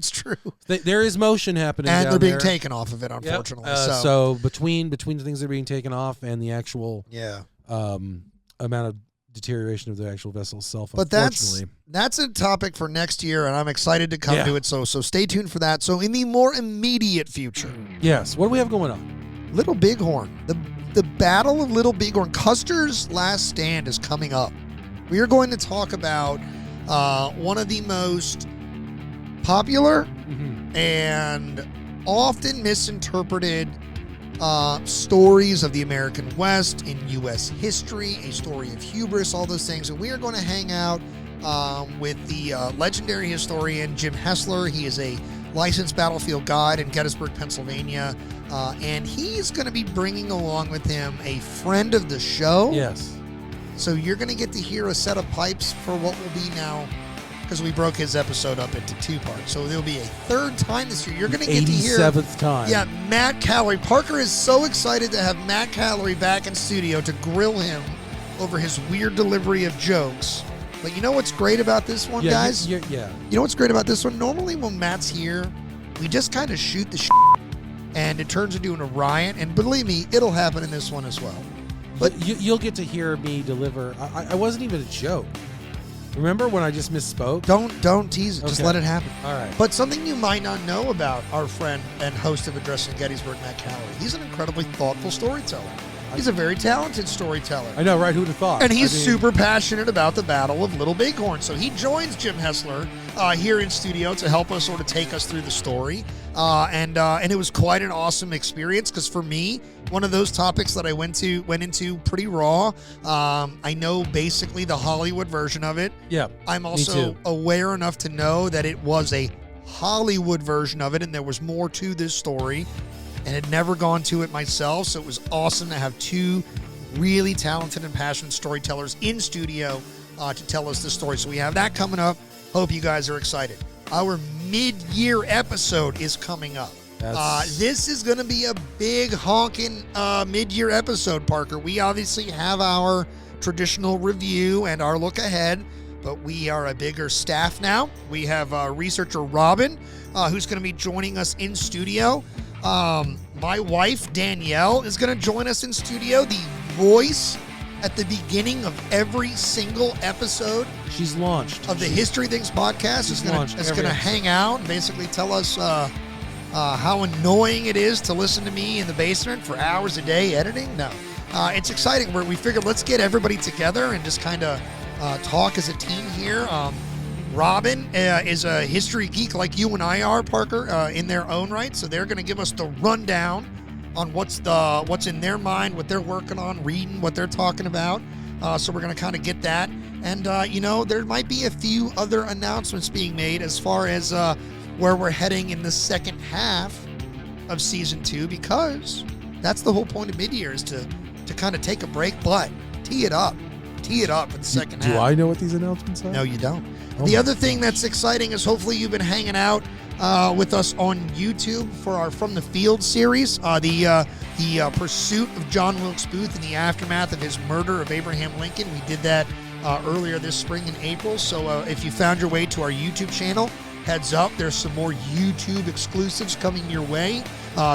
Speaker 3: There is motion happening,
Speaker 2: and they're being taken off of it, unfortunately.
Speaker 3: Yep. So between the things that are being taken off and the actual amount of deterioration of the actual vessel itself.
Speaker 2: But that's a topic for next year, and I'm excited to come to it. So stay tuned for that. So in the more immediate future,
Speaker 3: yes, what do we have going on?
Speaker 2: Little Bighorn, the Battle of Little Bighorn, Custer's Last Stand is coming up. We are going to talk about one of the most popular and often misinterpreted stories of the American West in U.S. history, a story of hubris, all those things. And we are going to hang out with the legendary historian Jim Hessler. He is a licensed battlefield guide in Gettysburg, Pennsylvania. And he's going to be bringing along with him a friend of the show.
Speaker 3: Yes.
Speaker 2: So you're going to get to hear a set of pipes for what will be now, because we broke his episode up into 2 parts. So there'll be a third time this year. You're going to get to hear
Speaker 3: 87th time.
Speaker 2: Yeah, Matt Callery. Parker is so excited to have Matt Callery back in studio to grill him over his weird delivery of jokes. But you know what's great about this one, guys?
Speaker 3: Yeah.
Speaker 2: You know what's great about this one? Normally when Matt's here, we just kind of shoot the and it turns into a riot. And believe me, it'll happen in this one as well.
Speaker 3: But you'll get to hear me deliver. I wasn't even a joke. Remember when I just misspoke?
Speaker 2: Don't tease it. Okay. Just let it happen.
Speaker 3: All right.
Speaker 2: But something you might not know about our friend and host of Addressing Gettysburg, Matt Callery. He's an incredibly thoughtful storyteller. He's a very talented storyteller.
Speaker 3: I know, right? Who'd have thought?
Speaker 2: And he's super passionate about the Battle of Little Bighorn. So he joins Jim Hessler here in studio to help us sort of take us through the story. And it was quite an awesome experience, because for me, one of those topics that I went into pretty raw. I know basically the Hollywood version of it.
Speaker 3: Yeah.
Speaker 2: I'm also aware enough to know that it was a Hollywood version of it, and there was more to this story, and had never gone to it myself. So it was awesome to have 2 really talented and passionate storytellers in studio to tell us the story. So we have that coming up. Hope you guys are excited. Our mid-year episode is coming up. This is going to be a big honking mid-year episode, Parker. We obviously have our traditional review and our look ahead, but we are a bigger staff now. We have researcher Robin, who's going to be joining us in studio. My wife, Danielle, is going to join us in studio. The voice at the beginning of every single episode.
Speaker 3: She's launched.
Speaker 2: Of the History Things podcast is going to hang out and basically tell us how annoying it is to listen to me in the basement for hours a day editing. No. It's exciting. We figured let's get everybody together and just kind of talk as a team here. Robin is a history geek like you and I are, Parker, in their own right. So they're going to give us the rundown on what's in their mind, what they're working on, reading, what they're talking about. So we're going to kind of get that. And, there might be a few other announcements being made as far as where we're heading in the second half of Season 2, because that's the whole point of mid-year, is to kind of take a break, but tee it up for the second half.
Speaker 3: Do I know what these announcements are?
Speaker 2: No, you don't. The other thing that's exciting is hopefully you've been hanging out with us on YouTube for our From the Field series, the pursuit of John Wilkes Booth in the aftermath of his murder of Abraham Lincoln. We did that earlier this spring in April. So if you found your way to our YouTube channel, heads up, there's some more YouTube exclusives coming your way.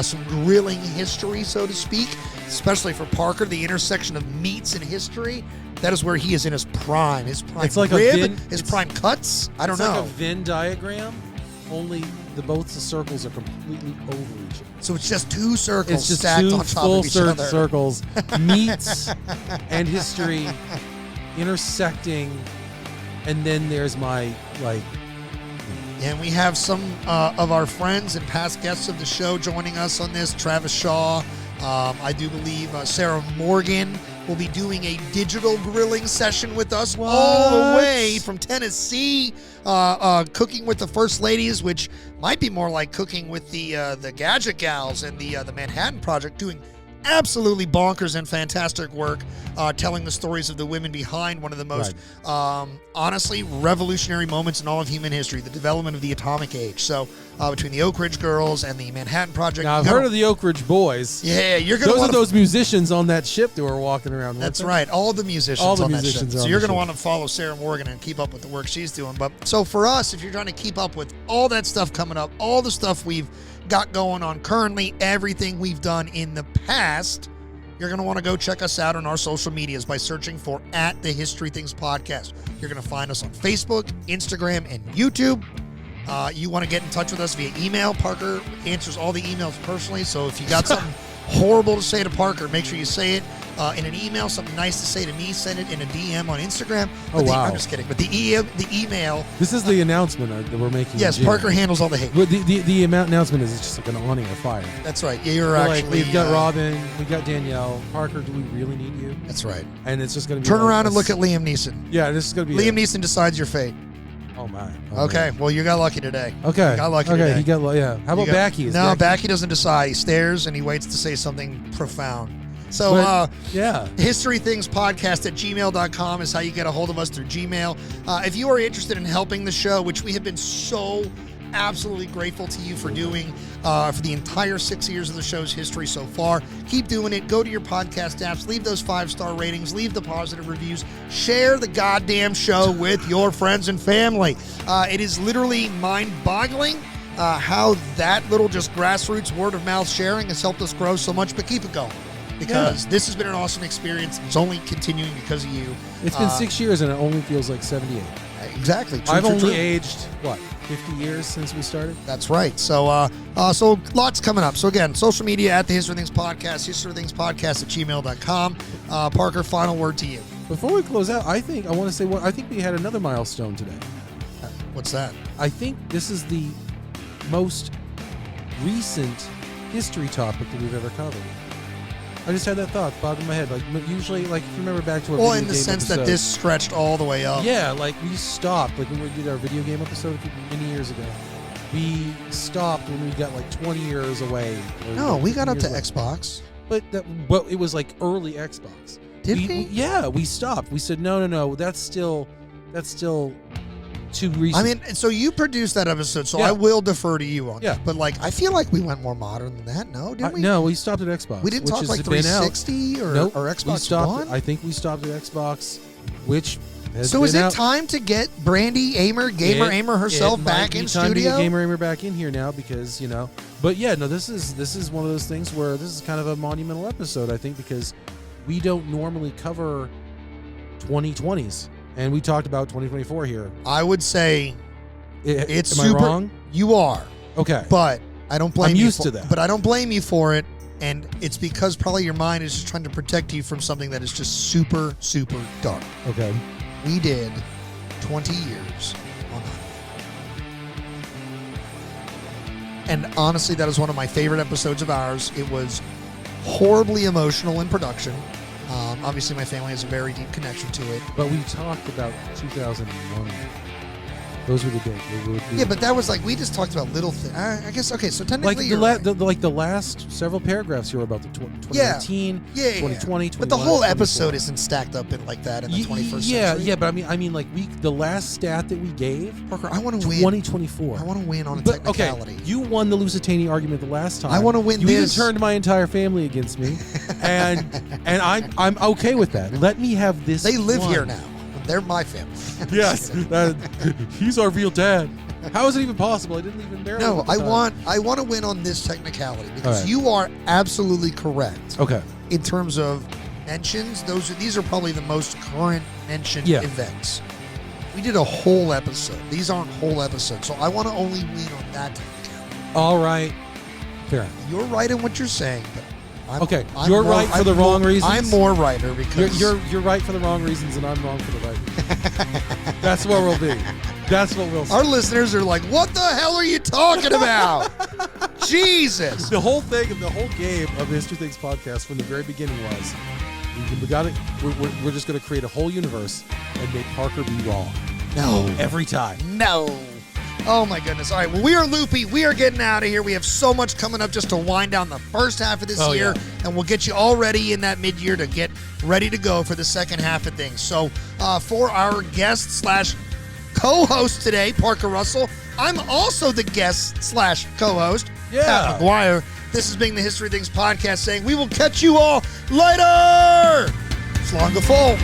Speaker 2: Some grilling history, so to speak, especially for Parker, the intersection of meats and history. That is where he is in his prime. His prime
Speaker 3: it's like
Speaker 2: rib, his prime cuts. I don't know.
Speaker 3: It's like a Venn diagram, only both the circles are completely over each other.
Speaker 2: So it's just 2 circles
Speaker 3: it's just
Speaker 2: stacked
Speaker 3: 2
Speaker 2: on top of each other.
Speaker 3: full circles, meats and history intersecting, and then there's my
Speaker 2: And we have some of our friends and past guests of the show joining us on this. Travis Shaw, I do believe Sarah Morgan will be doing a digital grilling session with us all the way from Tennessee, cooking with the First Ladies, which might be more like cooking with the Gadget Gals and the Manhattan Project, doing absolutely bonkers and fantastic work telling the stories of the women behind one of the most honestly revolutionary moments in all of human history, the development of the atomic age. So between the Oak Ridge Girls and the Manhattan Project.
Speaker 3: Now, I've heard of the Oak Ridge Boys.
Speaker 2: Yeah, you're going to
Speaker 3: Those are those musicians on that ship that were walking around with.
Speaker 2: That's right, all the musicians on that ship. So you're going to want to follow Sarah Morgan and keep up with the work she's doing. But so for us, if you're trying to keep up with all that stuff coming up, all the stuff we've got going on currently, everything we've done in the past, you're going to want to go check us out on our social medias by searching for @The History Things Podcast. You're going to find us on Facebook, Instagram, and YouTube. You want to get in touch with us via email. Parker answers all the emails personally, so if you got something horrible to say to Parker, make sure you say it in an email. Something nice to say to me, send it in a DM on Instagram.
Speaker 3: Wow.
Speaker 2: I'm just kidding. But the email.
Speaker 3: This is the announcement that we're making.
Speaker 2: Yes, Parker handles all the hate.
Speaker 3: Well, the announcement is just like an awning of fire.
Speaker 2: That's right. Yeah, you're
Speaker 3: We're
Speaker 2: actually.
Speaker 3: like, we've got Robin, we got Danielle. Parker, do we really need you?
Speaker 2: That's right.
Speaker 3: And it's just going to be
Speaker 2: Turn
Speaker 3: like
Speaker 2: around and
Speaker 3: this-
Speaker 2: look at Liam Neeson.
Speaker 3: Yeah, this is going to be
Speaker 2: Liam Neeson decides your fate.
Speaker 3: Oh my.
Speaker 2: Okay, well, you got lucky today.
Speaker 3: Okay.
Speaker 2: You got lucky
Speaker 3: okay,
Speaker 2: today.
Speaker 3: he got yeah. How about Backy?
Speaker 2: No, Backy doesn't decide. He stares and he waits to say something profound. So,
Speaker 3: yeah.
Speaker 2: historythingspodcast@gmail.com is how you get a hold of us through Gmail. If you are interested in helping the show, which we have been so absolutely grateful to you for doing for the entire 6 years of the show's history so far, keep doing it. Go to your podcast apps, leave those 5-star ratings, leave the positive reviews, share the goddamn show with your friends and family. It is literally mind-boggling how that little just grassroots word-of-mouth sharing has helped us grow so much, but keep it going. Because this has been an awesome experience. It's only continuing because of you.
Speaker 3: It's been 6 years and it only feels like 78.
Speaker 2: Exactly.
Speaker 3: I've only aged, 50 years since we started?
Speaker 2: That's right. So so lots coming up. So again, social media @The History Things Podcast, historythingspodcast@gmail.com. Parker, final word to you.
Speaker 3: Before we close out, I think we had another milestone today.
Speaker 2: What's that?
Speaker 3: I think this is the most recent history topic that we've ever covered. I just had that thought, bottom of my head. Like usually, like if you remember back to our
Speaker 2: Well,
Speaker 3: video
Speaker 2: in the
Speaker 3: game
Speaker 2: sense
Speaker 3: episode,
Speaker 2: that this stretched all the way up.
Speaker 3: yeah, like we stopped, like when we did our video game episode many years ago. We stopped when we got like 20 years away.
Speaker 2: No, we got up to
Speaker 3: away.
Speaker 2: Xbox.
Speaker 3: But it was like early Xbox.
Speaker 2: Did we?
Speaker 3: Yeah, we stopped. We said no. That's still too recent.
Speaker 2: I mean, so you produced that episode, so
Speaker 3: Yeah.
Speaker 2: I will defer to you on
Speaker 3: Yeah.
Speaker 2: that. But like, I feel like we went more modern than that. No, didn't we?
Speaker 3: No, we stopped at Xbox.
Speaker 2: We didn't
Speaker 3: which
Speaker 2: talk
Speaker 3: has
Speaker 2: like
Speaker 3: been out.
Speaker 2: 360 or,
Speaker 3: Nope,
Speaker 2: or
Speaker 3: we
Speaker 2: Xbox
Speaker 3: stopped.
Speaker 2: One.
Speaker 3: I think we stopped at Xbox, which has
Speaker 2: So
Speaker 3: been
Speaker 2: is it
Speaker 3: out.
Speaker 2: time to get Brandy Gamer herself
Speaker 3: It
Speaker 2: back
Speaker 3: might be
Speaker 2: in
Speaker 3: time
Speaker 2: studio?
Speaker 3: To get Gamer Aimer back in here now because But yeah, no, this is one of those things where this is kind of a monumental episode, I think, because we don't normally cover 2020s, and we talked about 2024 here.
Speaker 2: I would say it's
Speaker 3: am
Speaker 2: super.
Speaker 3: I wrong?
Speaker 2: You are,
Speaker 3: Okay,
Speaker 2: but I don't blame
Speaker 3: I'm
Speaker 2: you.
Speaker 3: used to that.
Speaker 2: But I don't blame you for it, and it's because probably your mind is just trying to protect you from something that is just super, super dark.
Speaker 3: okay.
Speaker 2: We did 20 years on that. And honestly, that is one of my favorite episodes of ours. It was horribly emotional in production. Obviously, my family has a very deep connection to it.
Speaker 3: But we talked about 2001. Those were the days.
Speaker 2: Yeah, but that was like, we just talked about little things. I guess, okay, so technically
Speaker 3: like
Speaker 2: you're right.
Speaker 3: the last several paragraphs here about the 2019,
Speaker 2: Yeah.
Speaker 3: 2020,
Speaker 2: But the whole
Speaker 3: 21,
Speaker 2: episode
Speaker 3: 24.
Speaker 2: isn't stacked up in like that in the 21st
Speaker 3: Yeah,
Speaker 2: century.
Speaker 3: yeah, but I mean, like the last stat that we gave,
Speaker 2: Parker, I want to win.
Speaker 3: 2024.
Speaker 2: I want to win on a
Speaker 3: But
Speaker 2: technicality.
Speaker 3: okay, you won the Lusitania argument the last time.
Speaker 2: I want to win
Speaker 3: You
Speaker 2: this.
Speaker 3: even turned my entire family against me, and I'm okay with that. Let me have this.
Speaker 2: They live
Speaker 3: one.
Speaker 2: here now. They're my family.
Speaker 3: Yes, he's our real dad. How is it even possible? I didn't even marry him
Speaker 2: No,
Speaker 3: at the
Speaker 2: I
Speaker 3: time.
Speaker 2: want to win on this technicality because
Speaker 3: All right.
Speaker 2: you are absolutely correct
Speaker 3: Okay.
Speaker 2: in terms of mentions. These are probably the most current mentioned
Speaker 3: Yeah.
Speaker 2: events. We did a whole episode. These aren't whole episodes, so I want to only win on that technicality.
Speaker 3: All right. Fair enough.
Speaker 2: You're right in what you're saying, but
Speaker 3: Okay, you're right for the wrong reasons.
Speaker 2: I'm more righter because
Speaker 3: You're right for the wrong reasons, and I'm wrong for the right reasons. That's where we'll be. That's what we'll see.
Speaker 2: our listeners are like, "What the hell are you talking about?" Jesus.
Speaker 3: The whole thing and the whole game of the History Things podcast from the very beginning was we got it. We're just going to create a whole universe and make Parker be wrong
Speaker 2: No.
Speaker 3: every time.
Speaker 2: No. Oh my goodness. All right. Well, we are loopy. We are getting out of here. We have so much coming up just to wind down the first half of this year, and we'll get you all ready in that mid-year to get ready to go for the second half of things. So for our guest / co-host today, Parker Russell, I'm also the guest / co-host, Pat McGuire. This has been the History Things podcast saying we will catch you all later. Slán go fóill.